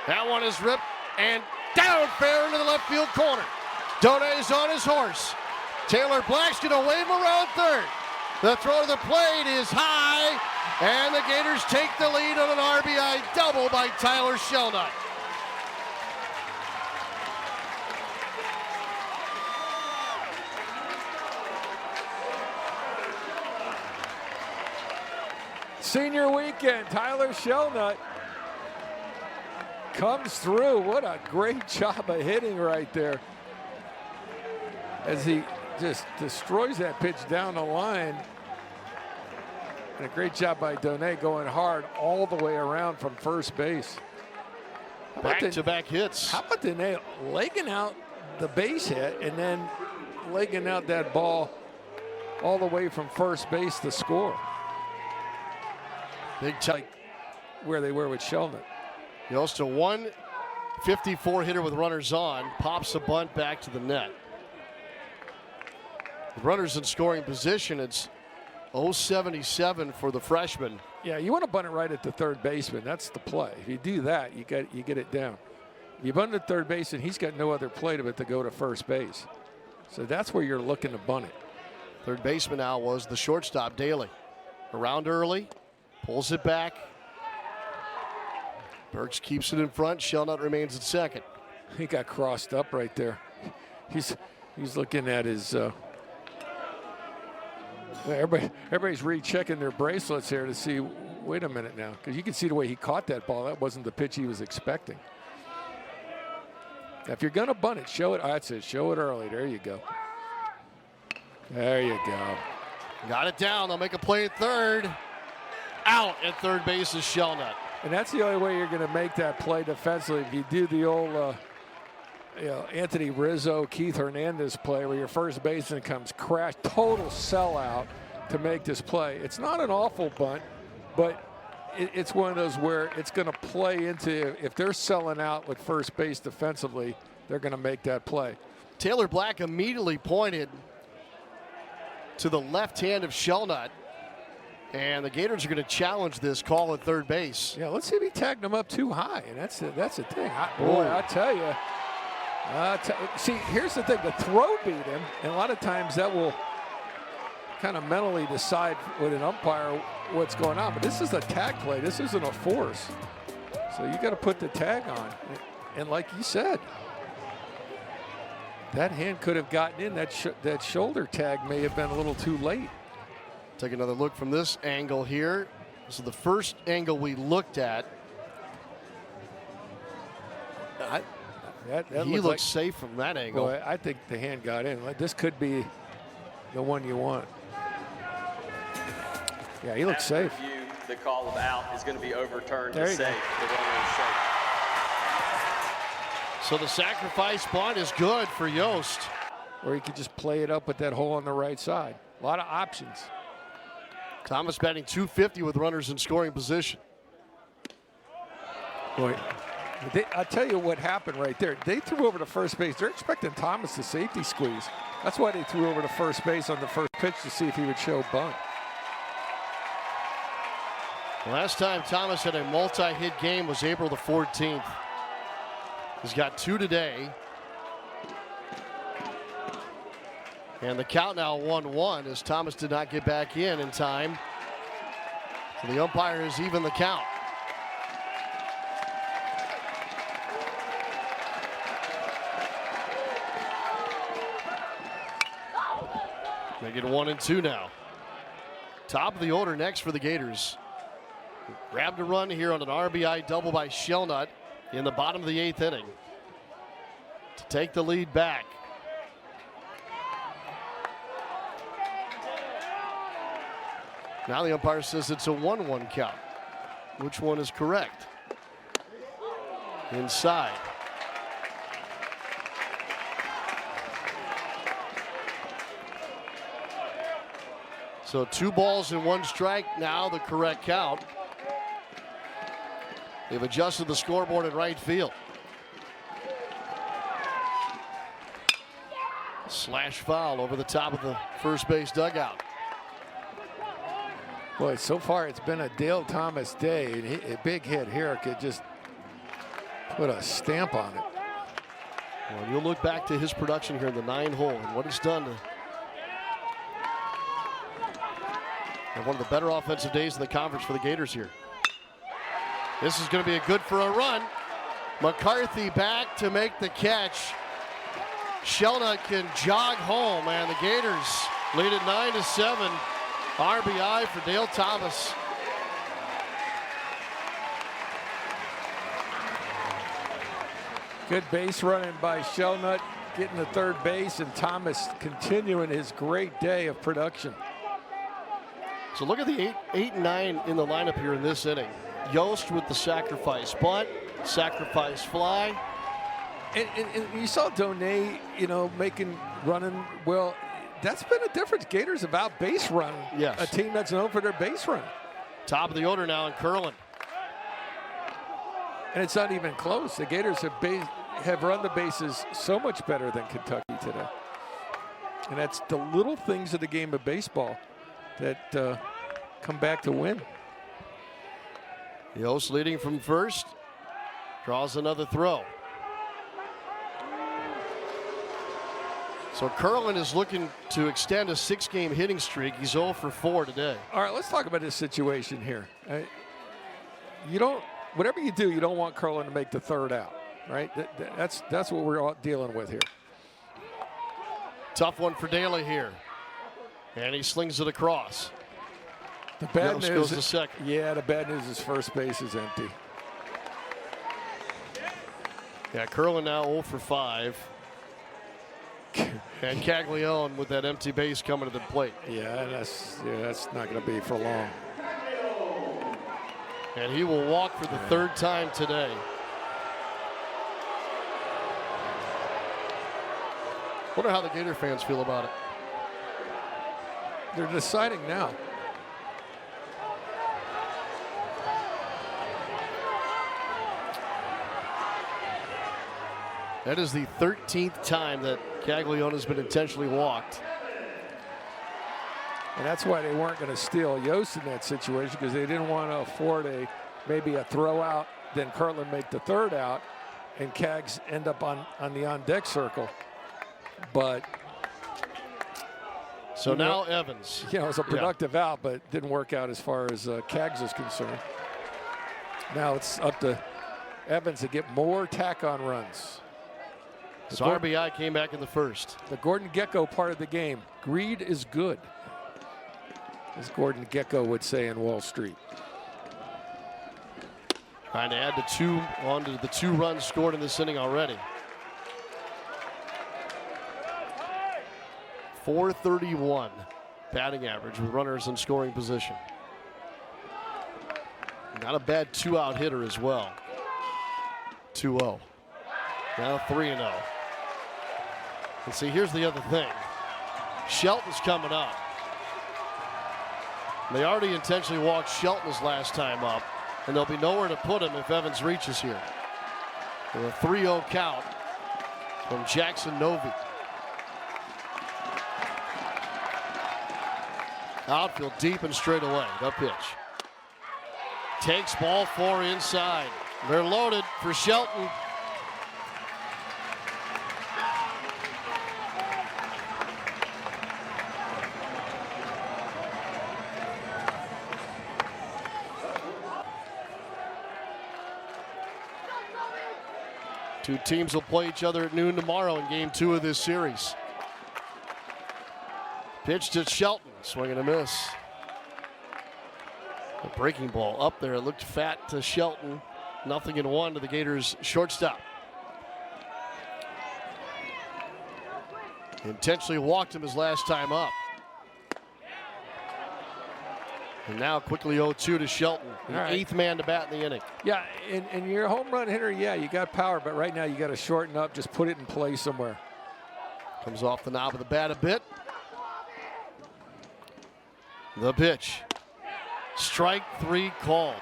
Speaker 1: That one is ripped and down fair into the left field corner. Donay's on his horse. Taylor Black's going to wave him around third. The throw to the plate is high, and the Gators take the lead on an RBI double by Tyler Shelnut.
Speaker 2: Senior weekend, Tyler Shelnut comes through. What a great job of hitting right there. As he just destroys that pitch down the line. And a great job by Donay going hard all the way around from first base.
Speaker 1: Back-to-back hits.
Speaker 2: How about Donay legging out the base hit and then legging out that ball all the way from first base to score?
Speaker 1: Big time.
Speaker 2: Like where they were with Shelnut.
Speaker 1: He goes to 154 hitter with runners on. Pops a bunt back to the net. The runners in scoring position. It's 0-77 for the freshman.
Speaker 2: Yeah, you want to bunt it right at the third baseman. That's the play. If you do that, you get it down. If you bunt at third base, and he's got no other play but to go to first base. So that's where you're looking to bunt it.
Speaker 1: Third baseman now was the shortstop, Daly. Around early, pulls it back. Burks keeps it in front. Shelnut remains at second.
Speaker 2: He got crossed up right there. He's looking at his. Everybody's rechecking their bracelets here to see. Wait a minute now, because you can see the way he caught that ball. That wasn't the pitch he was expecting. Now, if you're going to bunt it, show it. That's it. Show it early. There you go. There you go.
Speaker 1: Got it down. They'll make a play at third. Out at third base is Shelnut.
Speaker 2: And that's the only way you're going to make that play defensively. If you do the old Anthony Rizzo, Keith Hernandez play where your first baseman comes crash, total sellout to make this play. It's not an awful bunt, but it's one of those where it's going to play into, if they're selling out with first base defensively, they're going to make that play.
Speaker 1: Taylor Black immediately pointed to the left hand of Shelnut. And the Gators are going to challenge this call at third base.
Speaker 2: Yeah, let's see if he tagged him up too high. And that's the thing. I tell you. See, here's the thing. The throw beat him. And a lot of times that will kind of mentally decide with an umpire what's going on. But this is a tag play. This isn't a force. So you got to put the tag on. And like you said, that hand could have gotten in. That shoulder tag may have been a little too late.
Speaker 1: Take another look from this angle here. This is the first angle we looked at. He looks safe from that angle.
Speaker 2: Well, I think the hand got in. This could be the one you want. Yeah, he looks safe.
Speaker 3: Review, the call of out is going to be overturned
Speaker 2: There
Speaker 3: to
Speaker 2: you
Speaker 3: safe.
Speaker 2: go.
Speaker 3: The runner is safe.
Speaker 1: So the sacrifice bunt is good for Yost.
Speaker 2: Or you could just play it up with that hole on the right side. A lot of options.
Speaker 1: Thomas batting .250 with runners in scoring position.
Speaker 2: Boy, I'll tell you what happened right there. They threw over to first base. They're expecting Thomas to safety squeeze. That's why they threw over to first base on the first pitch to see if he would show bunt.
Speaker 1: Last time Thomas had a multi-hit game was April the 14th. He's got 2 today. And the count now 1-1 as Thomas did not get back in time. So the umpire has evened the count. Make it 1-2 now. Top of the order next for the Gators. Grabbed a run here on an RBI double by Shelnut in the bottom of the 8th inning to take the lead back. Now the umpire says it's a 1-1 count. Which one is correct? Inside. So 2 balls and 1 strike, now the correct count. They've adjusted the scoreboard in right field. Slash foul over the top of the first base dugout.
Speaker 2: Boy, so far it's been a Dale Thomas day. And a big hit here could just put a stamp on it.
Speaker 1: Well, you'll look back to his production here in the 9-hole and what it's done to have one of the better offensive days in the conference for the Gators here. This is going to be a good for a run. McCarthy back to make the catch. Shelnut can jog home, and the Gators lead it 9-7. RBI for Dale Thomas.
Speaker 2: Good base running by Shelnut, getting to third base, and Thomas continuing his great day of production.
Speaker 1: So look at the 8 and 9 in the lineup here in this inning. Yost with the sacrifice bunt, sacrifice fly.
Speaker 2: And you saw Donay, running well. That's been a difference. Gators have out base run
Speaker 1: Yes.
Speaker 2: a team that's known for their base run.
Speaker 1: Top of the order now in Curlin.
Speaker 2: And it's not even close. The Gators have run the bases so much better than Kentucky today. And that's the little things of the game of baseball that come back to win.
Speaker 1: Yost leading from first. Draws another throw. So Curlin is looking to extend a 6-game hitting streak. He's 0 for 4 today.
Speaker 2: All right, let's talk about this situation here. Whatever you do, you don't want Curlin to make the third out, right? That's what we're all dealing with here.
Speaker 1: Tough one for Daly here. And he slings it across.
Speaker 2: The bad
Speaker 1: Yost
Speaker 2: news
Speaker 1: goes to second.
Speaker 2: Yeah, the bad news is first base is empty.
Speaker 1: Yeah, Curlin now 0 for 5. And Caglione with that empty base coming to the plate.
Speaker 2: Yeah, that's not going to be for long.
Speaker 1: And he will walk for the 3rd time today. Wonder how the Gator fans feel about it.
Speaker 2: They're deciding now.
Speaker 1: That is the 13th time that Caglione has been intentionally walked.
Speaker 2: And that's why they weren't going to steal Yost in that situation, because they didn't want to afford maybe a throw out, then Curlin make the third out, and Cags end up on the on-deck circle. But
Speaker 1: So now Evans.
Speaker 2: You know, it was a productive out, but didn't work out as far as Cags is concerned. Now it's up to Evans to get more tack-on runs.
Speaker 1: So RBI came back in the first.
Speaker 2: The Gordon Gekko part of the game. Greed is good, as Gordon Gekko would say in Wall Street.
Speaker 1: Trying to add the two onto the 2 runs scored in this inning already. 431 batting average with runners in scoring position. Not a bad 2-out hitter as well. 2-0. Now 3-0. And see, here's the other thing. Shelton's coming up. They already intentionally walked Shelton his last time up, and there'll be nowhere to put him if Evans reaches here. With a 3-0 count from Jackson Novi. Outfield deep and straight away. The pitch. Takes ball 4 inside. They're loaded for Shelton. Two teams will play each other at noon tomorrow in game 2 of this series. Pitch to Shelton, swing and a miss. A breaking ball up there, it looked fat to Shelton. 0-1 to the Gators shortstop. Intentionally walked him his last time up. And now quickly 0-2 to Shelton, the 8th man to bat in the inning.
Speaker 2: Yeah, and you're a home run hitter, yeah, you got power, but right now you got to shorten up, just put it in play somewhere.
Speaker 1: Comes off the knob of the bat a bit. The pitch. Strike 3 called.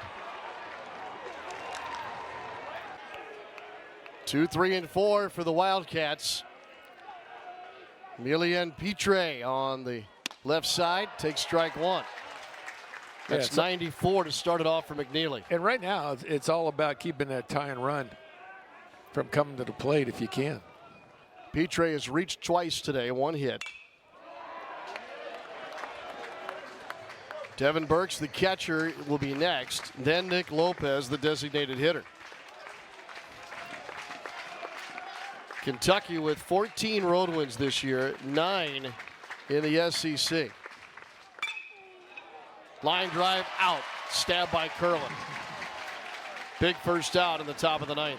Speaker 1: 2, 3, and 4 for the Wildcats. Emilian Pitre on the left side takes strike 1. That's 94 to start it off for McNeely.
Speaker 2: And right now, it's all about keeping that tie and run from coming to the plate if you can.
Speaker 1: Pitre has reached twice today, 1 hit. Devin Burks, the catcher, will be next. Then Nick Lopez, the designated hitter. Kentucky with 14 road wins this year, 9 in the SEC. Line drive out, stabbed by Curlin. Big first out in the top of the 9th.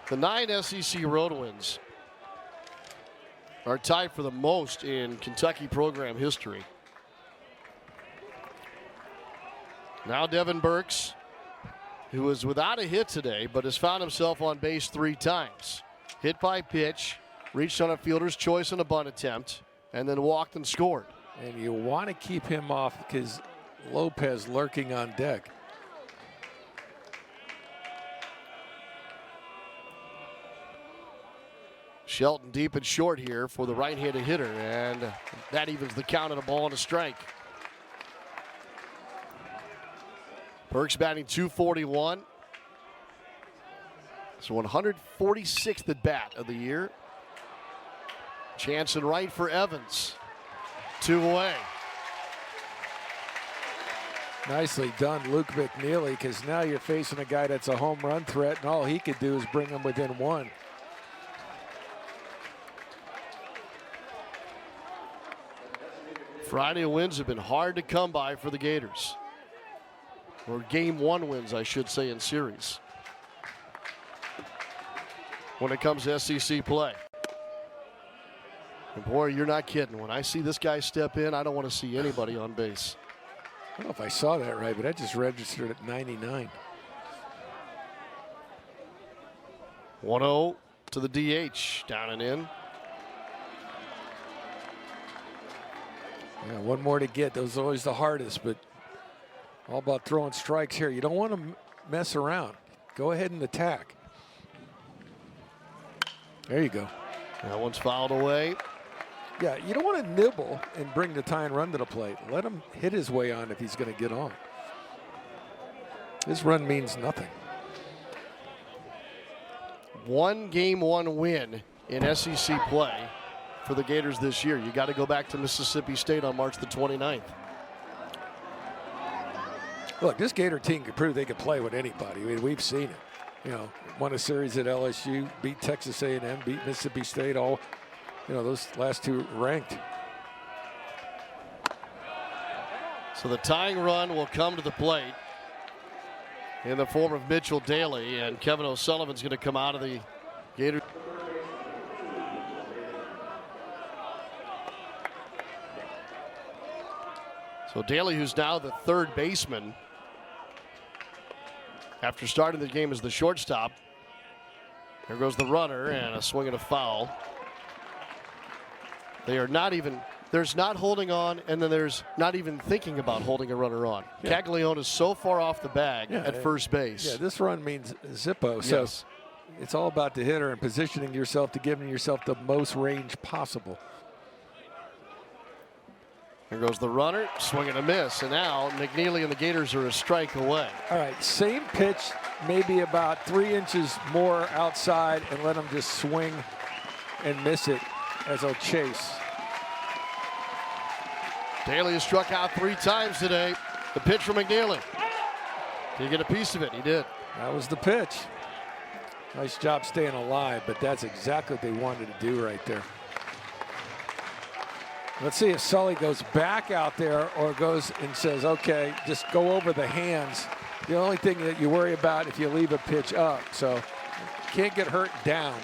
Speaker 1: The 9 SEC road wins are tied for the most in Kentucky program history. Now Devin Burks, who is without a hit today, but has found himself on base 3 times. Hit by pitch, reached on a fielder's choice on a bunt attempt, and then walked and scored.
Speaker 2: And you want to keep him off because Lopez lurking on deck.
Speaker 1: Shelton deep and short here for the right-handed hitter, and that evens the count at a ball and a strike. Burks batting .241. It's 146th at bat of the year. Chance and right for Evans. 2 away.
Speaker 2: Nicely done, Luke McNeely, because now you're facing a guy that's a home run threat, and all he could do is bring him within 1.
Speaker 1: Friday wins have been hard to come by for the Gators. Or game 1 wins, I should say, in series. When it comes to SEC play. And boy, you're not kidding. When I see this guy step in, I don't want to see anybody on base.
Speaker 2: I don't know if I saw that right, but I just registered at 99.
Speaker 1: 1-0 to the DH, down and in.
Speaker 2: Yeah, 1 more to get. Those are always the hardest, but all about throwing strikes here. You don't want to mess around. Go ahead and attack. There you go.
Speaker 1: That one's fouled away.
Speaker 2: Yeah, you don't want to nibble and bring the tie and run to the plate. Let him hit his way on if he's going to get on. This run means nothing.
Speaker 1: 1 game 1 win in SEC play for the Gators this year. You got to go back to Mississippi State on March the 29th.
Speaker 2: Look, this Gator team can prove they can play with anybody. I mean, we've seen it. You know, won a series at LSU, beat Texas A&M, beat Mississippi State, all, you know, those last two ranked.
Speaker 1: So the tying run will come to the plate in the form of Mitchell Daly, and Kevin O'Sullivan's going to come out of the Gator. So Daly, who's now the third baseman, after starting the game as the shortstop. There goes the runner, and a swing and a foul. They are not even, there's not holding on, and then there's not even thinking about holding a runner on. Yeah. Caglione is so far off the bag at first base.
Speaker 2: Yeah, this run means Zippo. So it's all about the hitter and positioning yourself to giving yourself the most range possible.
Speaker 1: There goes the runner, swing and a miss, and now McNeely and the Gators are a strike away.
Speaker 2: All right, same pitch, maybe about 3 inches more outside, and let him just swing and miss it as he'll chase.
Speaker 1: Daly has struck out 3 times today. The pitch from McNeely. Did he get a piece of it? He did.
Speaker 2: That was the pitch. Nice job staying alive, but that's exactly what they wanted to do right there. Let's see if Sully goes back out there or goes and says, okay, just go over the hands. The only thing that you worry about if you leave a pitch up. So can't get hurt down.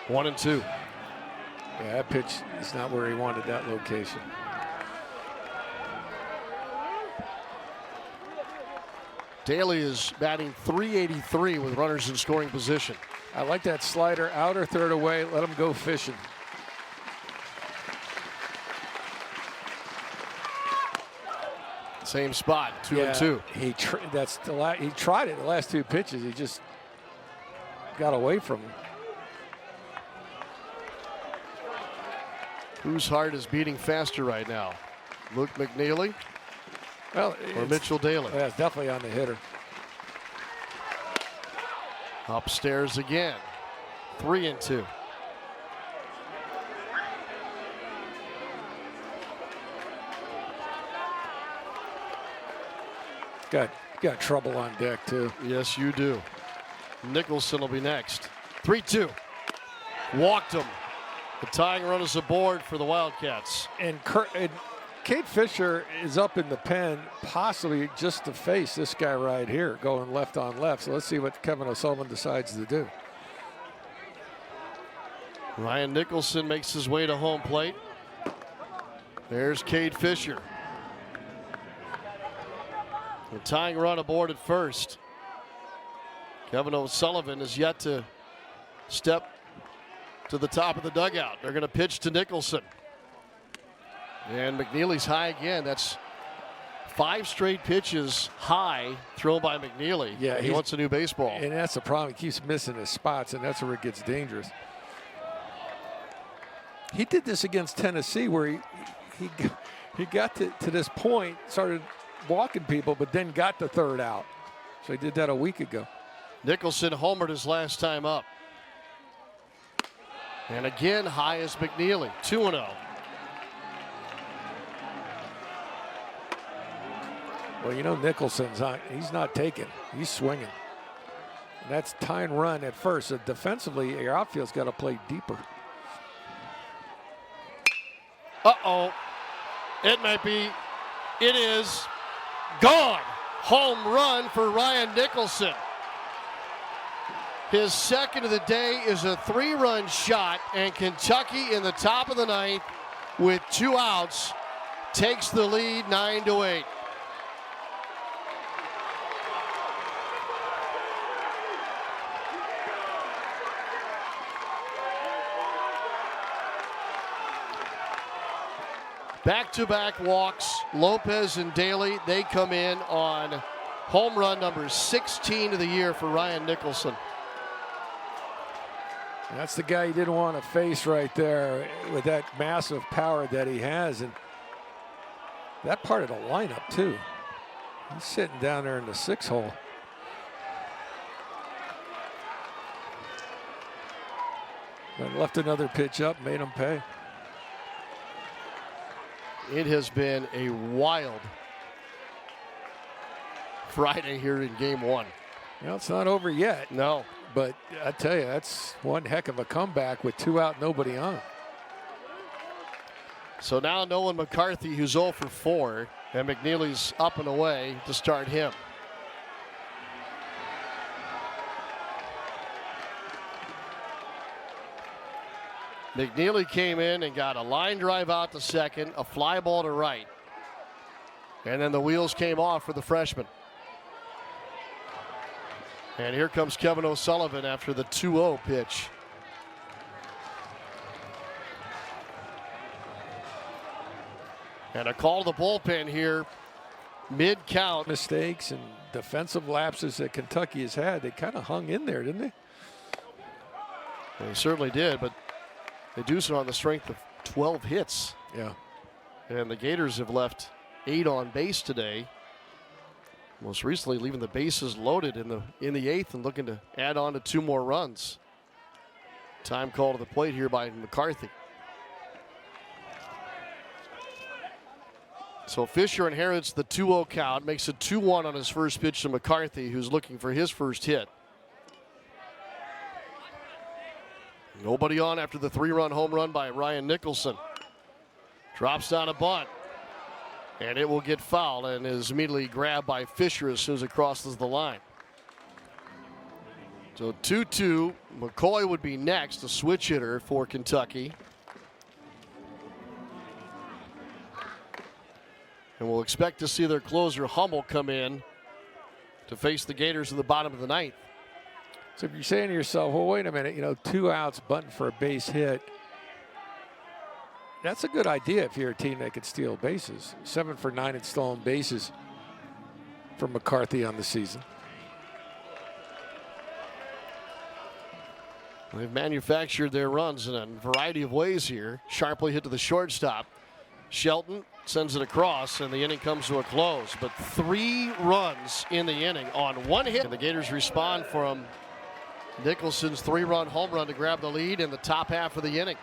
Speaker 1: 1-2.
Speaker 2: Yeah, that pitch is not where he wanted that location.
Speaker 1: Daly is batting .383 with runners in scoring position.
Speaker 2: I like that slider, outer third away, let him go fishing.
Speaker 1: Same spot, 2-2.
Speaker 2: He tried it the last 2 pitches. He just got away from him.
Speaker 1: Whose heart is beating faster right now? Luke McNeely or Mitchell Daly?
Speaker 2: Yeah, it's definitely on the hitter.
Speaker 1: Upstairs again, 3-2.
Speaker 2: Got trouble on deck too.
Speaker 1: Yes, you do. Nicholson will be next. 3-2. Walked him. The tying run is aboard for the Wildcats.
Speaker 2: And Cade Fisher is up in the pen, possibly just to face this guy right here, going left on left. So let's see what Kevin O'Sullivan decides to do.
Speaker 1: Ryan Nicholson makes his way to home plate. There's Cade Fisher. The tying run aboard at first. Kevin O'Sullivan is yet to step to the top of the dugout. They're going to pitch to Nicholson. And McNeely's high again. That's 5 straight pitches high thrown by McNeely.
Speaker 2: Yeah,
Speaker 1: he wants a new baseball.
Speaker 2: And that's the problem. He keeps missing his spots, and that's where it gets dangerous. He did this against Tennessee where he got to this point, started walking people, but then got the third out. So he did that a week ago.
Speaker 1: Nicholson homered his last time up. And again, high is McNeely, 2-0.
Speaker 2: Well, you know Nicholson's he's not taking. He's swinging. And that's tying run at first. So defensively, your outfield's got to play deeper.
Speaker 1: Uh-oh. It might be. It is gone. Home run for Ryan Nicholson. His second of the day is a 3-run shot, and Kentucky in the top of the 9th with 2 outs takes the lead 9-8. Back-to-back walks, Lopez and Daly, they come in on home run number 16 of the year for Ryan Nicholson.
Speaker 2: That's the guy you didn't want to face right there with that massive power that he has. And that part of the lineup, too. He's sitting down there in the 6th hole. But left another pitch up, made him pay.
Speaker 1: It has been a wild Friday here in game one.
Speaker 2: Well, it's not over yet.
Speaker 1: No.
Speaker 2: But I tell you, that's one heck of a comeback with 2 out, nobody on.
Speaker 1: So now Nolan McCarthy, who's 0 for 4, and McNeely's up and away to start him. McNeely came in and got a line drive out to second, a fly ball to right. And then the wheels came off for the freshman. And here comes Kevin O'Sullivan after the 2-0 pitch. And a call to the bullpen here, mid-count.
Speaker 2: Mistakes and defensive lapses that Kentucky has had, they kind of hung in there, didn't they?
Speaker 1: They certainly did, but they do so on the strength of 12 hits.
Speaker 2: Yeah.
Speaker 1: And the Gators have left 8 on base today. Most recently leaving the bases loaded in the 8th and looking to add on to 2 more runs. Time call to the plate here by McCarthy. So Fisher inherits the 2-0 count, makes it 2-1 on his first pitch to McCarthy, who's looking for his first hit. Nobody on after the 3-run home run by Ryan Nicholson. Drops down a bunt. And it will get fouled and is immediately grabbed by Fisher as soon as it crosses the line. So 2-2. McCoy would be next, a switch hitter for Kentucky. And we'll expect to see their closer Hummel come in to face the Gators in the bottom of the 9th.
Speaker 2: So if you're saying to yourself, well, wait a minute, 2 outs, bunting for a base hit. That's a good idea if you're a team that can steal bases. 7 for 9 in stolen bases for McCarthy on the season.
Speaker 1: They've manufactured their runs in a variety of ways here. Sharply hit to the shortstop. Shelton sends it across, and the inning comes to a close. But 3 runs in the inning on 1 hit. And the Gators respond from Nicholson's 3-run home run to grab the lead in the top half of the inning.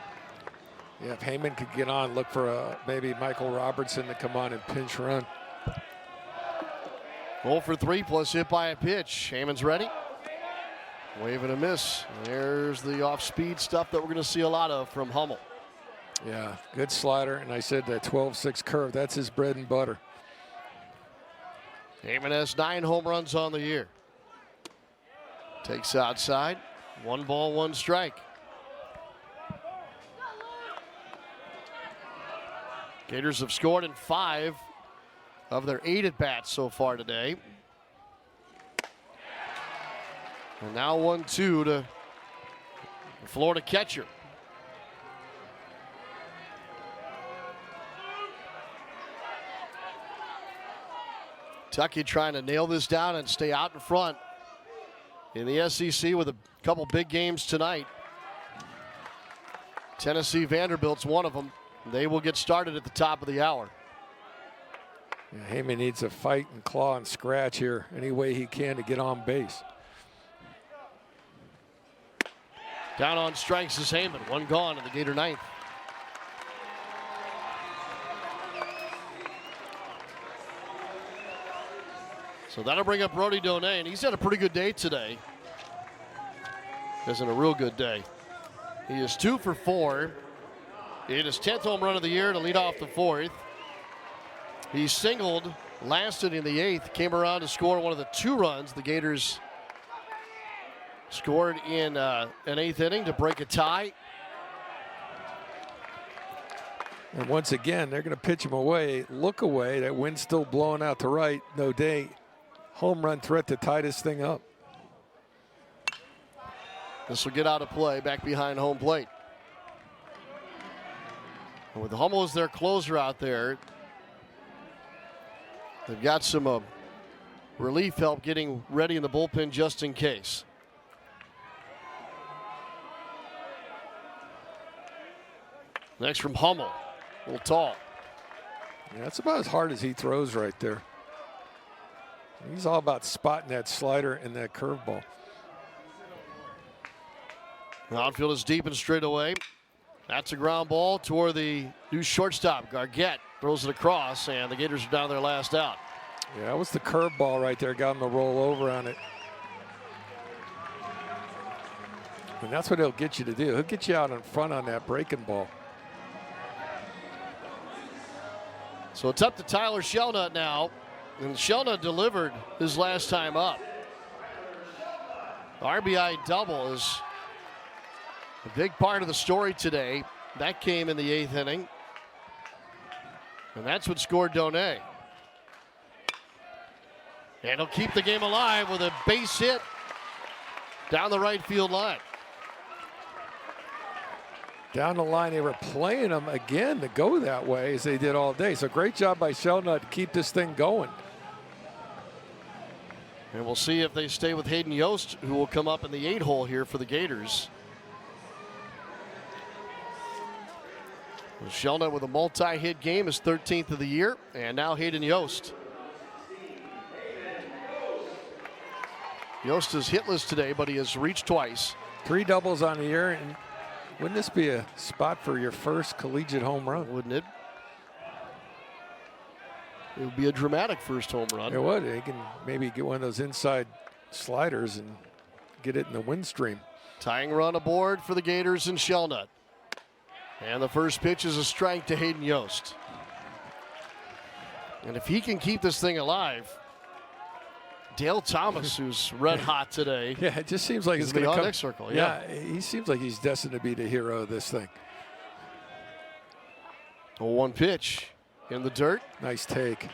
Speaker 2: Yeah, if Heyman could get on, look for maybe Michael Robertson to come on and pinch run.
Speaker 1: 0 for 3 plus hit by a pitch. Heyman's ready. Wave and a miss. There's the off-speed stuff that we're going to see a lot of from Hummel.
Speaker 2: Yeah, good slider, and I said that 12-6 curve, that's his bread and butter.
Speaker 1: Heyman has 9 home runs on the year. Takes outside. 1 ball, 1 strike. Gators have scored in 5 of their 8 at-bats so far today. And now 1-2 to the Florida catcher. Kentucky trying to nail this down and stay out in front in the SEC with a couple big games tonight. Tennessee Vanderbilt's one of them. They will get started at the top of the hour.
Speaker 2: Yeah, Heyman needs to fight and claw and scratch here any way he can to get on base.
Speaker 1: Down on strikes is Heyman. 1 gone in the Gator 9th. So that'll bring up Brody Donay, and he's had a pretty good day today. Isn't a real good day. He is 2 for 4. It is 10th home run of the year to lead off the 4th. He singled last inning in the 8th, came around to score one of the 2 runs. The Gators scored in an 8th inning to break a tie.
Speaker 2: And once again, they're going to pitch him away, look away. That wind's still blowing out to right. No day. Home run threat to tie this thing up.
Speaker 1: This will get out of play back behind home plate. And with Hummel as their closer out there, they've got some relief help getting ready in the bullpen just in case. Next from Hummel, a little tall.
Speaker 2: Yeah, that's about as hard as he throws right there. He's all about spotting that slider and that curveball.
Speaker 1: Outfield is deep and straight away. That's a ground ball toward the new shortstop. Gargett throws it across, and the Gators are down their last out.
Speaker 2: Yeah, that was the curveball right there. Got him to roll over on it. And that's what he'll get you to do. He'll get you out in front on that breaking ball.
Speaker 1: So it's up to Tyler Shelnut now. And Shelnut delivered his last time up. RBI double is a big part of the story today. That came in the 8th inning. And that's what scored Donay. And he'll keep the game alive with a base hit down the right field line.
Speaker 2: Down the line, they were playing them again to go that way as they did all day. So great job by Shelnut to keep this thing going.
Speaker 1: And we'll see if they stay with Hayden Yost, who will come up in the 8-hole here for the Gators. Shelnut with a multi-hit game, his 13th of the year, and now Hayden Yost. Yost is hitless today, but he has reached twice.
Speaker 2: 3 doubles on the year, and wouldn't this be a spot for your first collegiate home run?
Speaker 1: Wouldn't it? It would be a dramatic first home run.
Speaker 2: It would. He can maybe get one of those inside sliders and get it in the wind stream.
Speaker 1: Tying run aboard for the Gators and Shelnut. And the first pitch is a strike to Hayden Yost. And if he can keep this thing alive, Dale Thomas, who's red hot today.
Speaker 2: Yeah, it just seems like it's
Speaker 1: is
Speaker 2: going to
Speaker 1: the
Speaker 2: come.
Speaker 1: next circle.
Speaker 2: Yeah, he seems like he's destined to be the hero of this thing.
Speaker 1: A 1 pitch in the dirt.
Speaker 2: Nice take.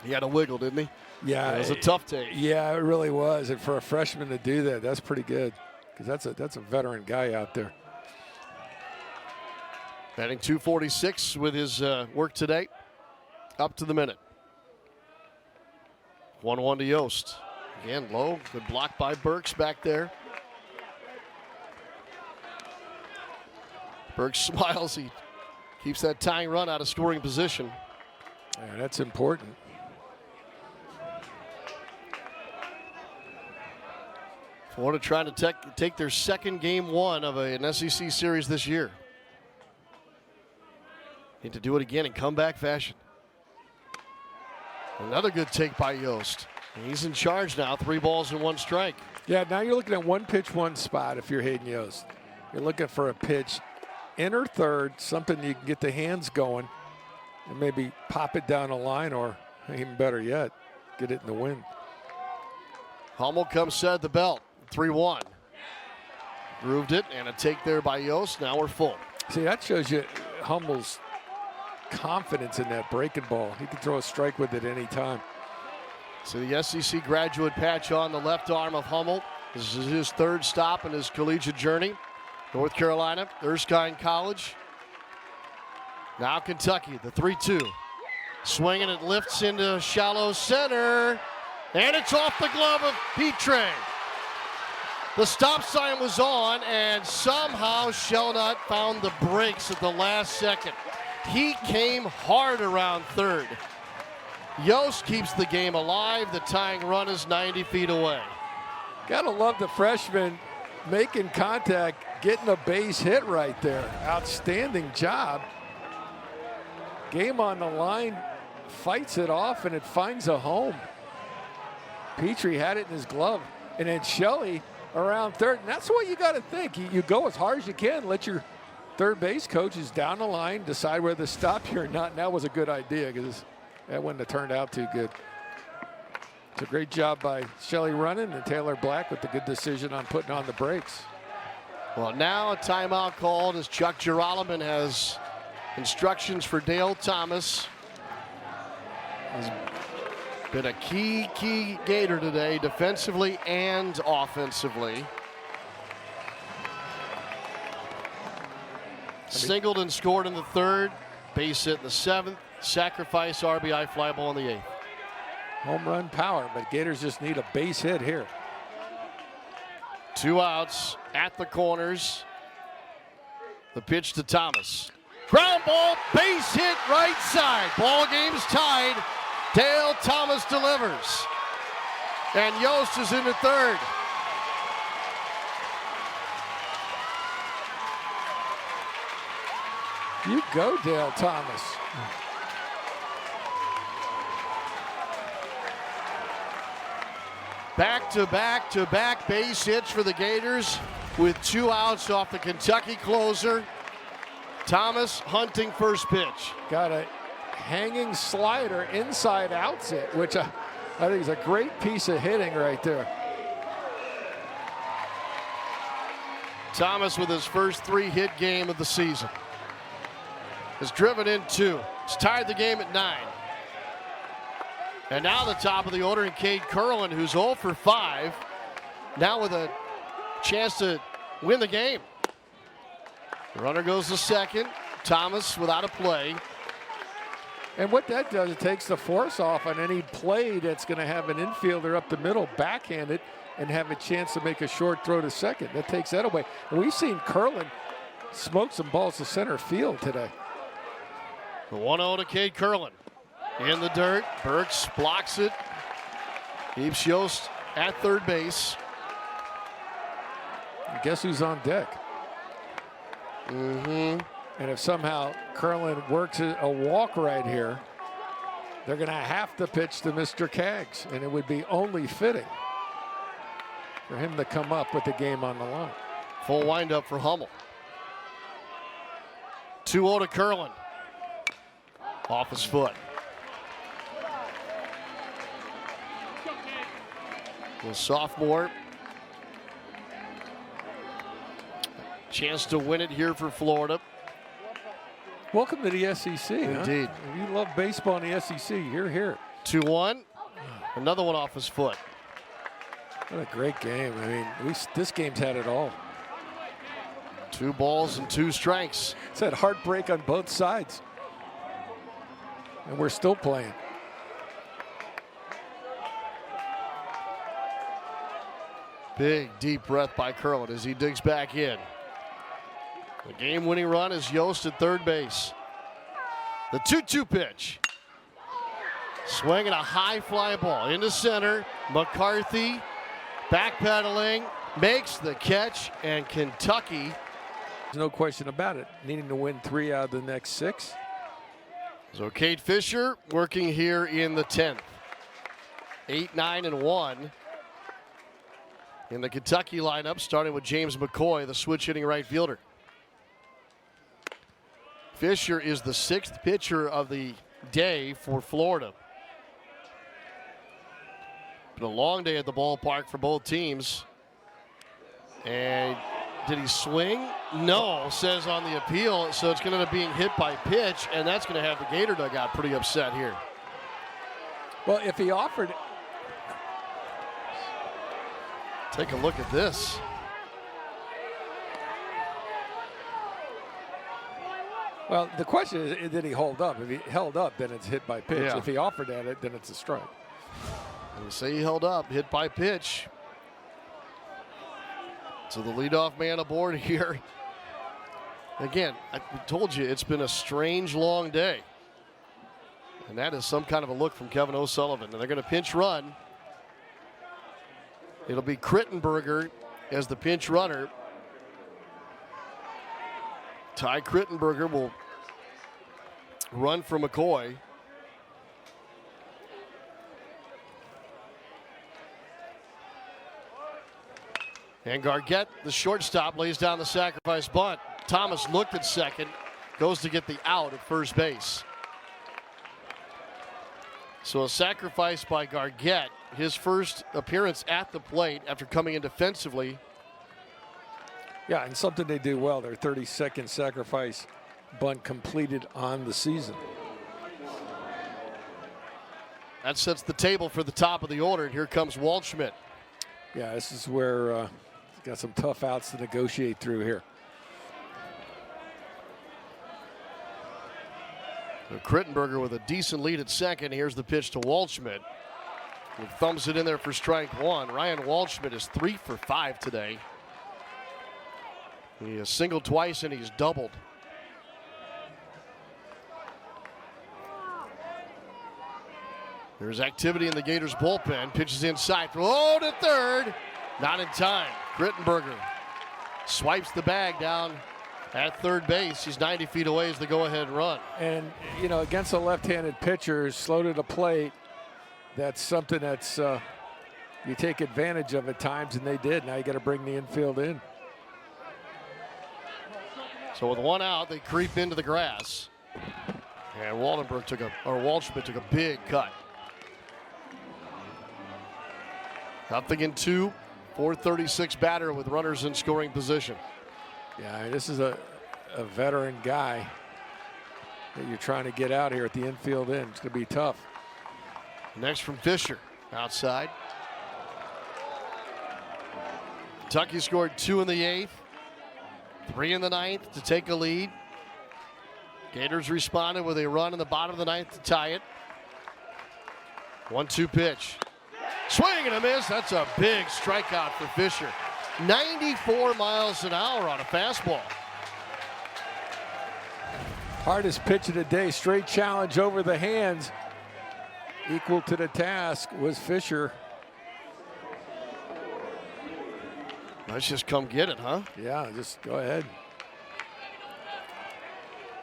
Speaker 1: He had a wiggle, didn't he?
Speaker 2: Yeah,
Speaker 1: it was a tough take.
Speaker 2: Yeah, it really was. And for a freshman to do that, that's pretty good. Because that's a veteran guy out there.
Speaker 1: Batting .246 with his work today. Up to the minute. 1-1 to Yost. Again, low. Good block by Burks back there. Burks smiles. He keeps that tying run out of scoring position.
Speaker 2: Yeah, that's important.
Speaker 1: Florida trying to take their second game 1 of an SEC series this year. Need to do it again in comeback fashion. Another good take by Yost. He's in charge now, 3 balls and 1 strike.
Speaker 2: Yeah, now you're looking at 1 pitch, 1 spot if you're Hayden Yost. You're looking for a pitch in or third, something you can get the hands going and maybe pop it down the line, or even better yet, get it in the wind.
Speaker 1: Hummel comes set at the belt, 3-1. Grooved it, and a take there by Yost. Now we're full.
Speaker 2: See, that shows you Hummel's confidence in that breaking ball. He can throw a strike with it any time.
Speaker 1: So the SEC graduate patch on the left arm of Hummel. This is his 3rd stop in his collegiate journey. North Carolina, Erskine College. Now Kentucky, the 3-2. Swinging, it lifts into shallow center. And it's off the glove of Petre. The stop sign was on, and somehow Shelnut found the brakes at the last second. He came hard around third. Yost keeps the game alive. The tying run is 90 feet away.
Speaker 2: Gotta love the freshman making contact, getting a base hit right there. Outstanding job. Game on the line, fights it off, and it finds a home. Petrie had it in his glove, and then Shelley around third. And that's what you got to think. You go as hard as you can, let your third base coaches down the line decide whether to stop you or not. And that was a good idea because that wouldn't have turned out too good. It's a great job by Shelley running, and Taylor Black with the good decision on putting on the brakes.
Speaker 1: Well, now a timeout called as Chuck Girolamo has instructions for Dale Thomas. He's been a key Gator today, defensively and offensively. Singled and scored in the 3rd, base hit in the 7th, sacrifice RBI fly ball in the 8th.
Speaker 2: Home run power, but Gators just need a base hit here.
Speaker 1: 2 outs at the corners. The pitch to Thomas. Ground ball, base hit right side. Ball game's tied. Dale Thomas delivers. And Yost is in the 3rd.
Speaker 2: You go, Dale Thomas.
Speaker 1: Back-to-back-to-back base hits for the Gators with 2 outs off the Kentucky closer. Thomas hunting first pitch.
Speaker 2: Got a hanging slider inside outs it, which I think is a great piece of hitting right there.
Speaker 1: Thomas with his first 3-hit game of the season. Has driven in 2. It's tied the game at 9. And now the top of the order in Cade Curlin, who's 0 for 5. Now with a chance to win the game. The runner goes to second. Thomas without a play.
Speaker 2: And what that does, it takes the force off on any play that's going to have an infielder up the middle backhanded and have a chance to make a short throw to second. That takes that away. And we've seen Curlin smoke some balls to center field today.
Speaker 1: The 1-0 to Cade Curlin. In the dirt, Burks blocks it. Keeps Yost at third base.
Speaker 2: And guess who's on deck? And if somehow Curlin works a walk right here, they're going to have to pitch to Mr. Kaggs, and it would be only fitting for him to come up with the game on the line.
Speaker 1: Full windup for Hummel. 2-0 to Curlin. Off his foot. The sophomore. Chance to win it here for Florida.
Speaker 2: Welcome to the SEC.
Speaker 1: Indeed.
Speaker 2: Huh? If you love baseball in the SEC, you're here.
Speaker 1: 2-1. Another one off his foot.
Speaker 2: What a great game. I mean, this game's had it all.
Speaker 1: 2 balls and 2 strikes.
Speaker 2: It's had heartbreak on both sides. And we're still playing.
Speaker 1: Big, deep breath by Curlin as he digs back in. The game-winning run is Yost at third base. The 2-2 pitch. Swinging a high fly ball into center. McCarthy backpedaling, makes the catch, and Kentucky.
Speaker 2: There's no question about it. Needing to win 3 out of the next 6.
Speaker 1: So Cade Fisher working here in the 10th. 8, 9, and 1. In the Kentucky lineup, starting with James McCoy, the switch hitting right fielder. Fisher is the 6th pitcher of the day for Florida. Been a long day at the ballpark for both teams. And did he swing? No, says on the appeal. So it's going to end up being hit by pitch, and that's going to have the Gator dugout pretty upset here.
Speaker 2: Well, if he offered.
Speaker 1: Take a look at this.
Speaker 2: Well, the question is, did he hold up? If he held up, then it's hit by pitch.
Speaker 1: Yeah.
Speaker 2: If he offered at it, then it's a strike.
Speaker 1: And say he held up, hit by pitch. So the leadoff man aboard here. Again, I told you it's been a strange, long day. And that is some kind of a look from Kevin O'Sullivan. And they're going to pinch run. It'll be Crittenberger as the pinch runner. Ty Crittenberger will run for McCoy. And Gargett, the shortstop, lays down the sacrifice bunt. Thomas looked at second, goes to get the out at first base. So a sacrifice by Gargett, his first appearance at the plate after coming in defensively.
Speaker 2: Yeah, and something they do well, their 30-second sacrifice bunt completed on the season.
Speaker 1: That sets the table for the top of the order, and here comes Waldschmidt.
Speaker 2: Yeah, this is where got some tough outs to negotiate through here.
Speaker 1: So Crittenberger with a decent lead at second. Here's the pitch to Waldschmidt. He thumbs it in there for strike 1. Ryan Waldschmidt is 3 for 5 today. He has singled twice and he's doubled. There's activity in the Gators bullpen. Pitches inside. Throw to third. Not in time. Crittenberger swipes the bag down at third base. He's 90 feet away as the go-ahead run.
Speaker 2: And, you know, against a left-handed pitcher, slow to the plate, that's something that's you take advantage of at times, and they did. Now you got to bring the infield in.
Speaker 1: So with one out, they creep into the grass. And Waldschmidt took a big cut. Nothing in two. 436 batter with runners in scoring position.
Speaker 2: Yeah, this is a veteran guy that you're trying to get out here at the infield end. It's going to be tough.
Speaker 1: Next from Fisher, outside. Kentucky scored 2 in the 8th, 3 in the 9th to take a lead. Gators responded with a run in the bottom of the 9th to tie it. 1-2 pitch. Swing and a miss. That's a big strikeout for Fisher. 94 miles an hour on a fastball.
Speaker 2: Hardest pitch of the day, straight challenge over the hands. Equal to the task was Fisher.
Speaker 1: Let's just come get it, huh?
Speaker 2: Yeah, just go ahead.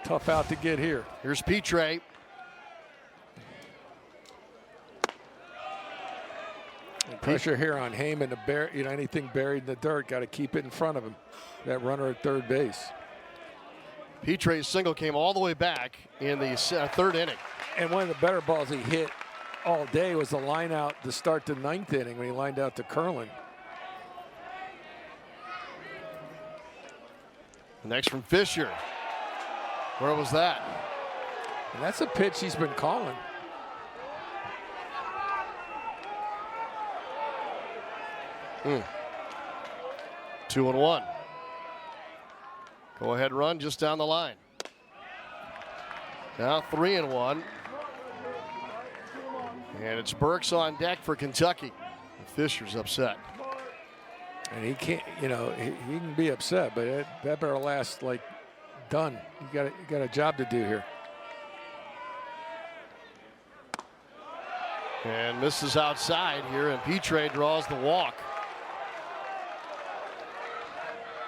Speaker 2: Tough out to get here.
Speaker 1: Here's Petre.
Speaker 2: And pressure here on Heyman to anything buried in the dirt, got to keep it in front of him. That runner at third base.
Speaker 1: Petre's single came all the way back in the third inning.
Speaker 2: And one of the better balls he hit all day was the line out to start the 9th inning when he lined out to Curlin.
Speaker 1: Next from Fisher. Where was that?
Speaker 2: And that's a pitch he's been calling.
Speaker 1: 2-1. Go ahead run just down the line. Now 3-1. And it's Burks on deck for Kentucky. Fisher's upset.
Speaker 2: And he can't, you know, he can be upset, but that better last like done. You got a job to do here.
Speaker 1: And misses outside here, and Petre draws the walk.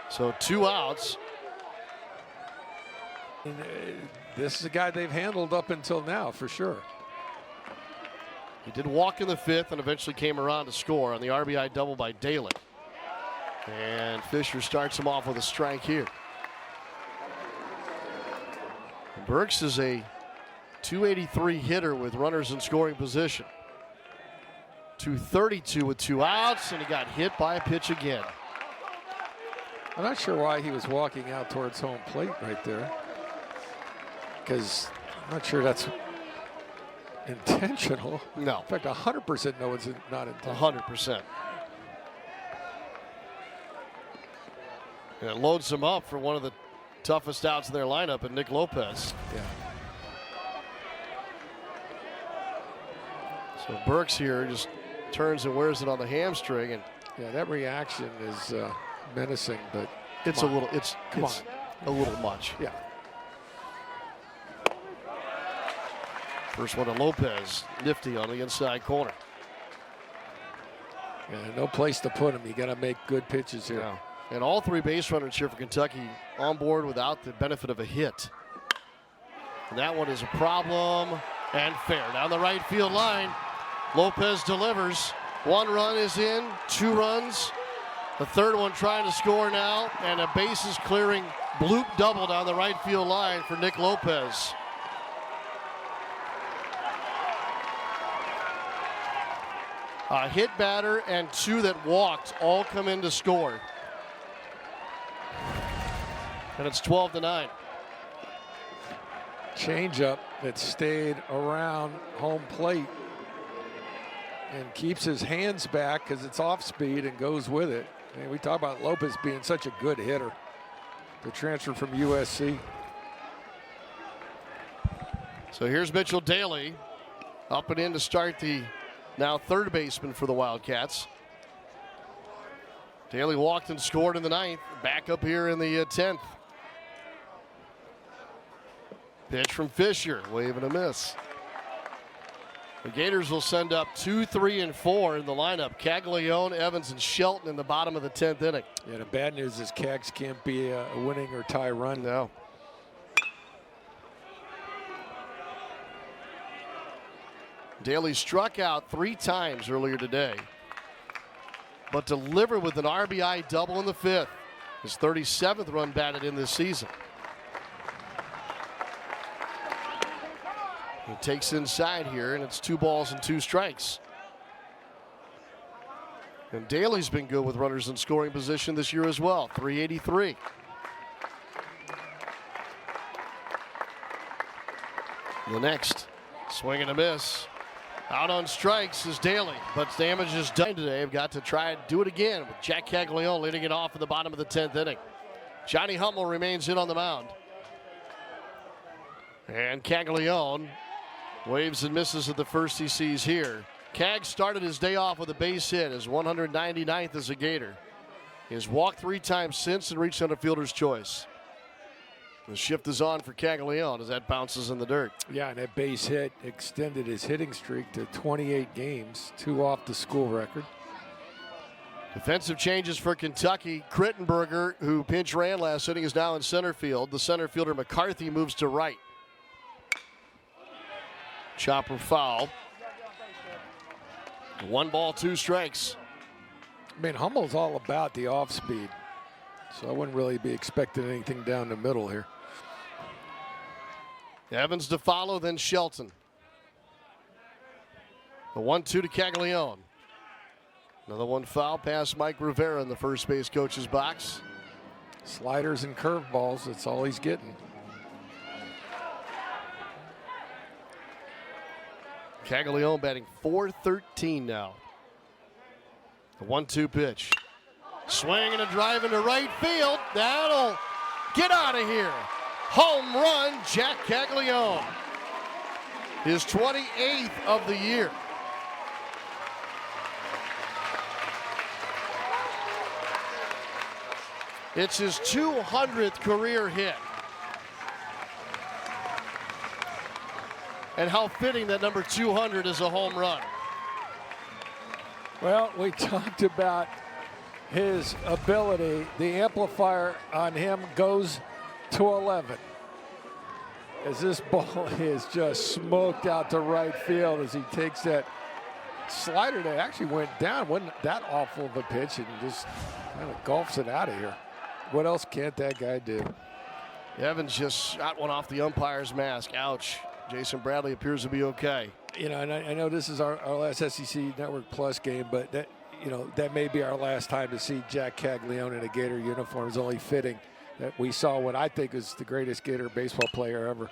Speaker 1: So 2 outs.
Speaker 2: And, this is a guy they've handled up until now, for sure.
Speaker 1: He did walk in the 5th and eventually came around to score on the RBI double by Dalen. And Fisher starts him off with a strike here. Burks is a .283 hitter with runners in scoring position. .232 with 2 outs, and he got hit by a pitch again.
Speaker 2: I'm not sure why he was walking out towards home plate right there, because I'm not sure that's intentional.
Speaker 1: No.
Speaker 2: In fact, 100% no, it's not intentional.
Speaker 1: 100%. And it loads him up for one of the toughest outs in their lineup, and Nick Lopez.
Speaker 2: Yeah.
Speaker 1: So Burks here just turns and wears it on the hamstring, and
Speaker 2: Yeah, that reaction is menacing, but
Speaker 1: it's a little much.
Speaker 2: Yeah.
Speaker 1: First one to Lopez, nifty on the inside corner.
Speaker 2: Yeah, no place to put him. You got to make good pitches here.
Speaker 1: Yeah. And all 3 base runners here for Kentucky on board without the benefit of a hit. And that one is a problem and fair. Down the right field line, Lopez delivers. 1 run is in, 2 runs. The 3rd one trying to score now, and a bases clearing bloop double down the right field line for Nick Lopez. A hit batter and 2 that walked all come in to score. And it's 12-9.
Speaker 2: Changeup that stayed around home plate and keeps his hands back because it's off speed and goes with it. And we talk about Lopez being such a good hitter. The transfer from USC.
Speaker 1: So here's Mitchell Daly up and in to start the now 3rd baseman for the Wildcats. Daly walked and scored in the 9th. Back up here in the 10th. Pitch from Fisher, wave and a miss. The Gators will send up 2, 3, and 4 in the lineup. Caglione, Evans, and Shelton in the bottom of the 10th inning.
Speaker 2: Yeah, the bad news is Cags can't be a winning or tie run.
Speaker 1: No. Daly struck out 3 times earlier today, but delivered with an RBI double in the 5th. His 37th run batted in this season. He takes inside here, and it's 2 balls and 2 strikes. And Daly's been good with runners in scoring position this year as well, 383. The next, swing and a miss. Out on strikes is Daly, but damage is done today. They've got to try and do it again with Jack Caglione leading it off in the bottom of the 10th inning. Johnny Hummel remains in on the mound. And Caglione waves and misses at the first he sees here. Cag started his day off with a base hit, his 199th as a Gator. He has walked 3 times since and reached on a fielder's choice. The shift is on for Caglione as that bounces in the dirt.
Speaker 2: Yeah, and that base hit extended his hitting streak to 28 games, 2 off the school record.
Speaker 1: Defensive changes for Kentucky. Krittenberger, who pinch ran last inning, is now in center field. The center fielder McCarthy moves to right. Chopper foul. 1 ball, 2 strikes.
Speaker 2: I mean, Hummel's all about the off speed, so I wouldn't really be expecting anything down the middle here.
Speaker 1: Evans to follow, then Shelton. The 1-2 to Caglione. Another one foul past Mike Rivera in the first base coach's box.
Speaker 2: Sliders and curveballs, that's all he's getting.
Speaker 1: Caglione batting .413 now. The 1-2 pitch. Swing and a drive into right field. That'll get out of here. Home run, Jack Caglione. His 28th of the year. It's his 200th career hit. And how fitting that number 200 is a home run.
Speaker 2: Well, we talked about his ability. The amplifier on him goes to 11. As this ball is just smoked out to right field as he takes that slider that actually went down. Wasn't that awful of a pitch, and just kind of golfs it out of here. What else can't that guy do?
Speaker 1: Evans just shot one off the umpire's mask. Ouch. Jason Bradley appears to be okay.
Speaker 2: You know, and I know this is our last SEC Network Plus game, but that, you know, that may be our last time to see Jack Caglione in a Gator uniform. It's only fitting that we saw what I think is the greatest Gator baseball player ever.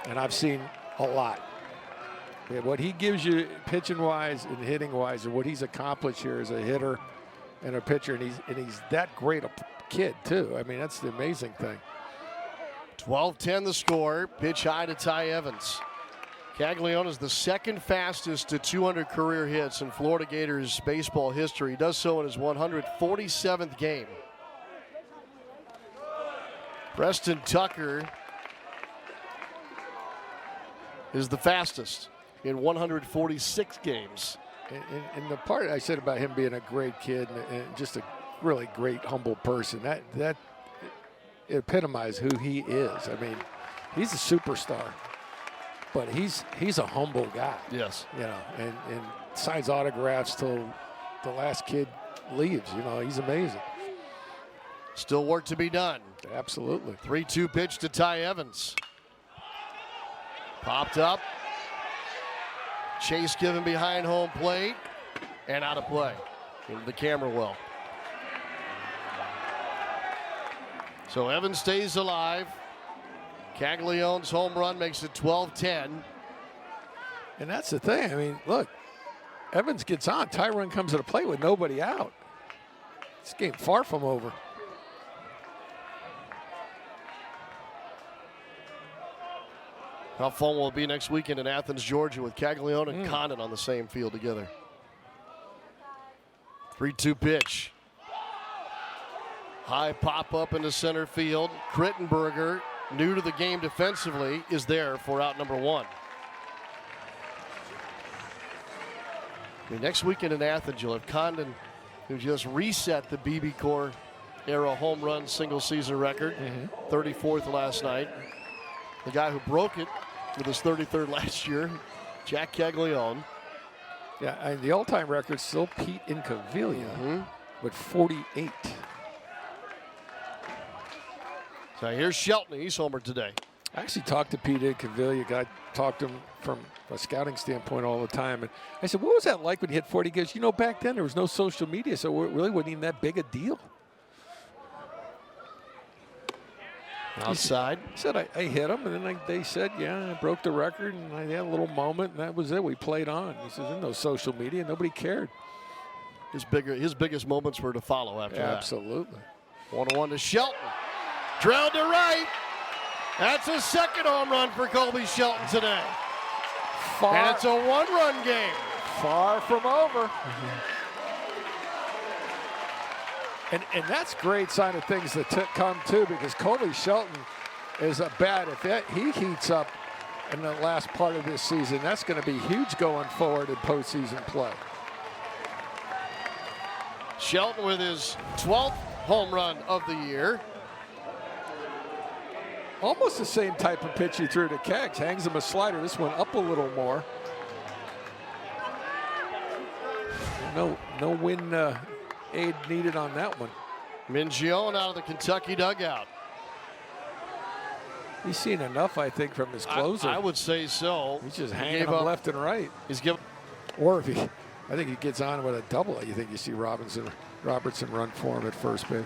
Speaker 2: And I've seen a lot. Yeah, what he gives you pitching-wise and hitting-wise, and what he's accomplished here as a hitter and a pitcher, and he's that great a kid, too. I mean, that's the amazing thing.
Speaker 1: 12-10 the score. Pitch high to Ty Evans. Caglione is the second fastest to 200 career hits in Florida Gators baseball history. He does so in his 147th game. Preston Tucker is the fastest in 146 games.
Speaker 2: And the part I said about him being a great kid and just a really great, humble person, that epitomizes who he is. I mean, he's a superstar, but he's a humble guy.
Speaker 1: Yes.
Speaker 2: You know, and signs autographs till the last kid leaves. You know, he's amazing.
Speaker 1: Still work to be done.
Speaker 2: Absolutely.
Speaker 1: 3-2 pitch to Ty Evans. Popped up. Chase given behind home plate and out of play into the camera well. So Evans stays alive. Caglione's home run makes it 12-10.
Speaker 2: And that's the thing. I mean, look, Evans gets on. Tyrone comes to the plate with nobody out. This game far from over.
Speaker 1: How fun will it be next weekend in Athens, Georgia, with Caglione and Condon on the same field together? 3-2 pitch. High pop up into center field. Krittenberger, new to the game defensively, is there for out number 1. I mean, next weekend in Athens, you'll have Condon, who just reset the BB-Core era home run single season record, 34th last night. The guy who broke it with his 33rd last year, Jack Caglione.
Speaker 2: Yeah, and the all-time record still Pete Incaviglia with 48.
Speaker 1: So here's Shelton. He's homered today.
Speaker 2: I actually talked to Pete Incaviglia. I talked to him from a scouting standpoint all the time. And I said, what was that like when you hit 40? He goes, you know, back then there was no social media, so it really wasn't even that big a deal.
Speaker 1: Outside.
Speaker 2: He said, I hit him, and then they said, yeah, I broke the record, and I had a little moment, and that was it. We played on. He says, there's no social media. Nobody cared.
Speaker 1: His biggest moments were to follow after that.
Speaker 2: Absolutely.
Speaker 1: 1-1 to Shelton. Drilled to right. That's his second home run for Colby Shelton today. And it's a one-run game.
Speaker 2: Far from over. And that's a great sign of things that come too, because Colby Shelton is a bat. If he heats up in the last part of this season, that's going to be huge going forward in postseason play.
Speaker 1: Shelton with his 12th home run of the year.
Speaker 2: Almost the same type of pitch he threw to Keggs. Hangs him a slider. This one up a little more. No win aid needed on that one.
Speaker 1: Mingione out of the Kentucky dugout.
Speaker 2: He's seen enough, I think, from his closer.
Speaker 1: I would say so.
Speaker 2: He's just hanging him left and right.
Speaker 1: He's given.
Speaker 2: Or if I think he gets on with a double, you think you see Robertson run for him at first base.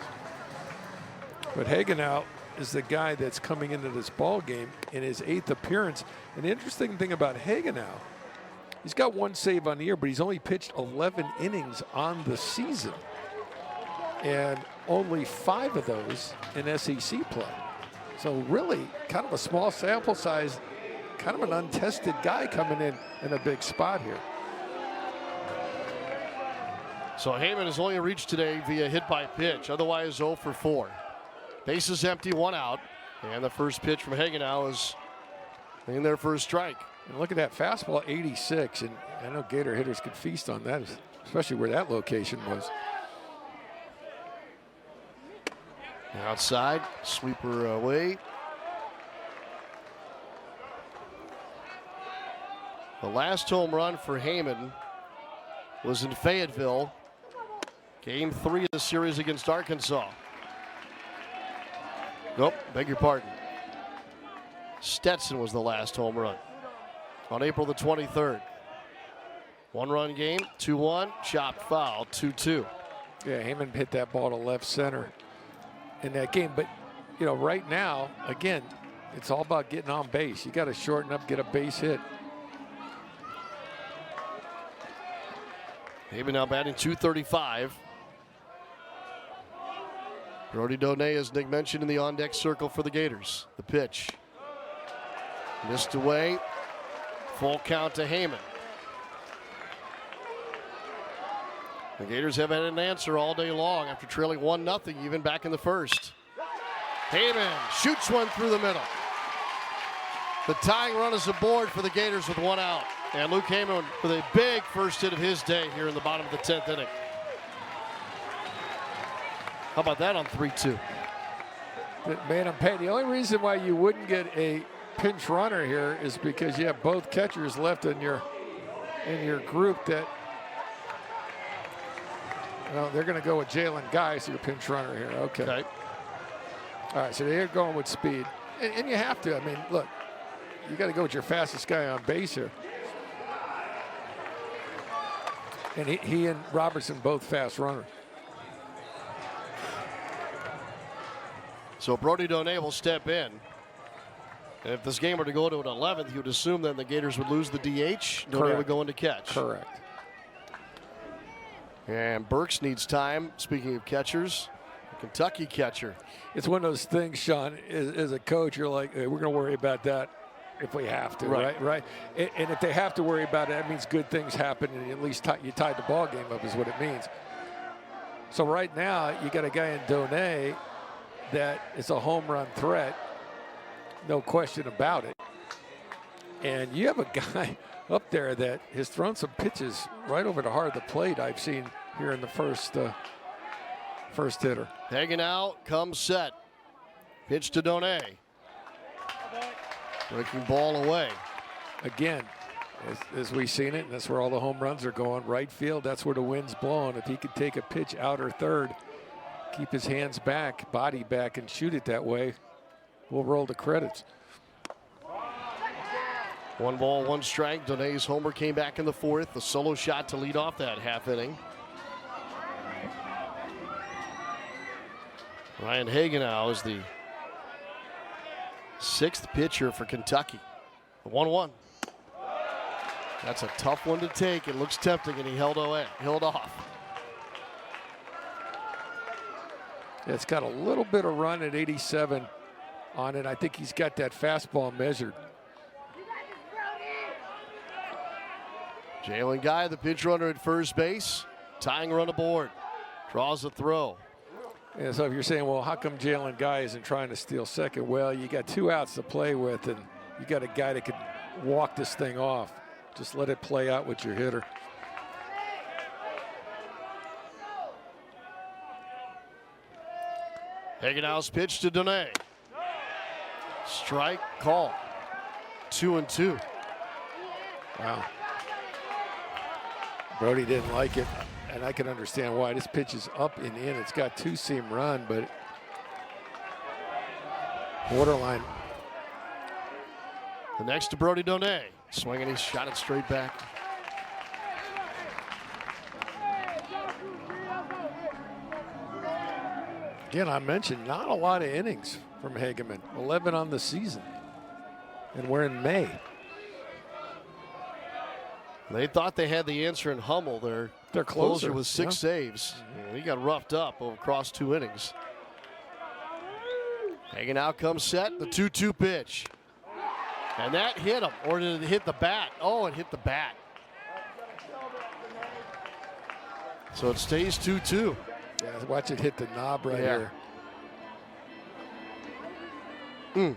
Speaker 2: But Hagenow is the guy that's coming into this ball game in his 8th appearance. And the interesting thing about Hagenow, he's got 1 save on the year, but he's only pitched 11 innings on the season. And only 5 of those in SEC play. So really kind of a small sample size, kind of an untested guy coming in a big spot here.
Speaker 1: So Heyman has only reached today via hit by pitch, otherwise 0 for 4. Bases empty, 1 out. And the first pitch from Hagenow is in there for a strike.
Speaker 2: And look at that fastball, 86. And I know Gator hitters could feast on that, especially where that location was.
Speaker 1: Outside, sweeper away. The last home run for Heyman was in Fayetteville, Game 3 of the series against Arkansas. Nope, beg your pardon. Stetson was the last home run on April the 23rd. 1-run game, 2-1, chopped foul, 2-2.
Speaker 2: Yeah, Heyman hit that ball to left center in that game. But, you know, right now, again, it's all about getting on base. You got to shorten up, get a base hit.
Speaker 1: Heyman now batting .235. Brody Donay, as Nick mentioned, in the on-deck circle for the Gators. The pitch. Missed away. Full count to Heyman. The Gators have had an answer all day long after trailing 1-0, even back in the first. Heyman shoots one through the middle. The tying run is aboard for the Gators with 1 out. And Luke Heyman with a big first hit of his day here in the bottom of the 10th inning. How about that on 3-2?
Speaker 2: Man, I'm paid. The only reason why you wouldn't get a pinch runner here is because you have both catchers left in your group that, well, they're going to go with Jalen Guy as your pinch runner here. Okay. All right, so they're going with speed. And you have to. I mean, look, you got to go with your fastest guy on base here. And he and Robertson both fast runners.
Speaker 1: So Brody Donay will step in. And if this game were to go to an 11th, you would assume then the Gators would lose the DH. Donay would go into catch.
Speaker 2: Correct.
Speaker 1: And Burks needs time. Speaking of catchers, Kentucky catcher.
Speaker 2: It's one of those things, Sean, as a coach, you're like, hey, we're going to worry about that if we have to, right? And if they have to worry about it, that means good things happen, and at least you tied the ball game up is what it means. So right now, you got a guy in Donay that is a home run threat, no question about it. And you have a guy up there that has thrown some pitches right over the heart of the plate I've seen here in the first hitter.
Speaker 1: Hanging out, comes set. Pitch to Donay. Breaking ball away.
Speaker 2: Again, as we've seen it, and that's where all the home runs are going. Right field, that's where the wind's blowing. If he could take a pitch out or third, keep his hands back, body back, and shoot it that way, we'll roll the credits.
Speaker 1: 1 ball, 1 strike. Donay's homer came back in the 4th. The solo shot to lead off that half inning. Ryan Hagenau is the 6th pitcher for Kentucky. 1-1. That's a tough one to take. It looks tempting, and he held off.
Speaker 2: It's got a little bit of run at 87 on it. I think he's got that fastball measured.
Speaker 1: Jalen Guy, the pinch runner at first base. Tying run aboard. Draws a throw.
Speaker 2: Yeah, so if you're saying, well, how come Jalen Guy isn't trying to steal second? Well, you got 2 outs to play with, and you got a guy that could walk this thing off. Just let it play out with your hitter.
Speaker 1: Hagenau's pitch to Donay. Strike call. 2-2.
Speaker 2: Wow. Brody didn't like it, and I can understand why. This pitch is up and in. It's got 2-seam run, but borderline.
Speaker 1: The next to Brody Donay. Swinging, he shot it straight back.
Speaker 2: Again, I mentioned not a lot of innings from Hageman. 11 on the season, and we're in May.
Speaker 1: They thought they had the answer in Hummel. Their closer with 6 saves. He got roughed up across 2 innings. Hagenau comes set. The 2-2 pitch. And that hit him. Or did it hit the bat? Oh, it hit the bat. So it stays 2-2.
Speaker 2: Yeah, watch it hit the knob right here.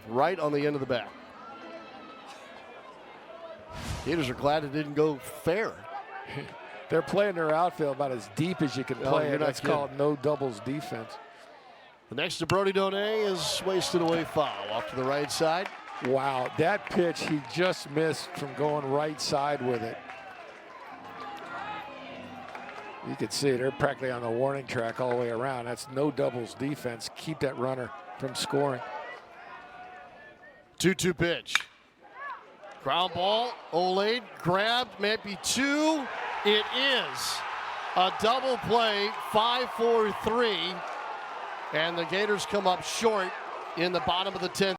Speaker 1: Right on the end of the bat. Gators are glad it didn't go fair.
Speaker 2: They're playing their outfield about as deep as you can play it. That's called no doubles defense.
Speaker 1: The next to Brody Donay is wasted away foul off to the right side.
Speaker 2: Wow, that pitch he just missed from going right side with it. You can see they're practically on the warning track all the way around. That's no doubles defense. Keep that runner from scoring.
Speaker 1: 2-2 pitch. Ground ball. Olade grabbed. Might be 2. It is a double play. 5-4-3. And the Gators come up short in the bottom of the 10th.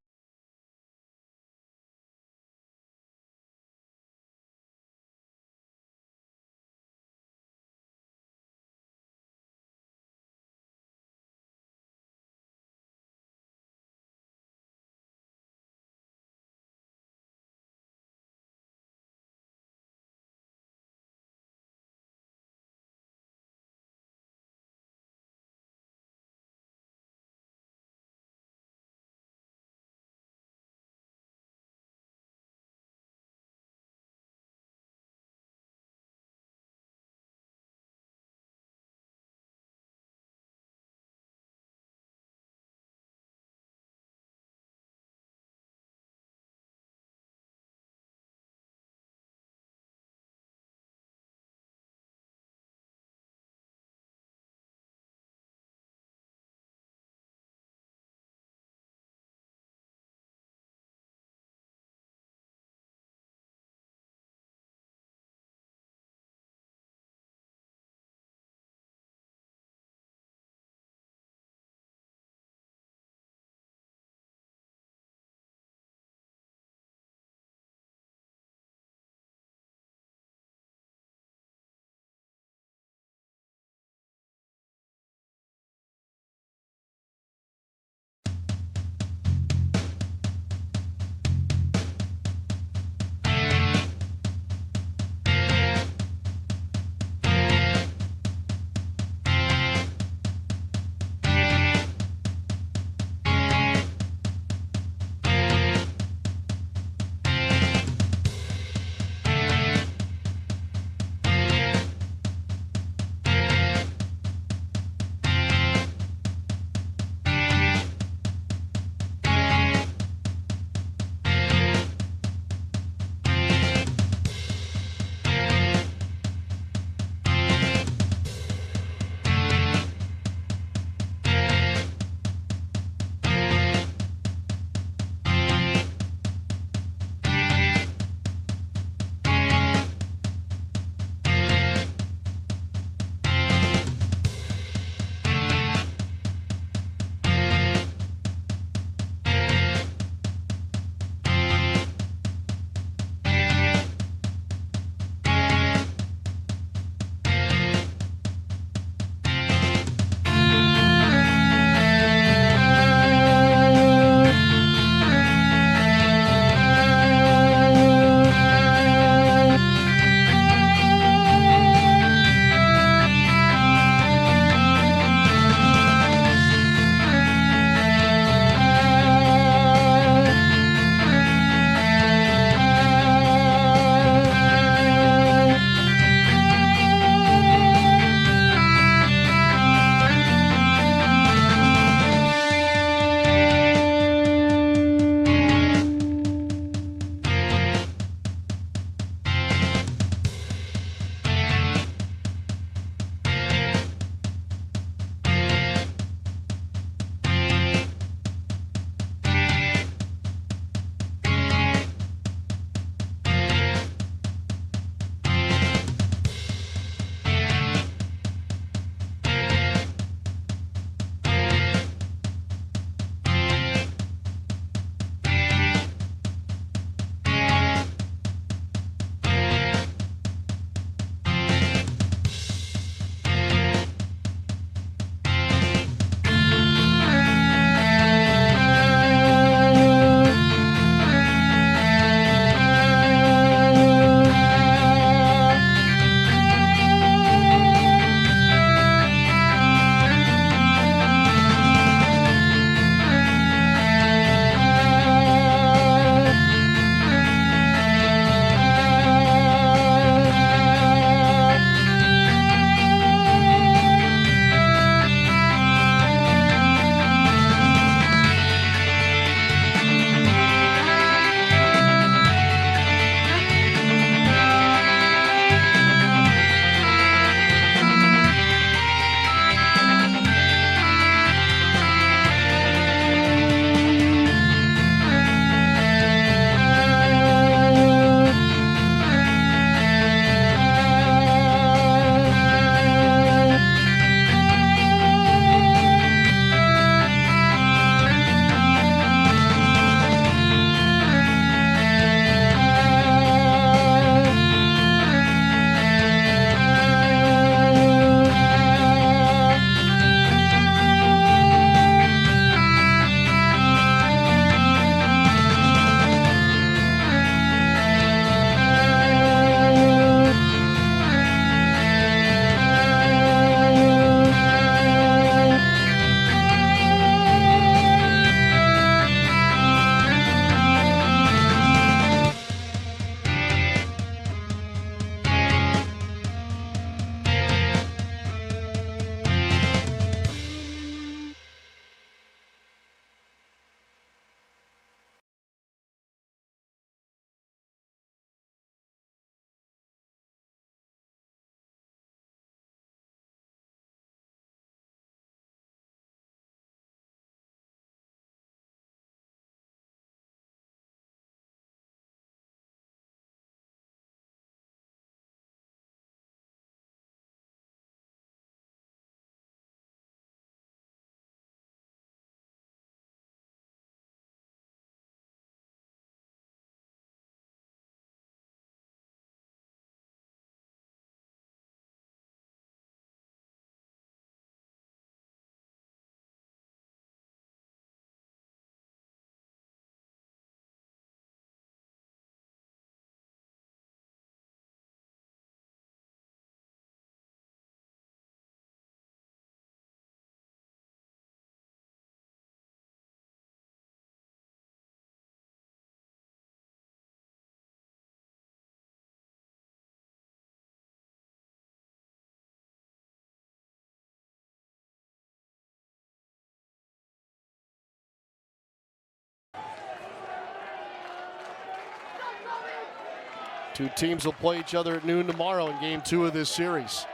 Speaker 1: Two teams will play each other at noon tomorrow in game 2 of this series.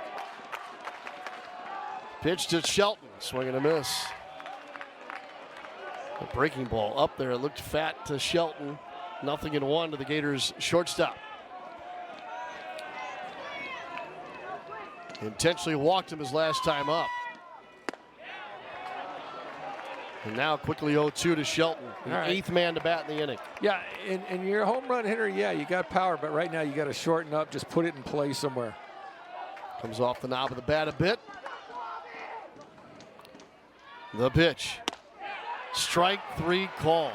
Speaker 1: Pitch to Shelton, swing and a miss. A breaking ball up there, it looked fat to Shelton. 0-1 to the Gators shortstop. Intentionally walked him his last time up. And now quickly 0-2 to Shelton, the
Speaker 2: right.
Speaker 1: 8th man to bat in the inning.
Speaker 2: Yeah, and you're a home run hitter, yeah, you got power, but right now you got to shorten up, just put it in play somewhere.
Speaker 1: Comes off the knob of the bat a bit. The pitch. Strike 3 called.